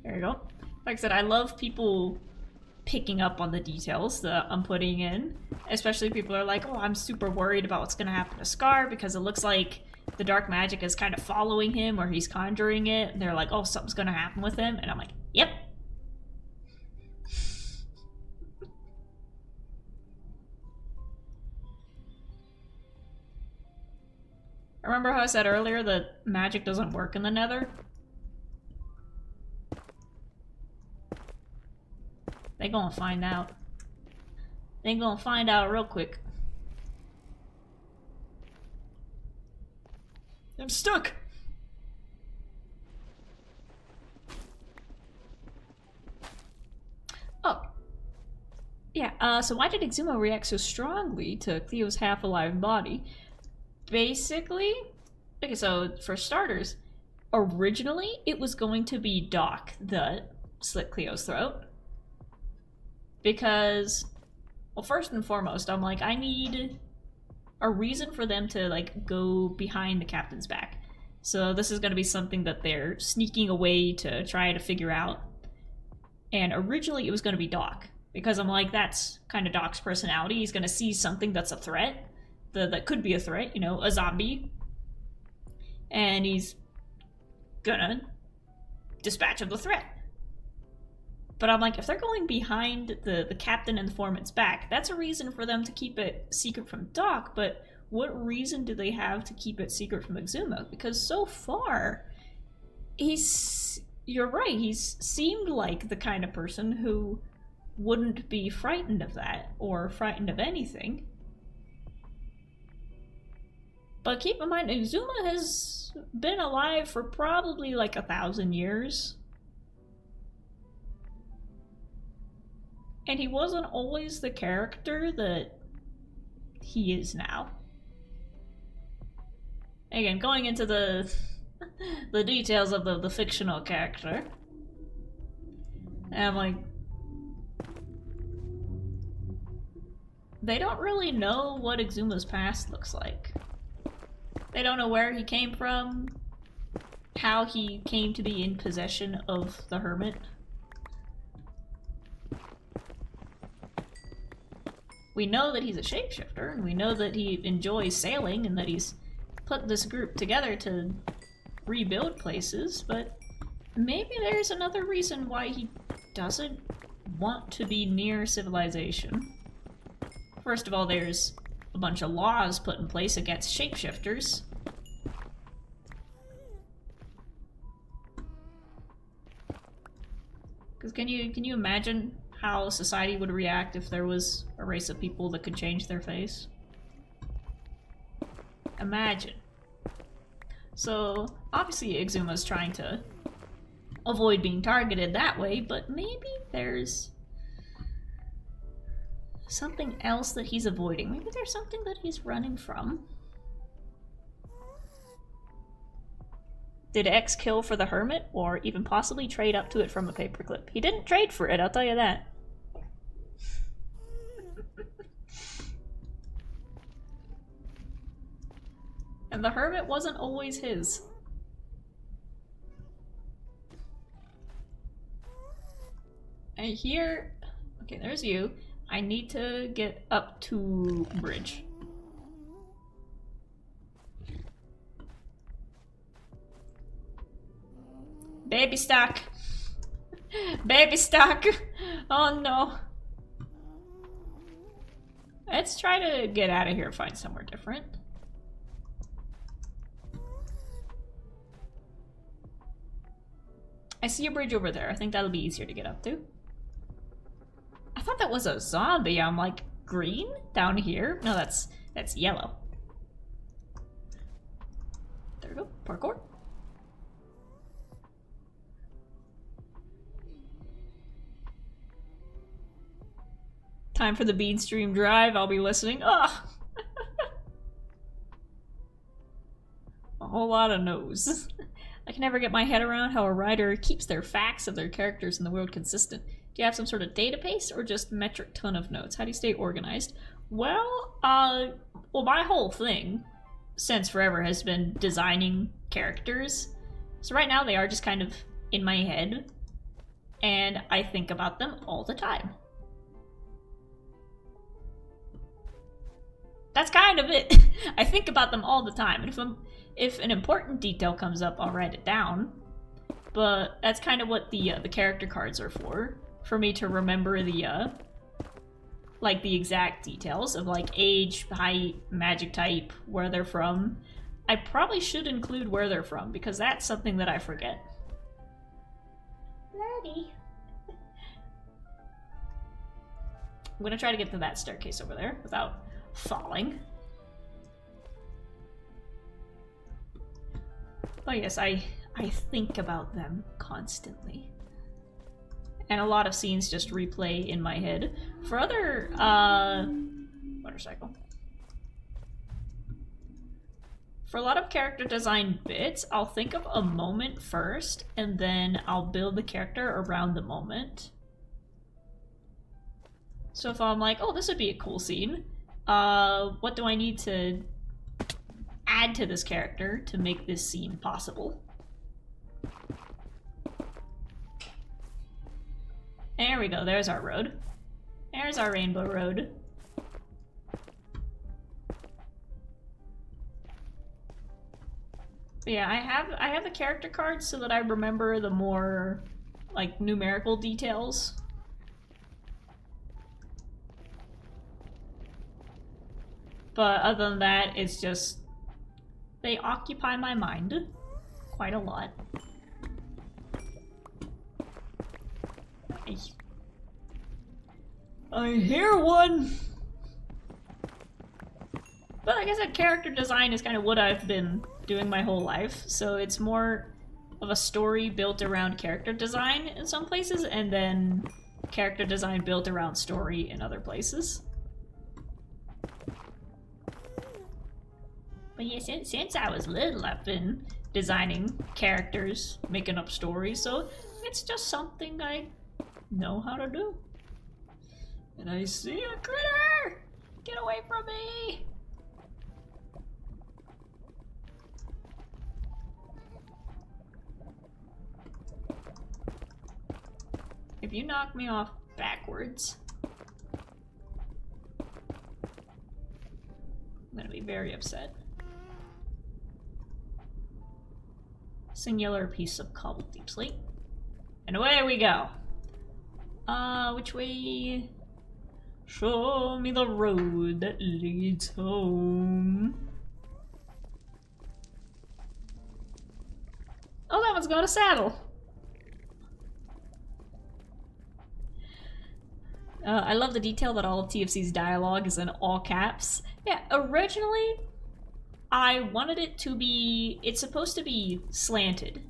S1: There you go. Like I said, I love people picking up on the details that I'm putting in. Especially people are like, oh, I'm super worried about what's gonna happen to Scar because it looks like the dark magic is kind of following him or he's conjuring it. And they're like, oh, something's gonna happen with him. And I'm like, yep. Remember how I said earlier that magic doesn't work in the nether? They gonna find out. They gonna find out real quick. I'm stuck! Oh. Yeah, so why did Exuma react so strongly to Cleo's half-alive body? Basically, okay, so for starters, originally it was going to be Doc that slit Cleo's throat. Because, well, first and foremost, I'm like, I need a reason for them to, like, go behind the captain's back. So this is going to be something that they're sneaking away to try to figure out. And originally it was going to be Doc. Because I'm like, that's kind of Doc's personality. He's going to see something that's a threat. That could be a threat, you know, a zombie. And he's gonna dispatch of the threat. But I'm like, if they're going behind the captain and the foreman's back, that's a reason for them to keep it secret from Doc, but what reason do they have to keep it secret from Exuma? Because so far, you're right, he's seemed like the kind of person who wouldn't be frightened of that, or frightened of anything. But keep in mind, Exuma has been alive for probably like 1,000 years. And he wasn't always the character that he is now. Again, going into the details of the fictional character. And I'm like, they don't really know what Exuma's past looks like. They don't know where he came from, how he came to be in possession of the Hermit. We know that he's a shapeshifter, and we know that he enjoys sailing, and that he's put this group together to rebuild places, but maybe there's another reason why he doesn't want to be near civilization. First of all, there's a bunch of laws put in place against shapeshifters. Because can you imagine how society would react if there was a race of people that could change their face? Imagine. So, obviously Exuma's trying to avoid being targeted that way, but maybe there's something else that he's avoiding. Maybe there's something that he's running from. Did X kill for the Hermit, or even possibly trade up to it from a paperclip? He didn't trade for it, I'll tell you that. And the Hermit wasn't always his. I hear... Okay, there's you. I need to get up to bridge. Baby stuck. Baby stuck. Oh no. Let's try to get out of here and find somewhere different. I see a bridge over there. I think that'll be easier to get up to. I thought that was a zombie. I'm like, green? Down here? No, that's yellow. There we go. Parkour. Time for the bean stream drive. I'll be listening. Ah, a whole lot of no's. I can never get my head around how a writer keeps their facts of their characters in the world consistent. Do you have some sort of database or just metric ton of notes? How do you stay organized? Well, my whole thing since forever has been designing characters. So right now they are just kind of in my head, and I think about them all the time. That's kind of it. I think about them all the time, and if an important detail comes up, I'll write it down. But that's kind of what the character cards are for me to remember the like the exact details of like age, height, magic type, where they're from. I probably should include where they're from because that's something that I forget. Bloody. I'm gonna try to get to that staircase over there without falling. Oh yes, I think about them constantly. And a lot of scenes just replay in my head. For other, motorcycle. For a lot of character design bits, I'll think of a moment first, and then I'll build the character around the moment. So if I'm like, oh, this would be a cool scene, what do I need to add to this character to make this scene possible? There we go, there's our road. There's our rainbow road. But yeah, I have the character cards so that I remember the more like numerical details. But other than that, it's just they occupy my mind quite a lot. I hear one! But like I said, character design is kind of what I've been doing my whole life, so it's more of a story built around character design in some places, and then character design built around story in other places. But yeah, since I was little, I've been designing characters, making up stories, so it's just something I know how to do. And I see a critter! Get away from me! If you knock me off backwards, I'm gonna be very upset. Singular piece of cobbled deep slate. And away we go! Which way? Show me the road that leads home. Oh, that one's got a saddle! I love the detail that all of TFC's dialogue is in all caps. Yeah, originally, I wanted it to be... It's supposed to be slanted.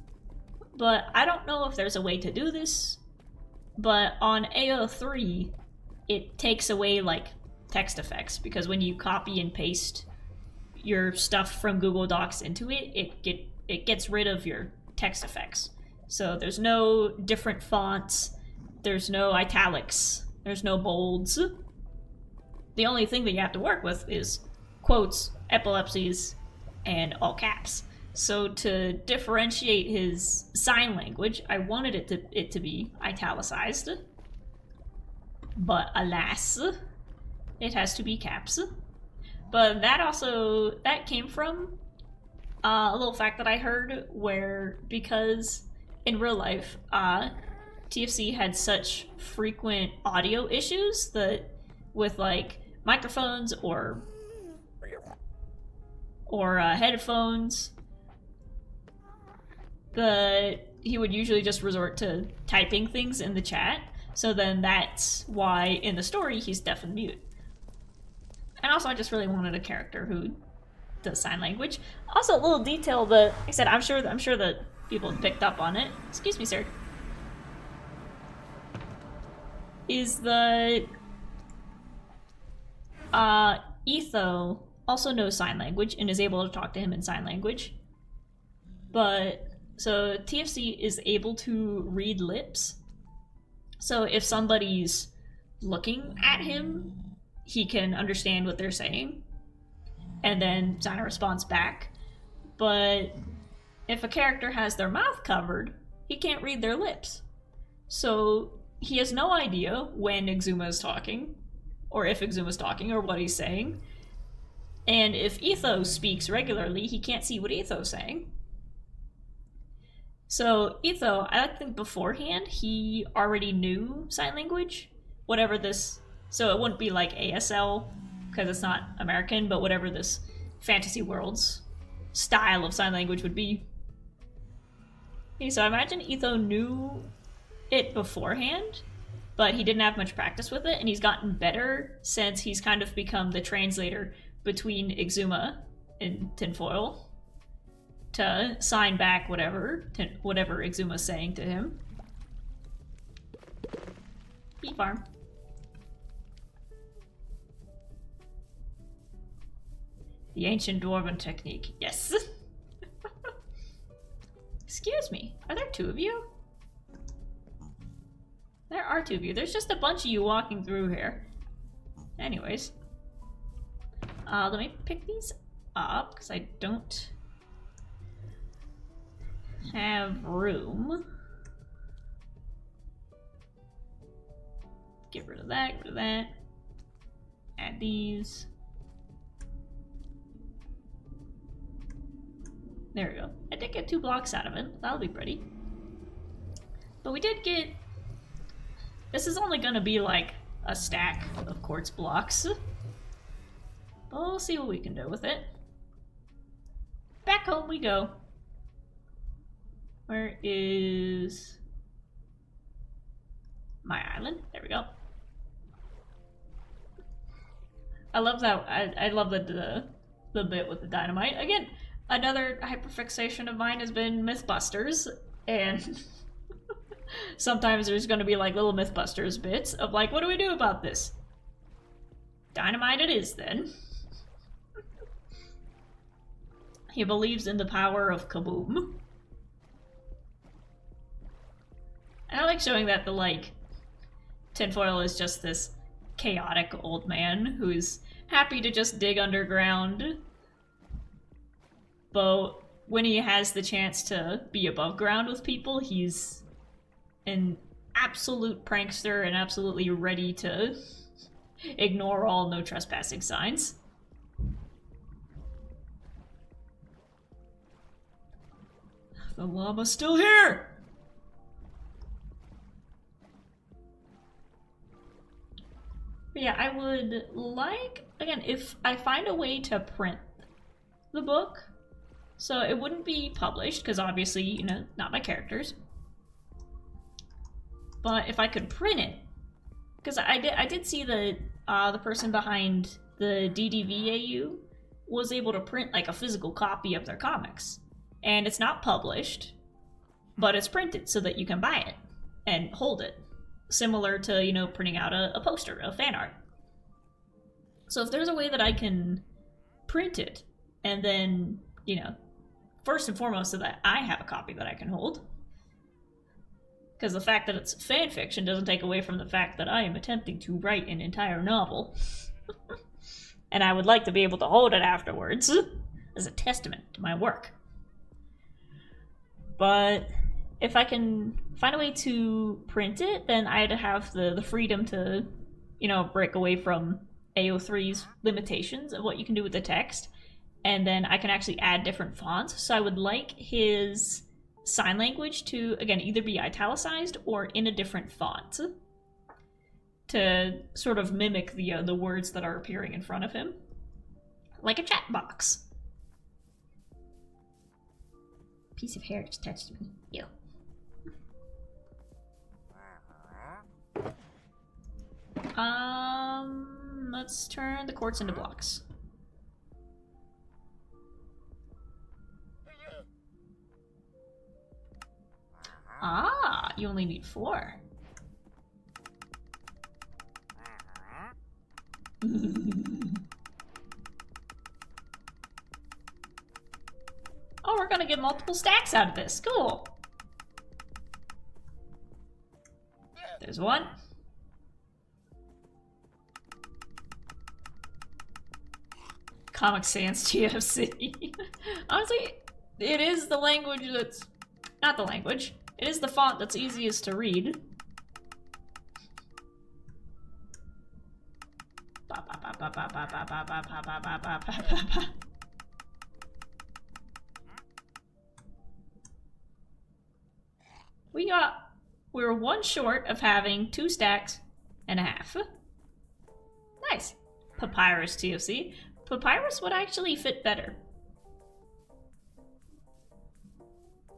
S1: But I don't know if there's a way to do this. But on AO3, it takes away, like, text effects. Because when you copy and paste your stuff from Google Docs into it, it gets rid of your text effects. So there's no different fonts. There's no italics. There's no bolds. The only thing that you have to work with is quotes, epilepsies, and all caps. So to differentiate his sign language, I wanted it to be italicized. But alas, it has to be caps. But that came from a little fact that I heard where, because in real life, TFC had such frequent audio issues that with like microphones or headphones, that he would usually just resort to typing things in the chat. So then that's why in the story he's deaf and mute. And also I just really wanted a character who does sign language. Also a little detail that, like I said, I'm sure that people have picked up on it. Excuse me, sir. Is the Etho also knows sign language and is able to talk to him in sign language. But so TFC is able to read lips. So if somebody's looking at him, he can understand what they're saying and then sign a response back. But if a character has their mouth covered, he can't read their lips. So he has no idea when Exuma is talking, or if Exuma is talking, or what he's saying. And if Etho speaks regularly, he can't see what Etho's saying. So Etho, I think beforehand, he already knew sign language. Whatever this... So it wouldn't be like ASL, because it's not American, but whatever this Fantasy Worlds style of sign language would be. Okay, so I imagine Etho knew it beforehand, but he didn't have much practice with it, and he's gotten better since he's kind of become the translator between Exuma and Tinfoil to sign back whatever Exuma's saying to him. Bee farm. The ancient dwarven technique. Yes. Excuse me. Are there two of you? There are two of you. There's just a bunch of you walking through here. Anyways. Let me pick these up, because I don't have room. Get rid of that, get rid of that. Add these. There we go. I did get 2 blocks out of it. That'll be pretty. But we did get... This is only gonna be like a stack of quartz blocks. But we'll see what we can do with it. Back home we go. Where is my island? There we go. I love that. I love the bit with the dynamite. Again, another hyperfixation of mine has been Mythbusters, and sometimes there's going to be like little Mythbusters bits of like, what do we do about this? Dynamite it is then. He believes in the power of kaboom. And I like showing that the like Tinfoil is just this chaotic old man who's happy to just dig underground. But when he has the chance to be above ground with people, he's an absolute prankster and absolutely ready to ignore all no trespassing signs. The llama's still here! But yeah, I would like, again, if I find a way to print the book, so it wouldn't be published, because obviously, you know, not my characters. But if I could print it, because I did see that the person behind the DDVAU was able to print like a physical copy of their comics. And it's not published, but it's printed so that you can buy it and hold it. Similar to, you know, printing out a poster of fan art. So if there's a way that I can print it, and then, you know, first and foremost so that I have a copy that I can hold. Because the fact that it's fan fiction doesn't take away from the fact that I am attempting to write an entire novel. And I would like to be able to hold it afterwards as a testament to my work. But if I can find a way to print it, then I'd have the freedom to, you know, break away from AO3's limitations of what you can do with the text. And then I can actually add different fonts. So I would like his sign language to, again, either be italicized or in a different font to sort of mimic the words that are appearing in front of him, like a chat box. Piece of hair just touched me. Ew. Let's turn the quartz into blocks. Ah, you only need 4. Oh, we're gonna get multiple stacks out of this. Cool. There's one. Comic Sans TFC. Honestly, it is the language that's... Not the language. It is the font that's easiest to read. We're 1 short of having 2 stacks and a half. Nice. Papyrus TFC. Papyrus would actually fit better.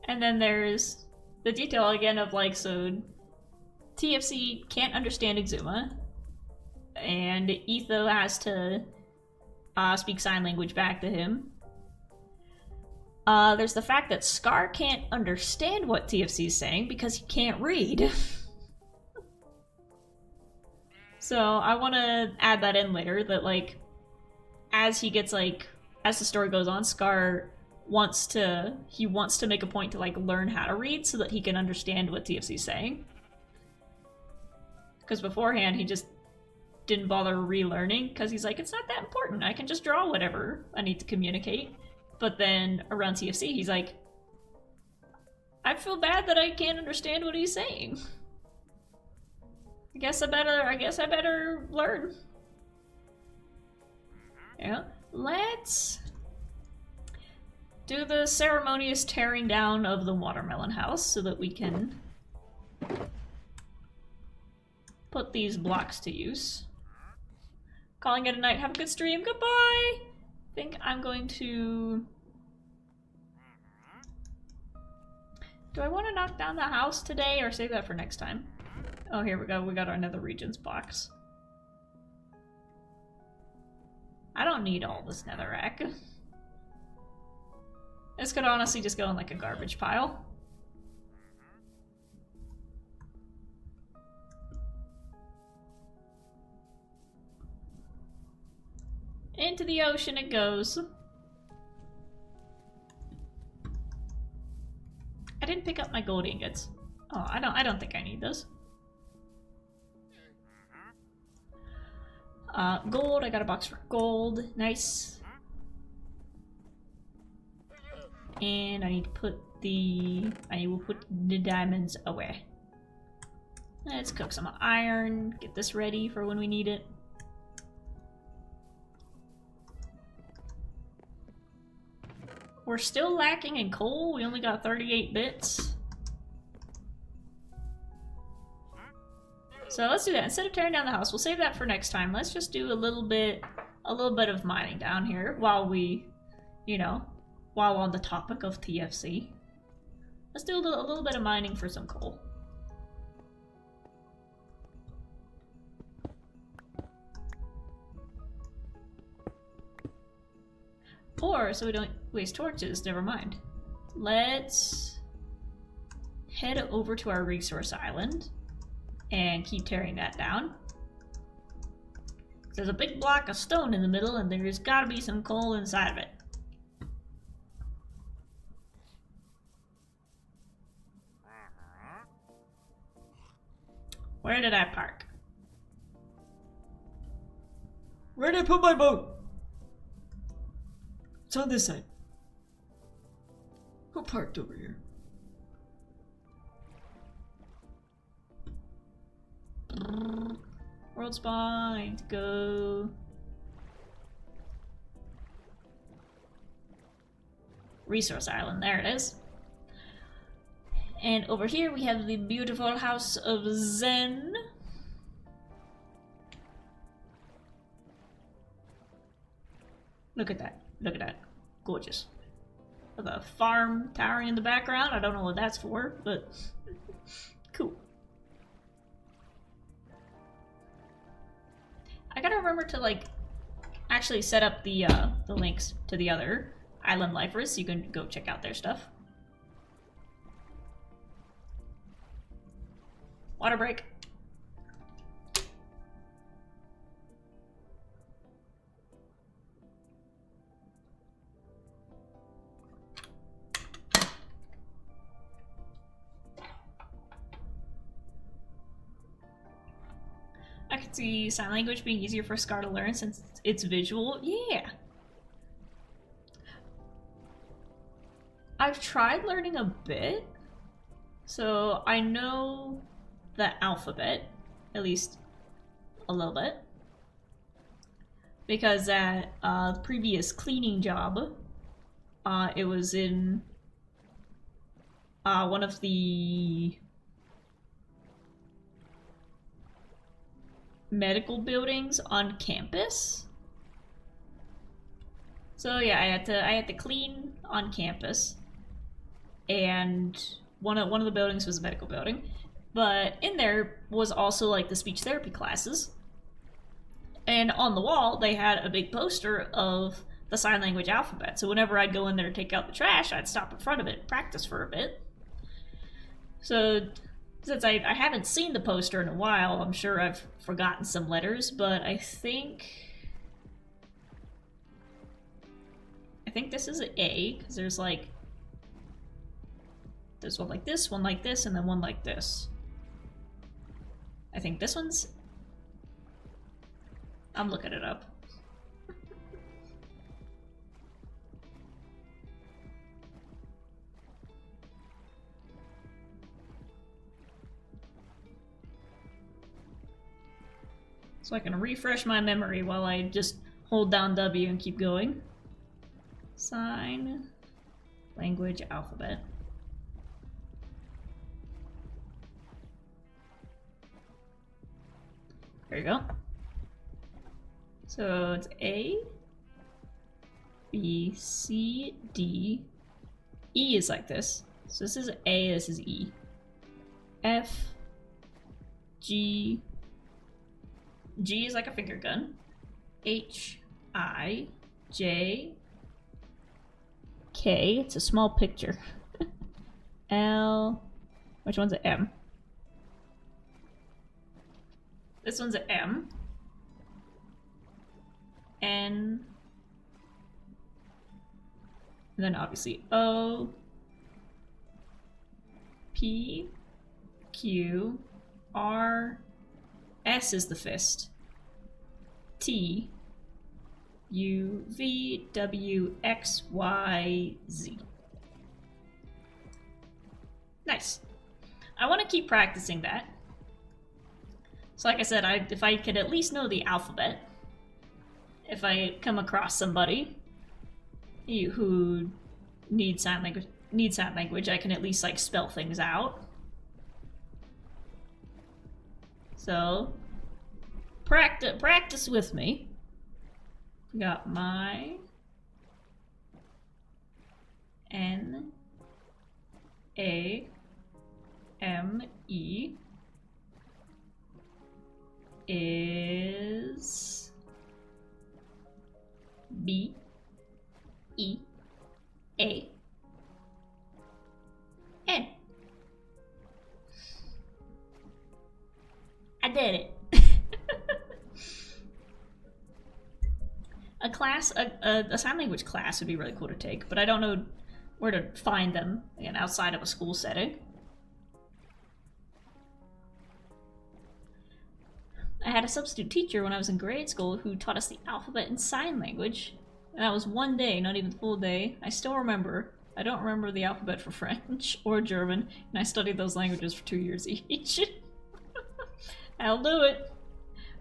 S1: And then there's the detail again of like, so TFC can't understand Exuma, and Etho has to speak sign language back to him. There's the fact that Scar can't understand what TFC's saying because he can't read. So I want to add that in later, that like, as he gets like, as the story goes on, Scar wants to make a point to like learn how to read so that he can understand what TFC's saying. Because beforehand he just didn't bother relearning because he's like, it's not that important, I can just draw whatever I need to communicate. But then around TFC he's like, I feel bad that I can't understand what he's saying. I guess I better learn. Yeah, let's do the ceremonious tearing down of the watermelon house so that we can put these blocks to use. Calling it a night. Have a good stream. Goodbye! I think I'm going to... Do I want to knock down the house today or save that for next time? Oh, here we go. We got our Nether Regions box. I don't need all this netherrack. This could honestly just go in like a garbage pile. Into the ocean it goes. I didn't pick up my gold ingots. Oh, I don't think I need those. Gold, I got a box for gold. Nice. And I will put the diamonds away. Let's cook some iron, get this ready for when we need it. We're still lacking in coal, we only got 38 bits. So let's do that. Instead of tearing down the house, we'll save that for next time. Let's just do a little bit of mining down here while we, while on the topic of TFC. Let's do a little bit of mining for some coal. Or, so we don't waste torches, never mind. Let's head over to our resource island and keep tearing that down. There's a big block of stone in the middle and there's gotta be some coal inside of it. Where did I park? Where did I put my boat? It's on this side. Who parked over here? World spawn, I need to go. Resource island, there it is. And over here we have the beautiful House of Zen. Look at that. Look at that. Gorgeous. With a farm towering in the background. I don't know what that's for, but cool. I gotta remember to like actually set up the links to the other island lifers so you can go check out their stuff. Water break. I could see sign language being easier for Scar to learn since it's visual. Yeah. I've tried learning a bit. So I know the alphabet, at least a little bit. Because at the previous cleaning job, it was in one of the medical buildings on campus. So yeah, I had to clean on campus, and one of the buildings was a medical building, but in there was also like the speech therapy classes, and on the wall they had a big poster of the sign language alphabet. So whenever I'd go in there to take out the trash, I'd stop in front of it and practice for a bit. So since I haven't seen the poster in a while, I'm sure I've forgotten some letters, but I think this is an A, because there's one like this, and then one like this. I think this one's... I'm looking it up. So I can refresh my memory while I just hold down W and keep going. Sign language alphabet. There you go. So it's A, B, C, D. E is like this. So this is A, this is E. F, G. G is like a finger gun. H, I, J, K. It's a small picture. L. Which one's an M? This one's an M. N. And then obviously O. P. Q. R. S is the fist. T. U. V. W. X. Y. Z. Nice. I want to keep practicing that. So like I said, if I could at least know the alphabet, if I come across somebody who needs sign language, I can at least like spell things out. So practice with me. Got my N A M E is B E A N. I did it. A sign language class would be really cool to take, but I don't know where to find them, again, outside of a school setting. I had a substitute teacher when I was in grade school who taught us the alphabet in sign language. And that was one day, not even the full day. I still remember. I don't remember the alphabet for French or German, and I studied those languages for 2 years each. I'll do it.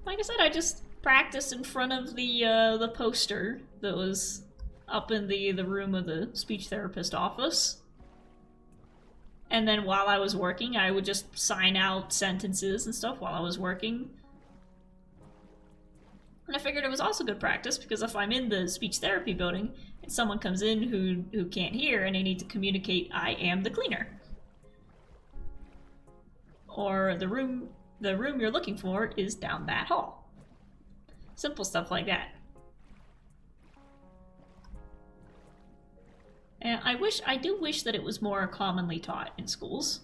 S1: Like I said, I just practiced in front of the poster that was up in the room of the speech therapist office. And then while I was working, I would just sign out sentences and stuff while I was working. And I figured it was also good practice, because if I'm in the speech therapy building and someone comes in who can't hear and they need to communicate, I am the cleaner. Or the room you're looking for is down that hall. Simple stuff like that. And I do wish that it was more commonly taught in schools.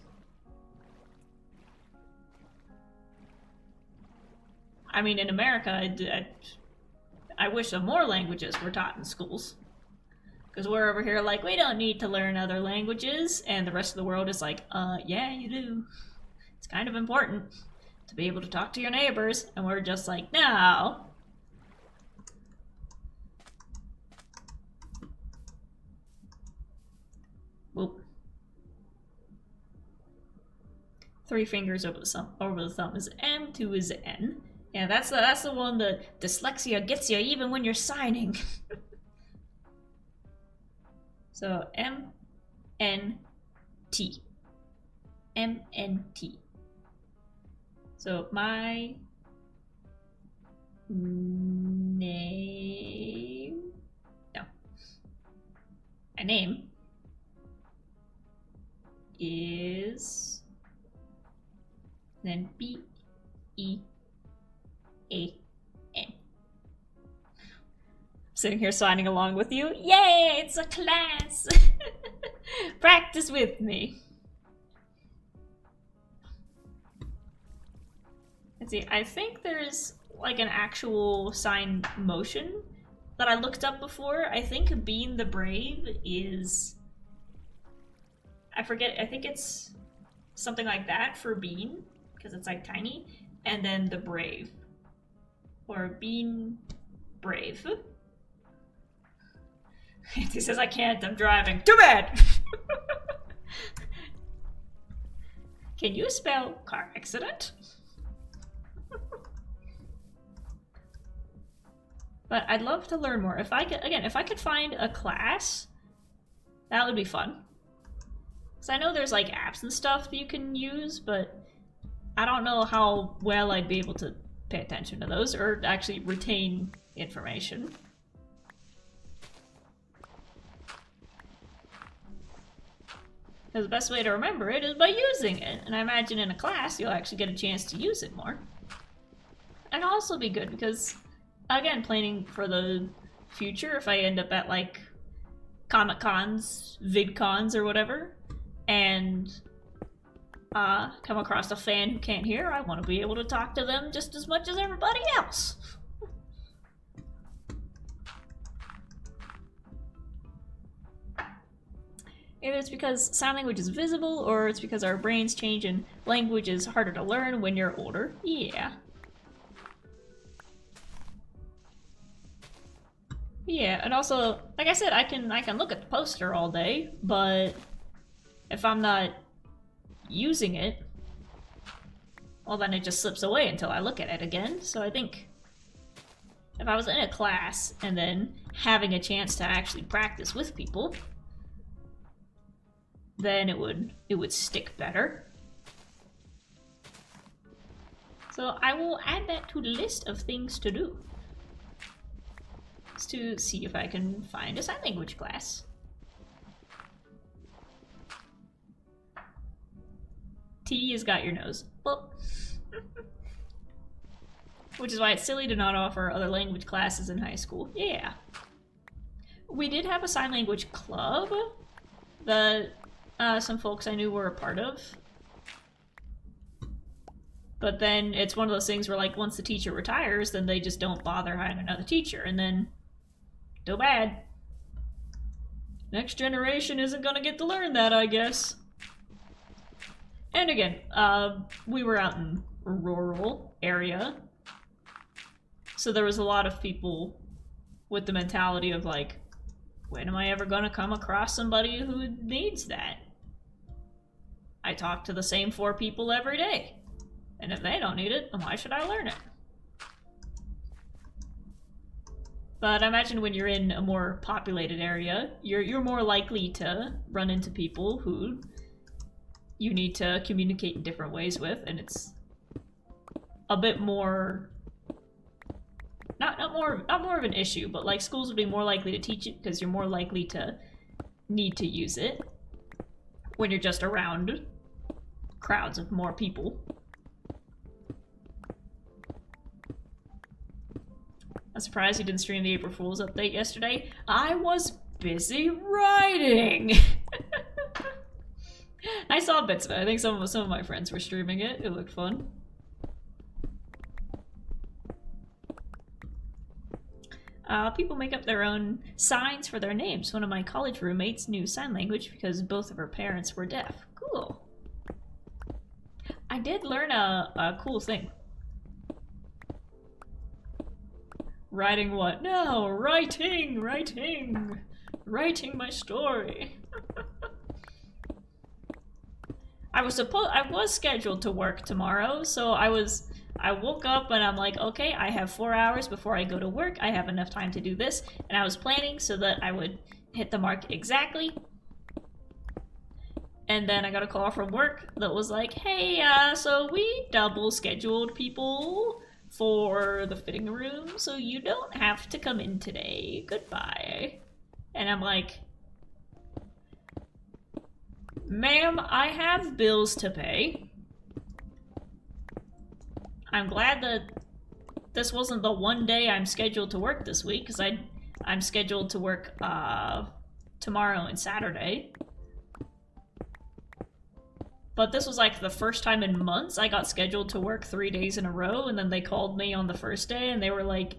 S1: I mean, in America, I wish some more languages were taught in schools. Because we're over here like, we don't need to learn other languages, and the rest of the world is like, yeah, you do. It's kind of important to be able to talk to your neighbors, and we're just like, no. Whoop. 3 fingers over the thumb is M, 2 is N. Yeah, that's the one that dyslexia gets you even when you're signing. So M N T. M N T. So my name. No. My name is then B-E-A-N. Sitting here signing along with you. Yay, it's a class! Practice with me. Let's see, I think there's like an actual sign motion that I looked up before. I think being the brave is... I forget, I think it's something like that for bean, because it's like tiny, and then the brave. Or bean brave. He says, I can't, I'm driving. Too bad! Can you spell car accident? But I'd love to learn more. If I could find a class, that would be fun. So I know there's like apps and stuff that you can use, but I don't know how well I'd be able to pay attention to those or actually retain information. Because the best way to remember it is by using it. And I imagine in a class you'll actually get a chance to use it more. And it'll also be good because, again, planning for the future, if I end up at like Comic Cons, Vid Cons, or whatever, and come across a fan who can't hear, I want to be able to talk to them just as much as everybody else. Either it's because sign language is visible, or it's because our brains change and language is harder to learn when you're older. Yeah. Yeah, and also, like I said, I can look at the poster all day, but if I'm not using it, well then it just slips away until I look at it again. So I think if I was in a class and then having a chance to actually practice with people, then it would stick better. So I will add that to the list of things to do. Just to see if I can find a sign language class. T has got your nose. Well, which is why it's silly to not offer other language classes in high school. Yeah. We did have a sign language club that some folks I knew were a part of. But then it's one of those things where, like, once the teacher retires, then they just don't bother hiring another teacher, and then too bad. Next generation isn't gonna get to learn that, I guess. And again, we were out in a rural area, so there was a lot of people with the mentality of like, when am I ever gonna come across somebody who needs that? I talk to the same 4 people every day, and if they don't need it, then why should I learn it? But I imagine when you're in a more populated area, you're more likely to run into people who you need to communicate in different ways with, and it's a bit more not more of an issue, but like schools would be more likely to teach it because you're more likely to need to use it when you're just around crowds of more people. I'm surprised you didn't stream the April Fool's update yesterday. I was busy writing. I saw bits of it. I think some of my friends were streaming it. It looked fun. People make up their own signs for their names. One of my college roommates knew sign language because both of her parents were deaf. Cool. I did learn a cool thing. Writing what? No, writing my story. I was scheduled to work tomorrow, so I woke up and I'm like, okay, I have 4 hours before I go to work. I have enough time to do this, and I was planning so that I would hit the mark exactly. And then I got a call from work that was like, hey, so we double scheduled people for the fitting room, so you don't have to come in today. Goodbye. And I'm like, ma'am, I have bills to pay. I'm glad that this wasn't the one day I'm scheduled to work this week, because I'm scheduled to work tomorrow and Saturday. But this was like the first time in months I got scheduled to work 3 days in a row, and then they called me on the first day and they were like,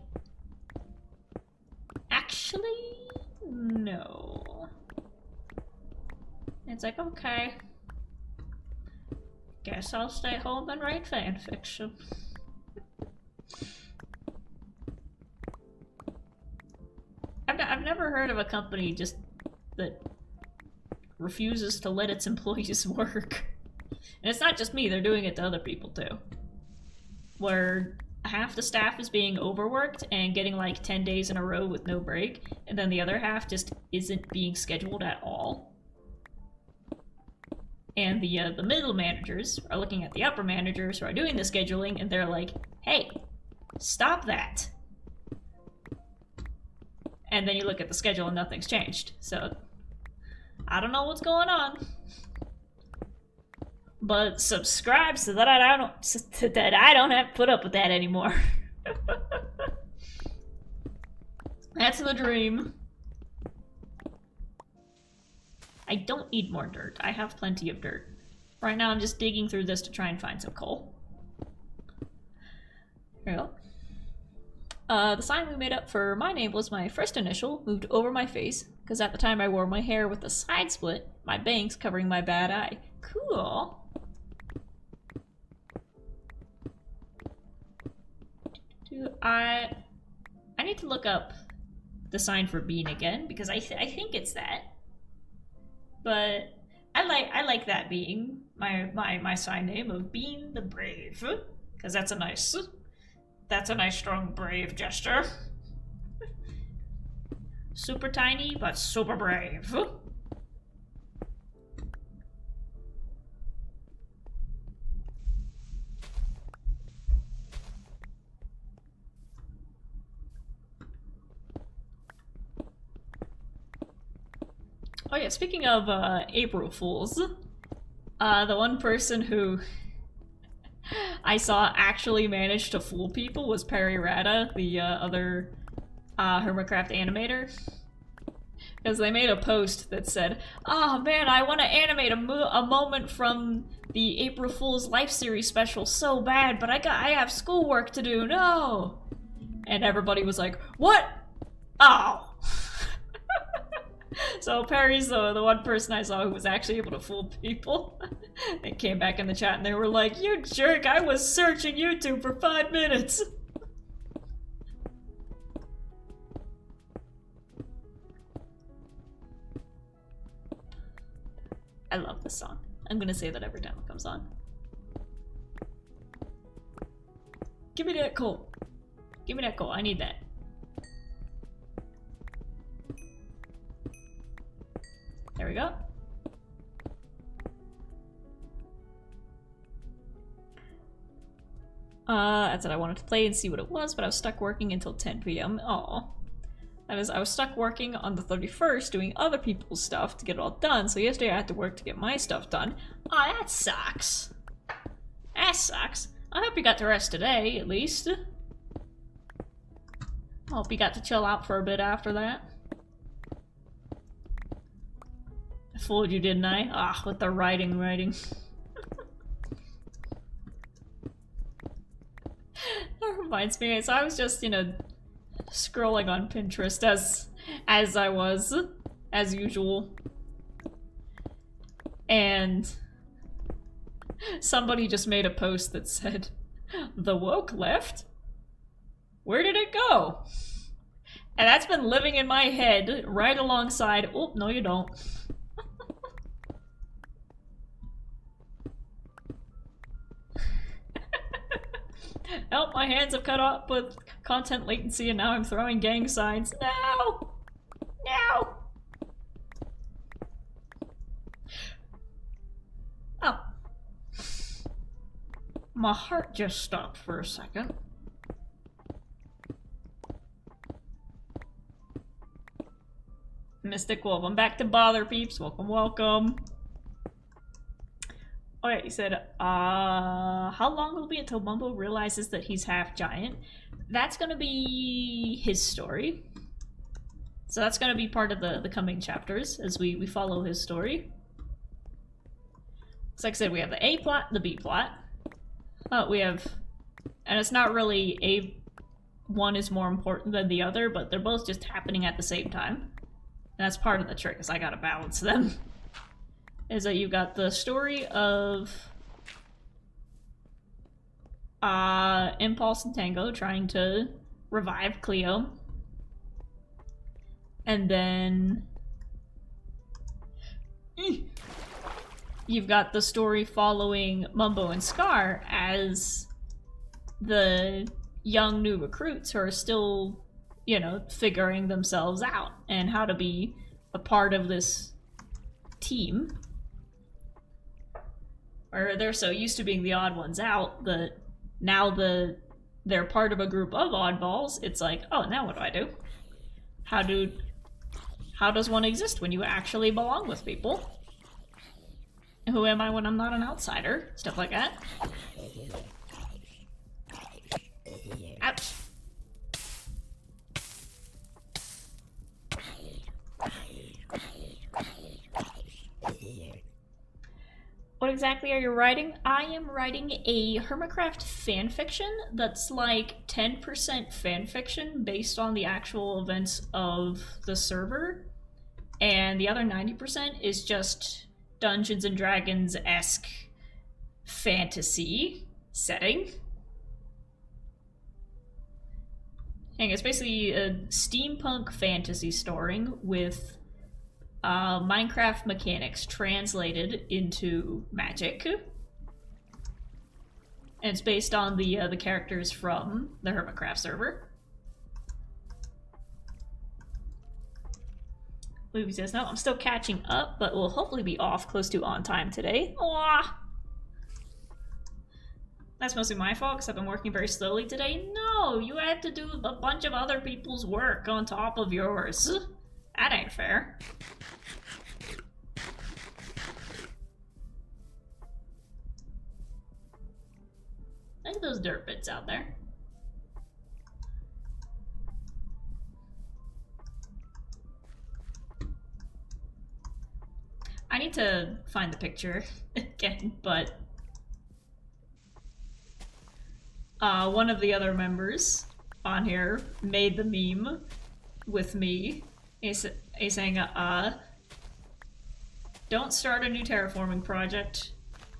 S1: actually, no. It's like, okay. Guess I'll stay home and write fanfiction. I've never heard of a company just that refuses to let its employees work. And it's not just me, they're doing it to other people too. Where half the staff is being overworked and getting like 10 days in a row with no break, and then the other half just isn't being scheduled at all. And the middle managers are looking at the upper managers who are doing the scheduling, and they're like, hey, stop that. And then you look at the schedule and nothing's changed. So, I don't know what's going on. But subscribe so that I don't have to put up with that anymore. That's the dream. I don't need more dirt. I have plenty of dirt. Right now I'm just digging through this to try and find some coal. There we go. The sign we made up for my name was my first initial, moved over my face, because at the time I wore my hair with a side split, my bangs covering my bad eye. Cool. I need to look up the sign for Bean again, because I think it's that. But I like that being my sign name of Bean the Brave, because that's a nice strong brave gesture. Super tiny but super brave. Oh yeah, speaking of April Fools, the one person who I saw actually manage to fool people was Perry Rata, the other Hermitcraft animator. Because they made a post that said, oh man, I want to animate a moment from the April Fool's Life Series special so bad, but I have schoolwork to do, no! And everybody was like, what? Oh! So Perry's the one person I saw who was actually able to fool people. They came back in the chat and they were like, you jerk, I was searching YouTube for 5 minutes. I love this song. I'm gonna say that every time it comes on. Give me that coal. Give me that coal, I need that. There we go. I said I wanted to play and see what it was, but I was stuck working until 10 p.m. Aw. That is, I was stuck working on the 31st doing other people's stuff to get it all done, so yesterday I had to work to get my stuff done. Aw, that sucks. That sucks. I hope you got to rest today, at least. I hope you got to chill out for a bit after that. I fooled you, didn't I? Ah, with the writing. That reminds me, so I was just, you know, scrolling on Pinterest as I was, as usual. And somebody just made a post that said, "The woke left? Where did it go?" And that's been living in my head right alongside, oh, no you don't. Oh, my hands have cut up with content latency and now I'm throwing gang signs. No! No! Oh. My heart just stopped for a second. Mystic Wolf, I'm back to bother peeps. Welcome, welcome. Okay, he said, how long will it be until Mumbo realizes that he's half giant? That's gonna be his story. So that's gonna be part of the coming chapters as we follow his story. So like I said, we have the A plot, the B plot. We have, and it's not really one is more important than the other, but they're both just happening at the same time. And that's part of the trick, is I gotta balance them. Is that you've got the story of Impulse and Tango trying to revive Cleo. And then you've got the story following Mumbo and Scar as the young new recruits who are still, you know, figuring themselves out and how to be a part of this team. Or they're so used to being the odd ones out that now they're part of a group of oddballs, it's like, oh, now what do? How does one exist when you actually belong with people? Who am I when I'm not an outsider? Stuff like that. Ouch. What exactly are you writing? I am writing a Hermitcraft fanfiction that's like 10% fanfiction based on the actual events of the server, and the other 90% is just Dungeons and Dragons-esque fantasy setting. And it's basically a steampunk fantasy story with Minecraft mechanics translated into magic. And it's based on the characters from the Hermitcraft server. Luby says, no, I'm still catching up, but will hopefully be off close to on time today. Aww. That's mostly my fault because I've been working very slowly today. No, you had to do a bunch of other people's work on top of yours. That ain't fair. Look at those dirt bits out there. I need to find the picture again, but one of the other members on here made the meme with me. He's saying, don't start a new terraforming project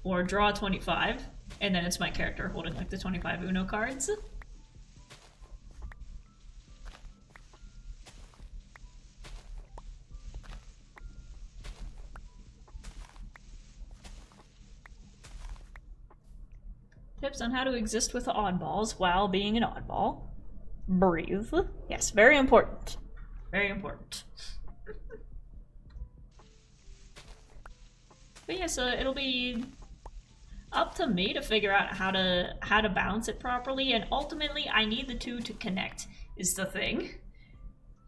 S1: or draw 25. And then it's my character holding like the 25 Uno cards. Tips on how to exist with oddballs while being an oddball. Breathe. Yes, very important. Very important. But yeah, so it'll be up to me to figure out how to balance it properly, and ultimately I need the two to connect is the thing.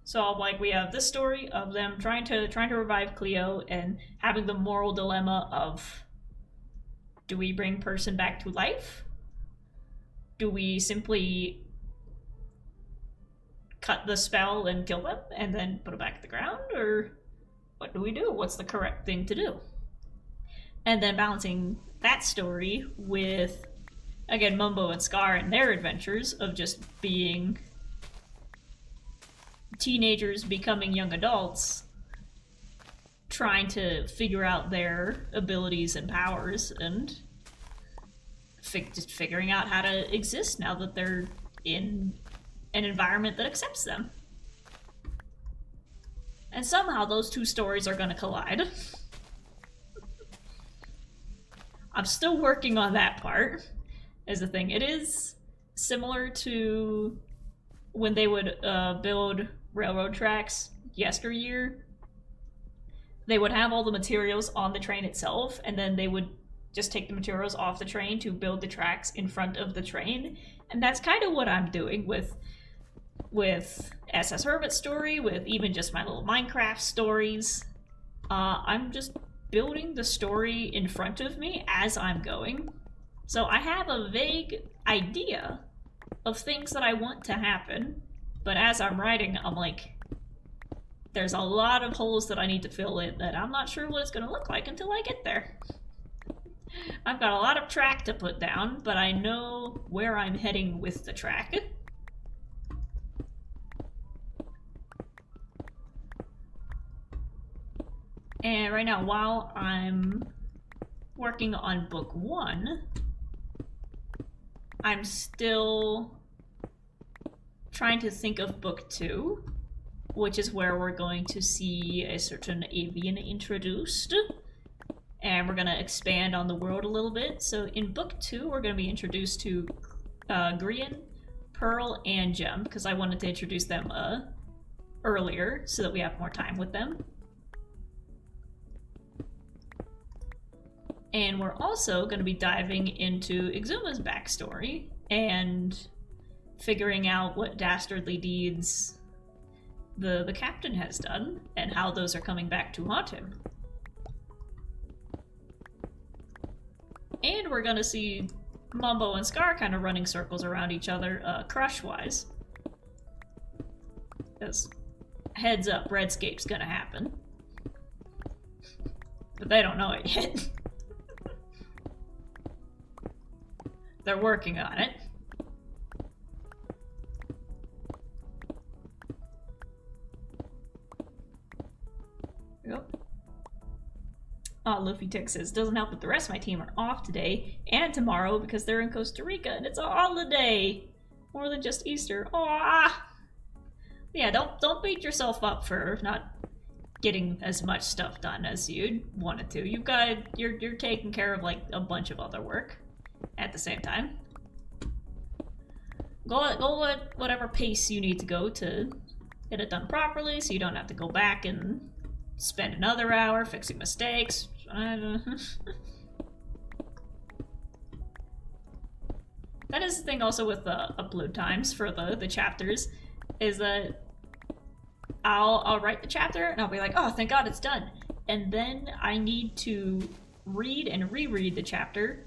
S1: So like we have this story of them trying to revive Cleo and having the moral dilemma of, do we bring person back to life? Do we simply cut the spell and kill them and then put it back to the ground? Or what do we do? What's the correct thing to do? And then balancing that story with, again, Mumbo and Scar and their adventures of just being teenagers becoming young adults, trying to figure out their abilities and powers, and just figuring out how to exist now that they're in an environment that accepts them. And somehow those two stories are going to collide. I'm still working on that part, is the thing. It is similar to when they would build railroad tracks yesteryear. They would have all the materials on the train itself, and then they would just take the materials off the train to build the tracks in front of the train. And that's kind of what I'm doing with SS Hermit's story, with even just my little Minecraft stories. I'm just building the story in front of me as I'm going. So I have a vague idea of things that I want to happen, but as I'm writing, I'm like, there's a lot of holes that I need to fill in that I'm not sure what it's going to look like until I get there. I've got a lot of track to put down, but I know where I'm heading with the track. And right now, while I'm working on book 1, I'm still trying to think of book 2, which is where we're going to see a certain avian introduced. And we're going to expand on the world a little bit. So in book 2, we're going to be introduced to Grian, Pearl, and Gem, because I wanted to introduce them earlier so that we have more time with them. And we're also going to be diving into Exuma's backstory and figuring out what dastardly deeds the captain has done and how those are coming back to haunt him. And we're going to see Mumbo and Scar kind of running circles around each other, crush-wise. Because, heads up, Redscape's going to happen. But they don't know it yet. They're working on it. Yep. Oh, Luffy Tick says, doesn't help that the rest of my team are off today and tomorrow because they're in Costa Rica and it's a holiday. More than just Easter. Aww. Yeah, don't beat yourself up for not getting as much stuff done as you'd wanted to. You're taking care of like a bunch of other work at the same time. Go at whatever pace you need to go to get it done properly so you don't have to go back and spend another hour fixing mistakes. That is the thing also with the upload times for the chapters, is that I'll write the chapter and I'll be like, oh, thank God it's done. And then I need to read and reread the chapter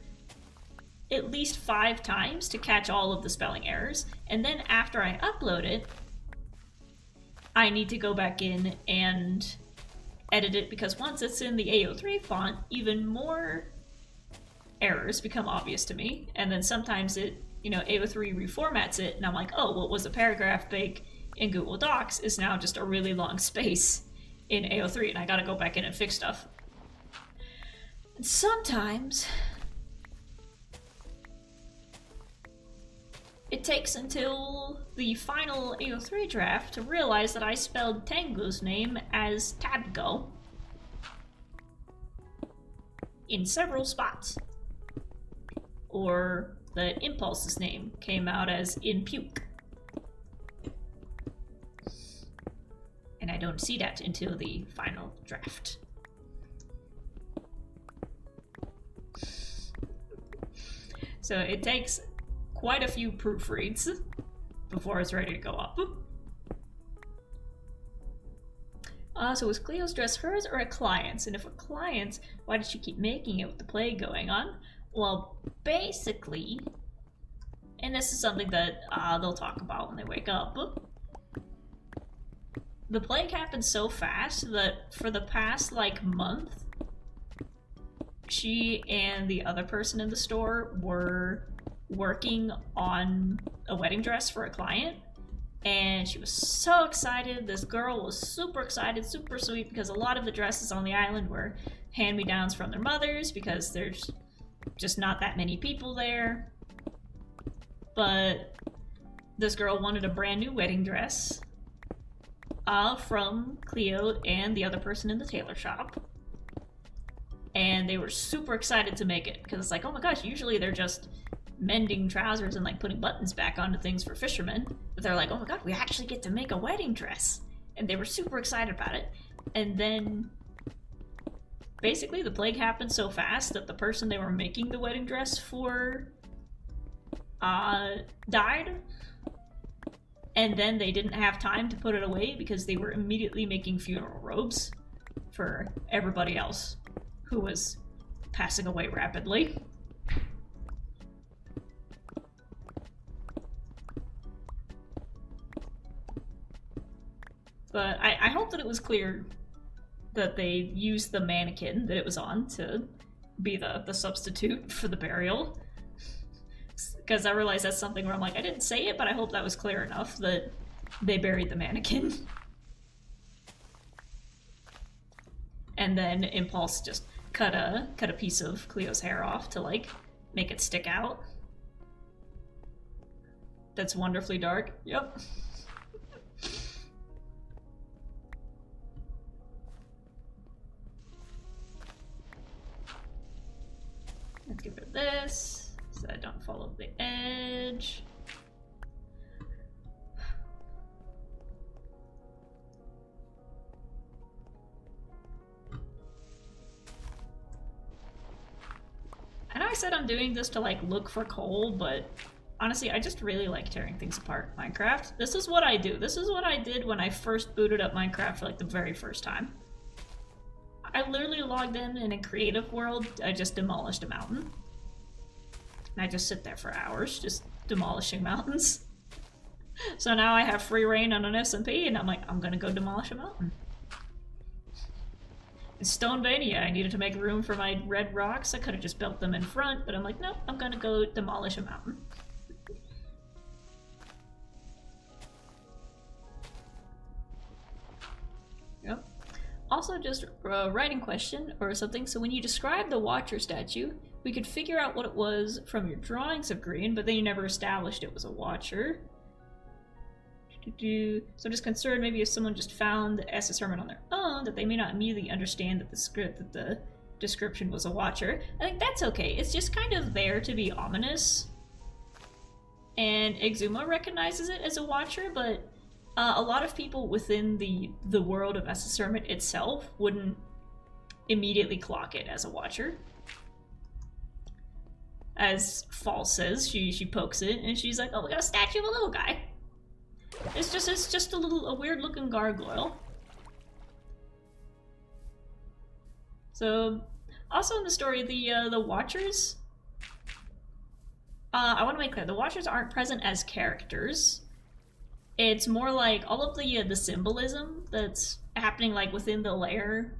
S1: at least 5 times to catch all of the spelling errors. And then after I upload it, I need to go back in and edit it, because once it's in the AO3 font, even more errors become obvious to me. And then sometimes it, AO3 reformats it, and I'm like, oh, what was a paragraph big in Google Docs is now just a really long space in AO3, and I gotta go back in and fix stuff. And sometimes it takes until the final AO3 draft to realize that I spelled Tengu's name as Tabgo in several spots. Or that Impulse's name came out as Inpuke. And I don't see that until the final draft. So it takes quite a few proofreads before it's ready to go up. So was Cleo's dress hers or a client's? And if a client's, why did she keep making it with the plague going on? Well, basically, and this is something that they'll talk about when they wake up, the plague happened so fast that for the past, like, month, she and the other person in the store were working on a wedding dress for a client. And she was so excited. This girl was super excited, super sweet, because a lot of the dresses on the island were hand-me-downs from their mothers, because there's just not that many people there. But this girl wanted a brand new wedding dress from Cleo and the other person in the tailor shop. And they were super excited to make it, because it's like, oh my gosh, usually they're just mending trousers and like putting buttons back onto things for fishermen, but they're like, oh my god, we actually get to make a wedding dress, and they were super excited about it. And then basically the plague happened so fast that the person they were making the wedding dress for died, and then they didn't have time to put it away because they were immediately making funeral robes for everybody else who was passing away rapidly. But I hope that it was clear that they used the mannequin that it was on to be the substitute for the burial. Because I realize that's something where I'm like, I didn't say it, but I hope that was clear enough that they buried the mannequin. And then Impulse just cut a piece of Cleo's hair off to, like, make it stick out. That's wonderfully dark. Yep. Let's get rid of this, so I don't fall over the edge. I know I said I'm doing this to like look for coal, but honestly, I just really like tearing things apart in Minecraft. This is what I do. This is what I did when I first booted up Minecraft for like the very first time. I literally logged in a creative world. I just demolished a mountain. And I just sit there for hours, just demolishing mountains. So now I have free reign on an SMP, and I'm like, I'm gonna go demolish a mountain. In Stonevania, I needed to make room for my red rocks. I could have just built them in front, but I'm like, nope, I'm gonna go demolish a mountain. Yep. Also, just a writing question or something. So when you describe the Watcher statue, we could figure out what it was from your drawings of green, but then you never established it was a Watcher. So I'm just concerned maybe if someone just found the SS Hermit on their own, that they may not immediately understand that the description was a Watcher. I think that's okay. It's just kind of there to be ominous. And Exuma recognizes it as a Watcher, but a lot of people within the world of SS Hermit itself wouldn't immediately clock it as a Watcher. As Fall says, she pokes it and she's like, "Oh, we got a statue of a little guy. It's just a weird looking gargoyle." So, also in the story, the Watchers. I want to make clear, the Watchers aren't present as characters. It's more like all of the symbolism that's happening like within the lair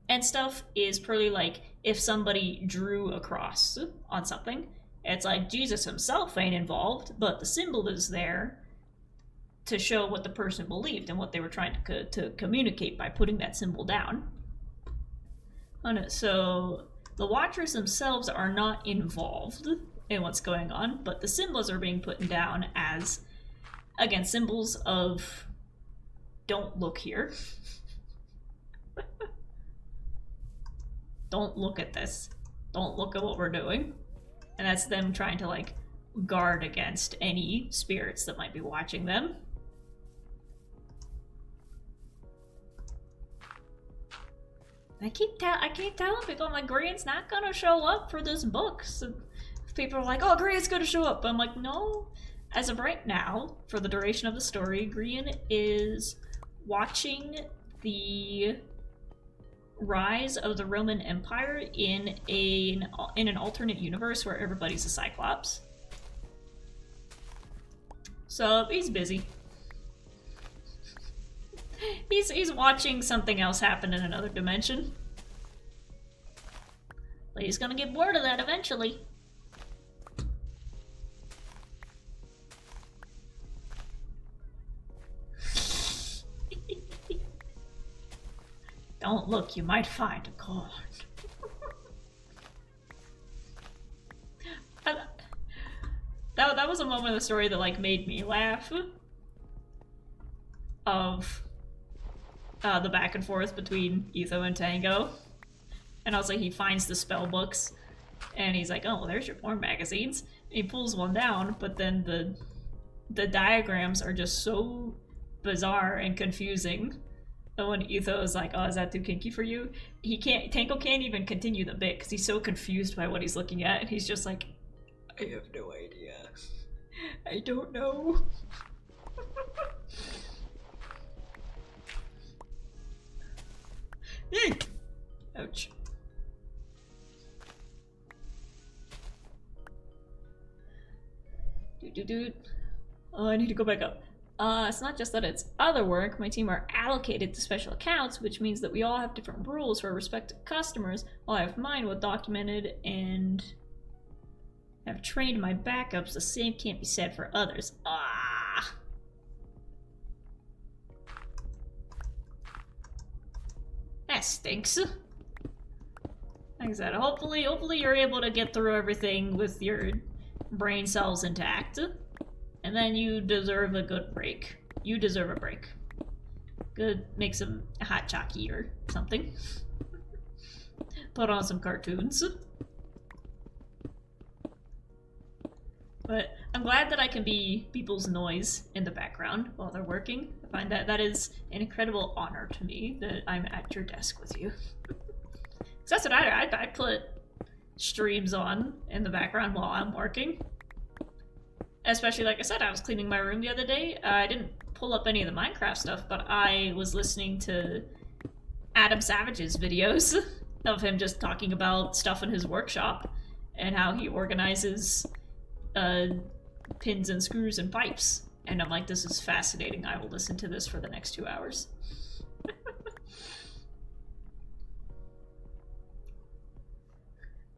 S1: and stuff is purely like if somebody drew a cross on something. It's like Jesus himself ain't involved, but the symbol is there to show what the person believed and what they were trying to communicate by putting that symbol down. So the Watchers themselves are not involved in what's going on, but the symbols are being put down as, again, symbols of don't look here. Don't look at this. Don't look at what we're doing. And that's them trying to like guard against any spirits that might be watching them. I keep telling people, my green's not gonna show up for this book. So people are like, oh, Grian's gonna show up. But I'm like, no. As of right now, for the duration of the story, Grian is watching the rise of the Roman Empire in an alternate universe where everybody's a Cyclops. So he's busy. He's watching something else happen in another dimension. But he's gonna get bored of that eventually. Don't look, you might find a card. That was a moment of the story that like made me laugh. Of the back and forth between Etho and Tango. And also he finds the spell books and he's like, oh, well, there's your porn magazines. And he pulls one down, but then the diagrams are just so bizarre and confusing. And when Etho is like, oh, is that too kinky for you? Tango can't even continue the bit because he's so confused by what he's looking at. And he's just like, I have no idea. I don't know. Ouch. Oh, I need to go back up. It's not just that it's other work. My team are allocated to special accounts, which means that we all have different rules for respective customers. While I have mine well documented and have trained my backups, the same can't be said for others. Ah! That stinks. Like I said, hopefully you're able to get through everything with your brain cells intact. And then you deserve a good break. You deserve a break. Good, make some hot chalky or something. Put on some cartoons. But I'm glad that I can be people's noise in the background while they're working. I find that is an incredible honor to me that I'm at your desk with you. Because that's what I put streams on in the background while I'm working. Especially, like I said, I was cleaning my room the other day. I didn't pull up any of the Minecraft stuff, but I was listening to Adam Savage's videos of him just talking about stuff in his workshop and how he organizes pins and screws and pipes. And I'm like, this is fascinating. I will listen to this for the next 2 hours.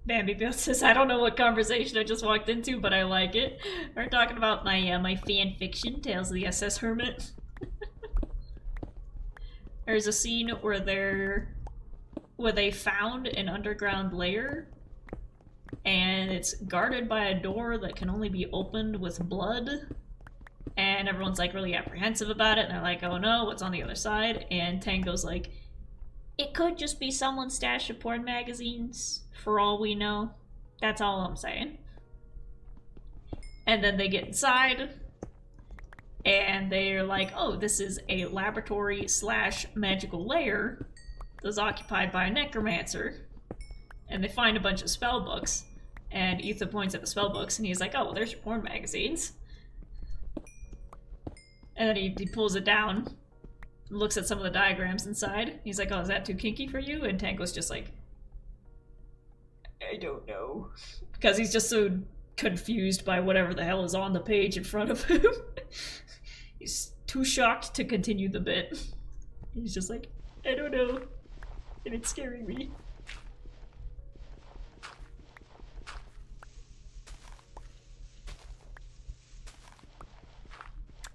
S1: Bambi Bill says, I don't know what conversation I just walked into, but I like it. We're talking about my fan fiction, Tales of the SS Hermit. There's a scene where they found an underground lair, and it's guarded by a door that can only be opened with blood. And everyone's like really apprehensive about it, and they're like, oh no, what's on the other side? And Tango's like, it could just be someone's stash of porn magazines, for all we know. That's all I'm saying. And then they get inside, and they're like, oh, this is a laboratory / magical lair that's occupied by a necromancer. And they find a bunch of spell books, and Ethan points at the spell books, and he's like, oh, well, there's your porn magazines. And then he pulls it down, looks at some of the diagrams inside. He's like, oh, is that too kinky for you? And Tango's just like, I don't know. Because he's just so confused by whatever the hell is on the page in front of him. He's too shocked to continue the bit. He's just like, I don't know. And it's scaring me.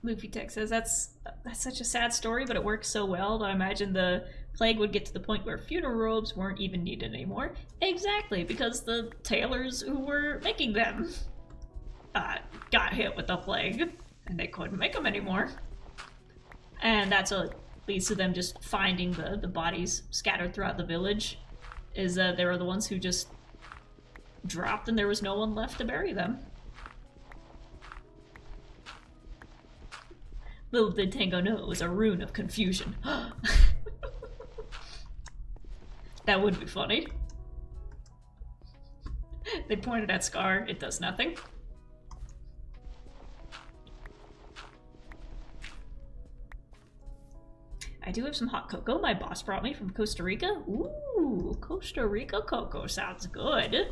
S1: Luffy Tech says, that's such a sad story, but it works so well that I imagine the plague would get to the point where funeral robes weren't even needed anymore. Exactly, because the tailors who were making them got hit with the plague, and they couldn't make them anymore. And that's what leads to them just finding the bodies scattered throughout the village, is that they were the ones who just dropped and there was no one left to bury them. Little did Tango know it was a rune of confusion. That would be funny. They pointed at Scar. It does nothing. I do have some hot cocoa my boss brought me from Costa Rica. Ooh, Costa Rica cocoa sounds good.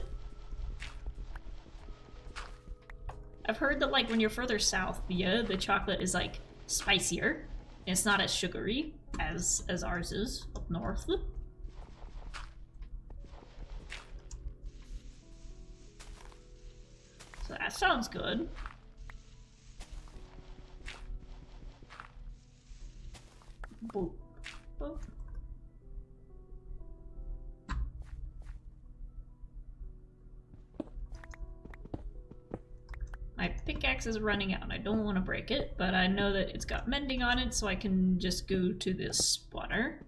S1: I've heard that like when you're further south, the chocolate is like spicier. And it's not as sugary as ours is up north. So that sounds good. Boop. Boop. My pickaxe is running out and I don't want to break it, but I know that it's got mending on it, so I can just go to this spawner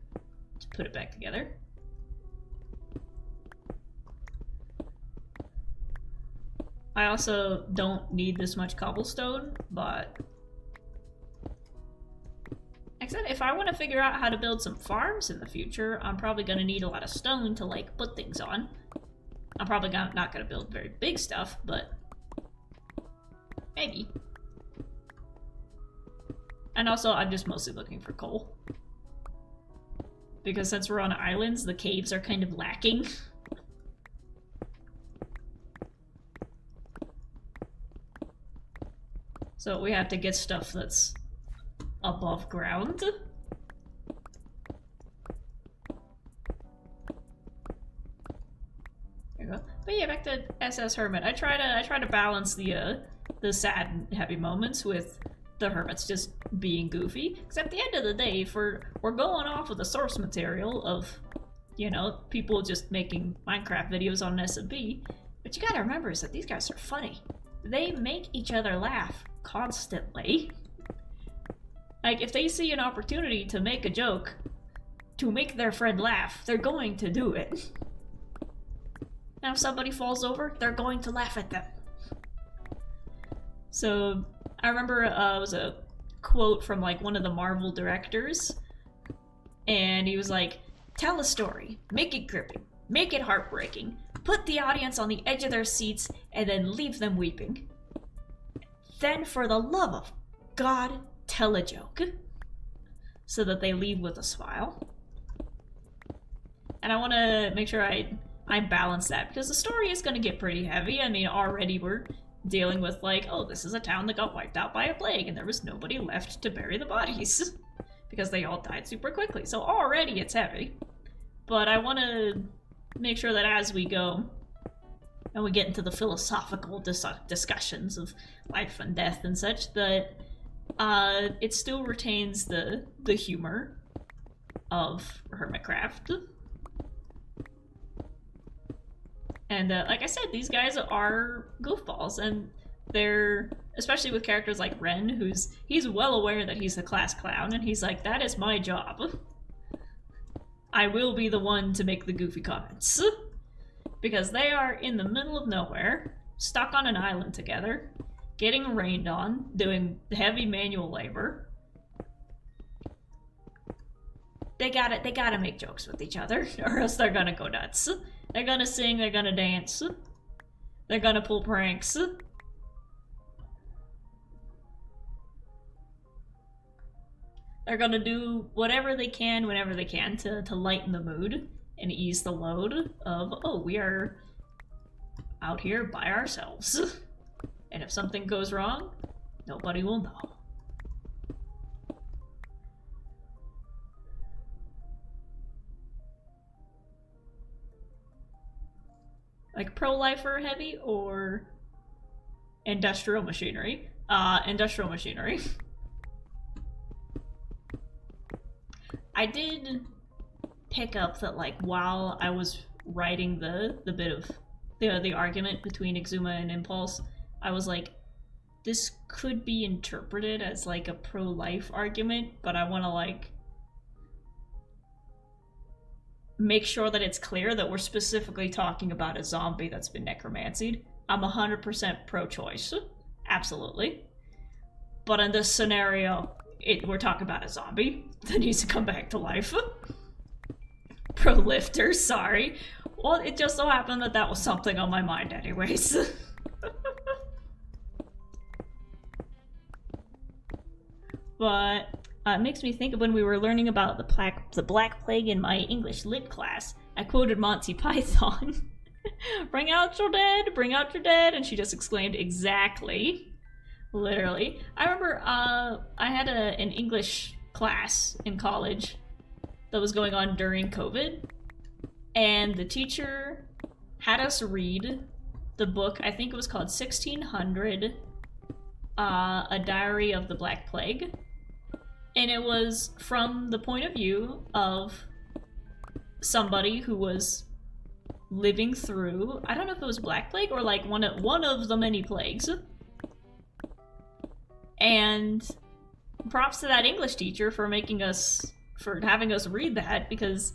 S1: to put it back together. I also don't need this much cobblestone, but like I said, if I want to figure out how to build some farms in the future, I'm probably going to need a lot of stone to like put things on. I'm probably not going to build very big stuff, but maybe. And also, I'm just mostly looking for coal. Because since we're on islands, the caves are kind of lacking. So we have to get stuff that's above ground. There you go. But yeah, back to SS Hermit. I try to balance the sad and heavy moments with the hermits just being goofy. Because at the end of the day, if we're going off of the source material of, you know, people just making Minecraft videos on SMP, what you gotta remember is that these guys are funny. They make each other laugh constantly. Like, if they see an opportunity to make a joke, to make their friend laugh, they're going to do it. Now if somebody falls over, they're going to laugh at them. So, I remember it was a quote from like one of the Marvel directors, and he was like, tell a story, make it gripping, make it heartbreaking, put the audience on the edge of their seats, and then leave them weeping. Then, for the love of God, tell a joke, so that they leave with a smile. And I want to make sure I balance that, because the story is going to get pretty heavy. I mean, already we're dealing with like, oh, this is a town that got wiped out by a plague, and there was nobody left to bury the bodies, because they all died super quickly. So already it's heavy. But I want to make sure that as we go, and we get into the philosophical discussions of life and death and such, that it still retains the humor of Hermitcraft. And like I said, these guys are goofballs, and they're, especially with characters like Ren, he's well aware that he's a class clown, and he's like, that is my job. I will be the one to make the goofy comments. Because they are in the middle of nowhere, stuck on an island together, getting rained on, doing heavy manual labor. They gotta make jokes with each other, or else they're gonna go nuts. They're gonna sing, they're gonna dance, they're gonna pull pranks. They're gonna do whatever they can, whenever they can, to lighten the mood and ease the load of, oh, we are out here by ourselves. And if something goes wrong, nobody will know. Like pro-lifer heavy or industrial machinery? Industrial machinery. I did pick up that, like, while I was writing the bit of the argument between Exuma and Impulse, I was like, this could be interpreted as like a pro-life argument, but I want to like make sure that it's clear that we're specifically talking about a zombie that's been necromancied. I'm 100% pro-choice, absolutely. But in this scenario, we're talking about a zombie that needs to come back to life. Pro-lifter, sorry. Well, it just so happened that that was something on my mind anyways. But it makes me think of when we were learning about the Black Plague in my English lit class. I quoted Monty Python. Bring out your dead, bring out your dead, and she just exclaimed, exactly. Literally. I remember I had an English class in college that was going on during COVID, and the teacher had us read the book, I think it was called 1600, A Diary of the Black Plague. And it was from the point of view of somebody who was living through, I don't know if it was Black Plague or like one of the many plagues. And props to that English teacher for having us read that, because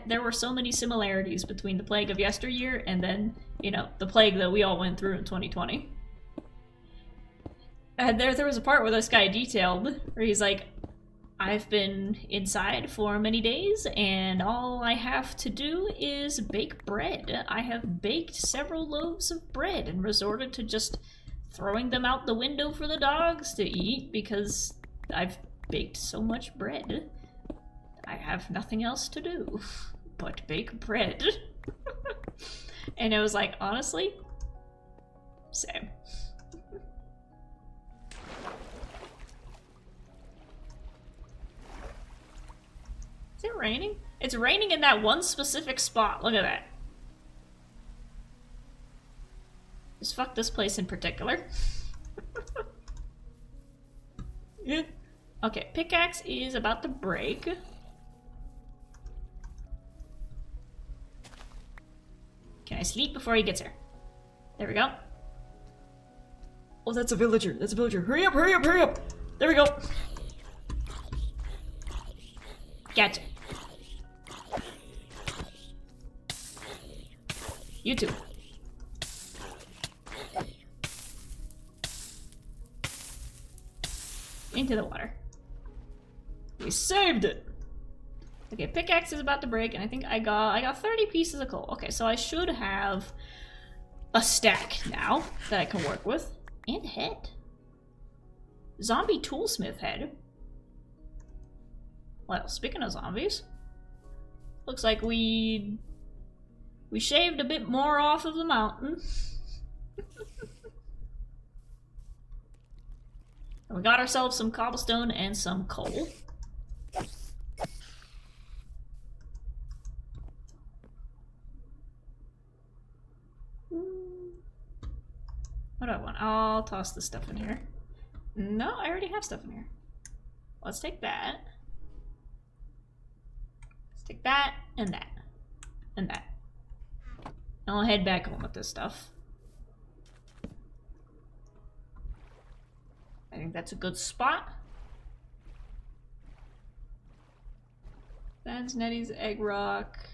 S1: there were so many similarities between the plague of yesteryear and then, you know, the plague that we all went through in 2020. And there was a part where this guy detailed where he's like, I've been inside for many days and all I have to do is bake bread. I have baked several loaves of bread and resorted to just throwing them out the window for the dogs to eat because I've baked so much bread. I have nothing else to do but bake bread. And it was like, honestly, same. Is it raining? It's raining in that one specific spot. Look at that. Just fuck this place in particular. Yeah. Okay, pickaxe is about to break. Can I sleep before he gets here? There we go. Oh, that's a villager. That's a villager. Hurry up, hurry up, hurry up! There we go. Gotcha. You too. Into the water. We saved it! Okay, pickaxe is about to break, and I think I got 30 pieces of coal. Okay, so I should have a stack now that I can work with. And head. Zombie toolsmith head. Well, speaking of zombies, looks like we shaved a bit more off of the mountain. We got ourselves some cobblestone and some coal. What do I want? I'll toss this stuff in here. No, I already have stuff in here. Let's take that. Let's take that and that. And that. And I'll head back home with this stuff. I think that's a good spot. That's Nettie's egg rock.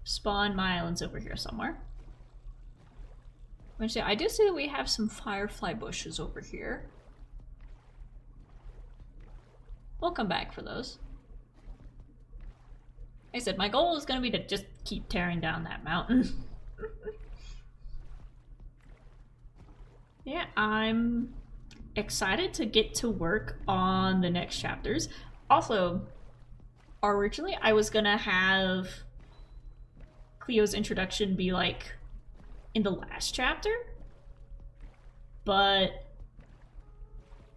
S1: Spawn my island's over here somewhere. I do see that we have some firefly bushes over here. We'll come back for those. Like I said, my goal is going to be to just keep tearing down that mountain. Yeah, I'm excited to get to work on the next chapters. Also, originally I was gonna have Cleo's introduction be like in the last chapter, but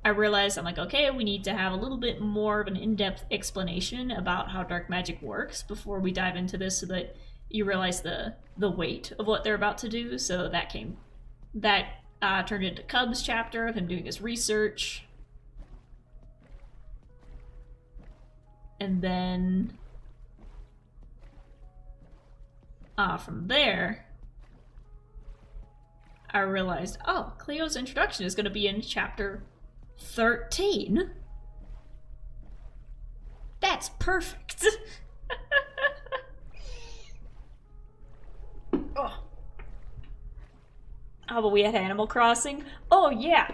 S1: I realized I'm like, okay, we need to have a little bit more of an in-depth explanation about how dark magic works before we dive into this, so that you realize the weight of what they're about to do. So that turned into Cub's chapter of him doing his research. And then from there, I realized, oh, Cleo's introduction is going to be in chapter 13. That's perfect. Oh. Oh, but we had Animal Crossing. Oh yeah.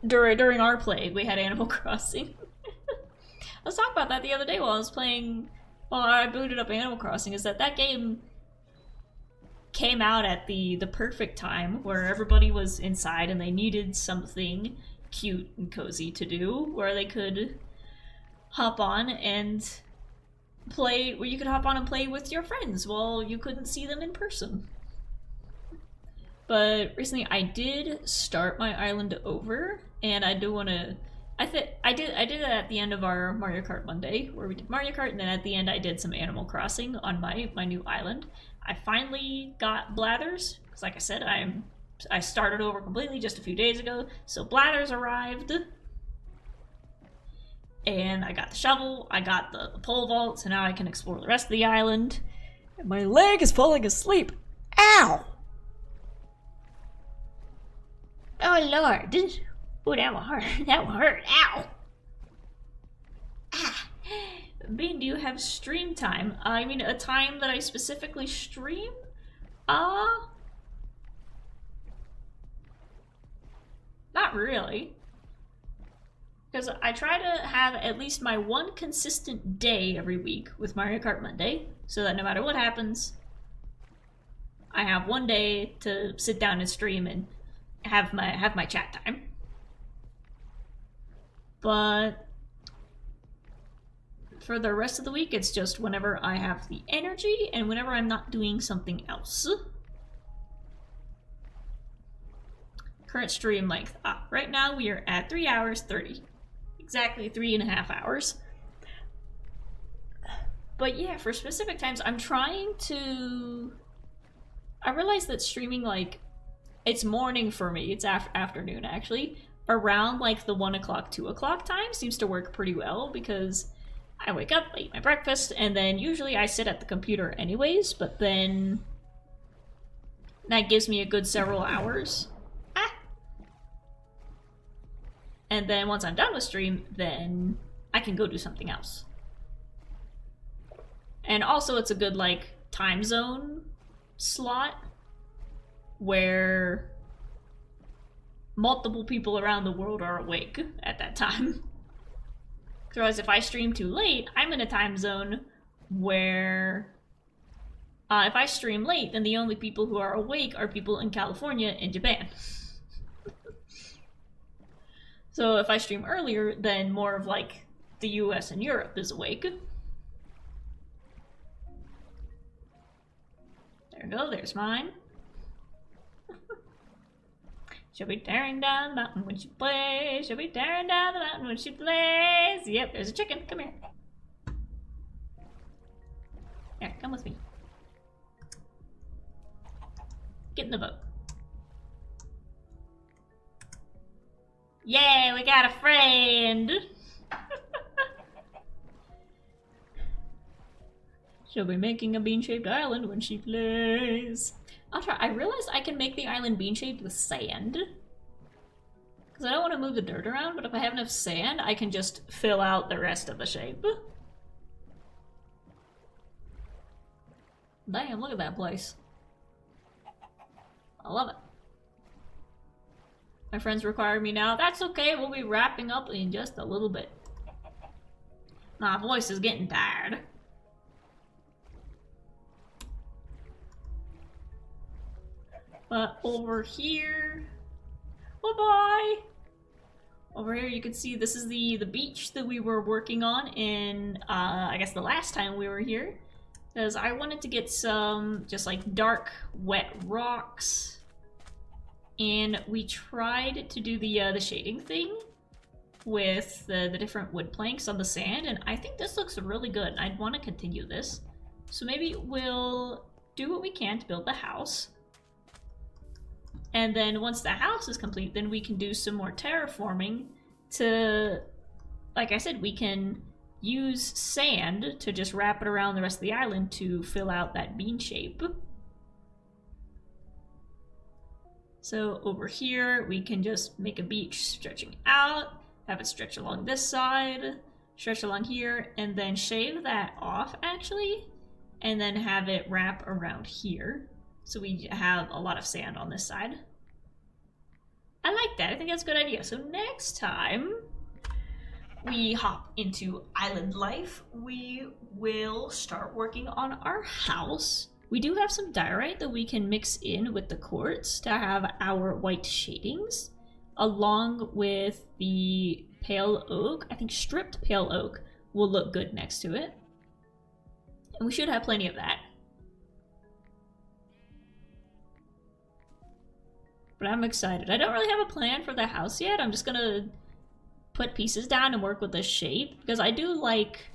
S1: During our play, we had Animal Crossing. I was talking about that the other day while I was playing well, I booted up Animal Crossing is that game came out at the perfect time where everybody was inside and they needed something cute and cozy to do where they could hop on and play, where you could hop on and play with your friends while you couldn't see them in person. But recently I did start my island over, and I do want to. I did it at the end of our Mario Kart Monday, where we did Mario Kart, and then at the end I did some Animal Crossing on my new island. I finally got Blathers, because like I said, I started over completely just a few days ago, so Blathers arrived. And I got the shovel, I got the pole vault, so now I can explore the rest of the island. And my leg is falling asleep. Ow! Oh lord. Oh, that will hurt. That will hurt. Ow! Ah. Bean, do you have stream time? I mean, a time that I specifically stream? Not really. Because I try to have at least my one consistent day every week with Mario Kart Monday, so that no matter what happens, I have one day to sit down and stream and have my chat time. But for the rest of the week, it's just whenever I have the energy and whenever I'm not doing something else. Current stream length. Right now we are at 3 hours 30. Exactly 3.5 hours. But yeah, for specific times, I'm trying to... I realize that streaming, like, it's morning for me. It's afternoon, actually. Around, like, the 1 o'clock, 2 o'clock time seems to work pretty well, because I wake up, I eat my breakfast, and then usually I sit at the computer anyways, but then that gives me a good several hours. And then once I'm done with stream, then I can go do something else. And also it's a good, like, time zone slot where multiple people around the world are awake at that time. Otherwise, if I stream too late, I'm in a time zone where if I stream late, then the only people who are awake are people in California and Japan. So if I stream earlier, then more of, like, the US and Europe is awake. There we go, there's mine. She'll be tearing down the mountain when she plays. She'll be tearing down the mountain when she plays. Yep, there's a chicken. Come here. Here, come with me. Get in the boat. Yay, we got a friend! She'll be making a bean-shaped island when she plays. I'll try. I realized I can make the island bean-shaped with sand. Because I don't want to move the dirt around, but if I have enough sand, I can just fill out the rest of the shape. Damn, look at that place. I love it. My friends require me now. That's okay, we'll be wrapping up in just a little bit. My voice is getting tired. But over here... Bye-bye! Over here you can see this is the beach that we were working on in, I guess the last time we were here. Because I wanted to get some just like dark, wet rocks. And we tried to do the shading thing with the different wood planks on the sand, and I think this looks really good. I'd want to continue this. So maybe we'll do what we can to build the house. And then once the house is complete, then we can do some more terraforming to, like I said, we can use sand to just wrap it around the rest of the island to fill out that bean shape. So over here, we can just make a beach stretching out, have it stretch along this side, stretch along here, and then shave that off, actually, and then have it wrap around here. So we have a lot of sand on this side. I like that. I think that's a good idea. So next time, we hop into island life, we will start working on our house. We do have some diorite that we can mix in with the quartz to have our white shadings, along with the pale oak. I think stripped pale oak will look good next to it. And we should have plenty of that. But I'm excited. I don't really have a plan for the house yet. I'm just gonna put pieces down and work with the shape, because I do like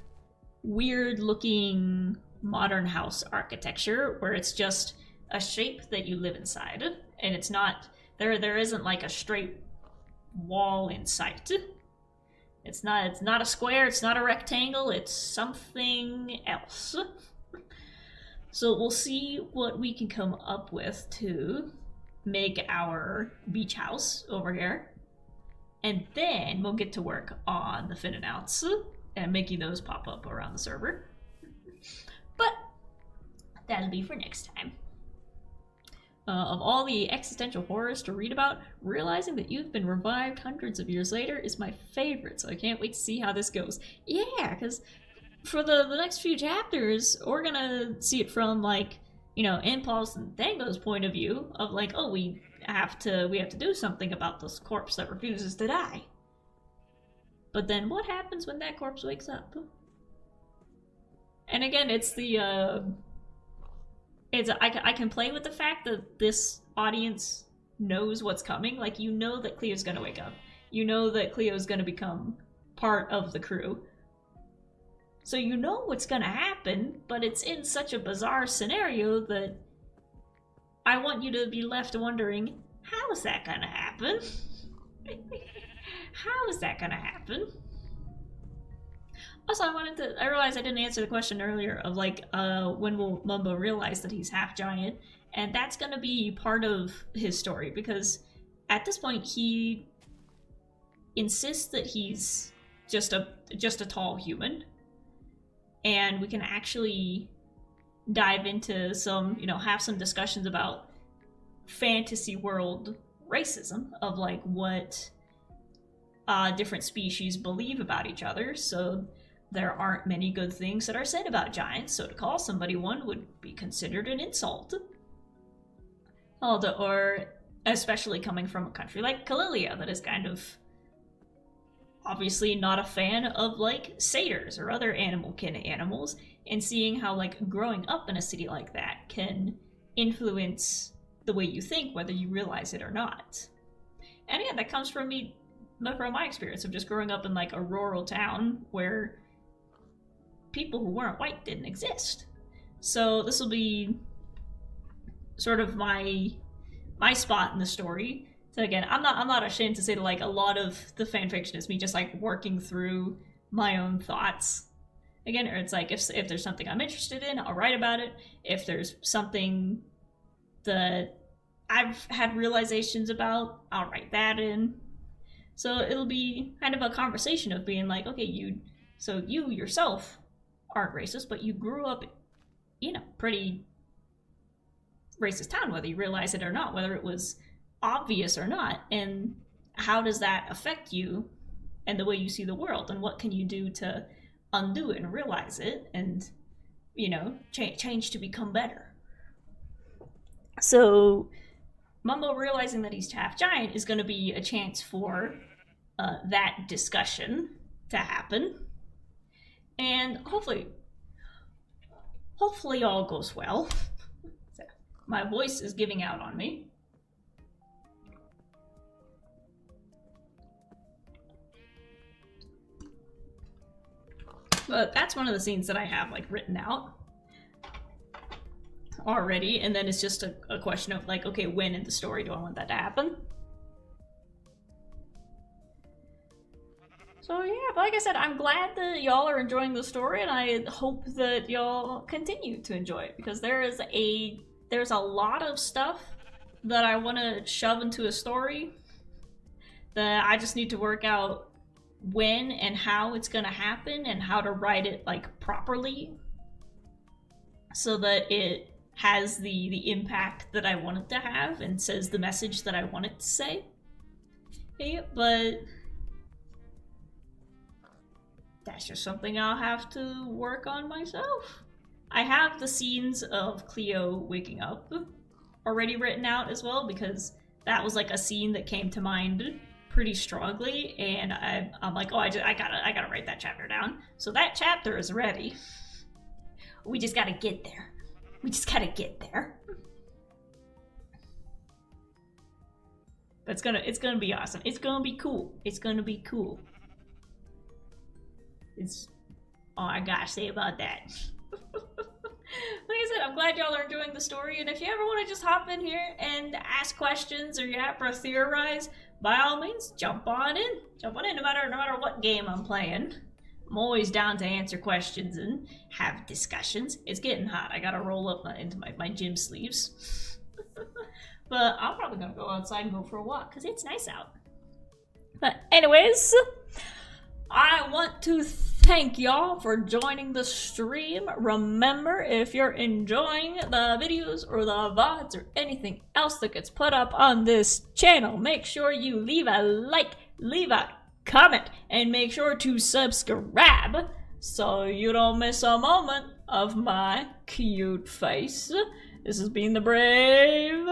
S1: weird looking modern house architecture where it's just a shape that you live inside, and it's not there isn't like a straight wall in sight. It's not a square, it's not a rectangle, it's something else. So we'll see what we can come up with to make our beach house over here. And then we'll get to work on the fin and outs and making those pop up around the server. But that'll be for next time. Of all the existential horrors to read about, realizing that you've been revived hundreds of years later is my favorite, so I can't wait to see how this goes. Yeah, because for the next few chapters, we're gonna see it from, like, you know, Impulse and Dango's point of view of like, oh, we have to do something about this corpse that refuses to die. But then what happens when that corpse wakes up? And again, it's the I can play with the fact that this audience knows what's coming. Like, you know that Cleo's gonna wake up. You know that Cleo's gonna become part of the crew. So you know what's gonna happen, but it's in such a bizarre scenario that I want you to be left wondering, how is that gonna happen? How is that gonna happen? Also, I realized I didn't answer the question earlier of like, when will Mumbo realize that he's half giant? And that's gonna be part of his story, because at this point he insists that he's just a tall human. And we can actually dive into some, you know, have some discussions about fantasy world racism of like what different species believe about each other. So there aren't many good things that are said about giants, so to call somebody one would be considered an insult. Or especially coming from a country like Kalilia that is kind of obviously not a fan of like satyrs or other animal-kin animals, and seeing how like growing up in a city like that can influence the way you think, whether you realize it or not. And yeah, that comes from my experience of just growing up in like a rural town where people who weren't white didn't exist. So this will be sort of my spot in the story. So again, I'm not ashamed to say that like a lot of the fanfiction is me just like working through my own thoughts. Again, or it's like if there's something I'm interested in, I'll write about it. If there's something that I've had realizations about, I'll write that in. So it'll be kind of a conversation of being like, okay, you yourself aren't racist, but you grew up in a pretty racist town, whether you realize it or not, whether it was obvious or not, and how does that affect you and the way you see the world, and what can you do to undo it and realize it and, you know, change to become better. So Mumbo realizing that he's half giant is going to be a chance for that discussion to happen, and hopefully all goes well. So, my voice is giving out on me. But that's one of the scenes that I have like written out already, and then it's just a question of like, okay, when in the story do I want that to happen? So yeah, but like I said, I'm glad that y'all are enjoying the story, and I hope that y'all continue to enjoy it, because there's a lot of stuff that I want to shove into a story that I just need to work out when and how it's gonna happen and how to write it like properly so that it has the impact that I want it to have and says the message that I want it to say. Okay, but that's just something I'll have to work on myself. I have the scenes of Cleo waking up already written out as well, because that was like a scene that came to mind pretty strongly, and I'm like, oh, I gotta write that chapter down. So that chapter is ready. We just gotta get there. We just gotta get there. But it's gonna be awesome. It's gonna be cool. It's gonna be cool. It's all I gotta say about that. Like I said, I'm glad y'all are enjoying the story, and if you ever want to just hop in here and ask questions or yap or theorize, by all means, jump on in. Jump on in, no matter what game I'm playing. I'm always down to answer questions and have discussions. It's getting hot. I gotta roll up into my gym sleeves. But I'm probably gonna go outside and go for a walk, because it's nice out. But anyways, I want to thank y'all for joining the stream. Remember, if you're enjoying the videos or the VODs or anything else that gets put up on this channel, make sure you leave a like, leave a comment, and make sure to subscribe so you don't miss a moment of my cute face. This has been the Brave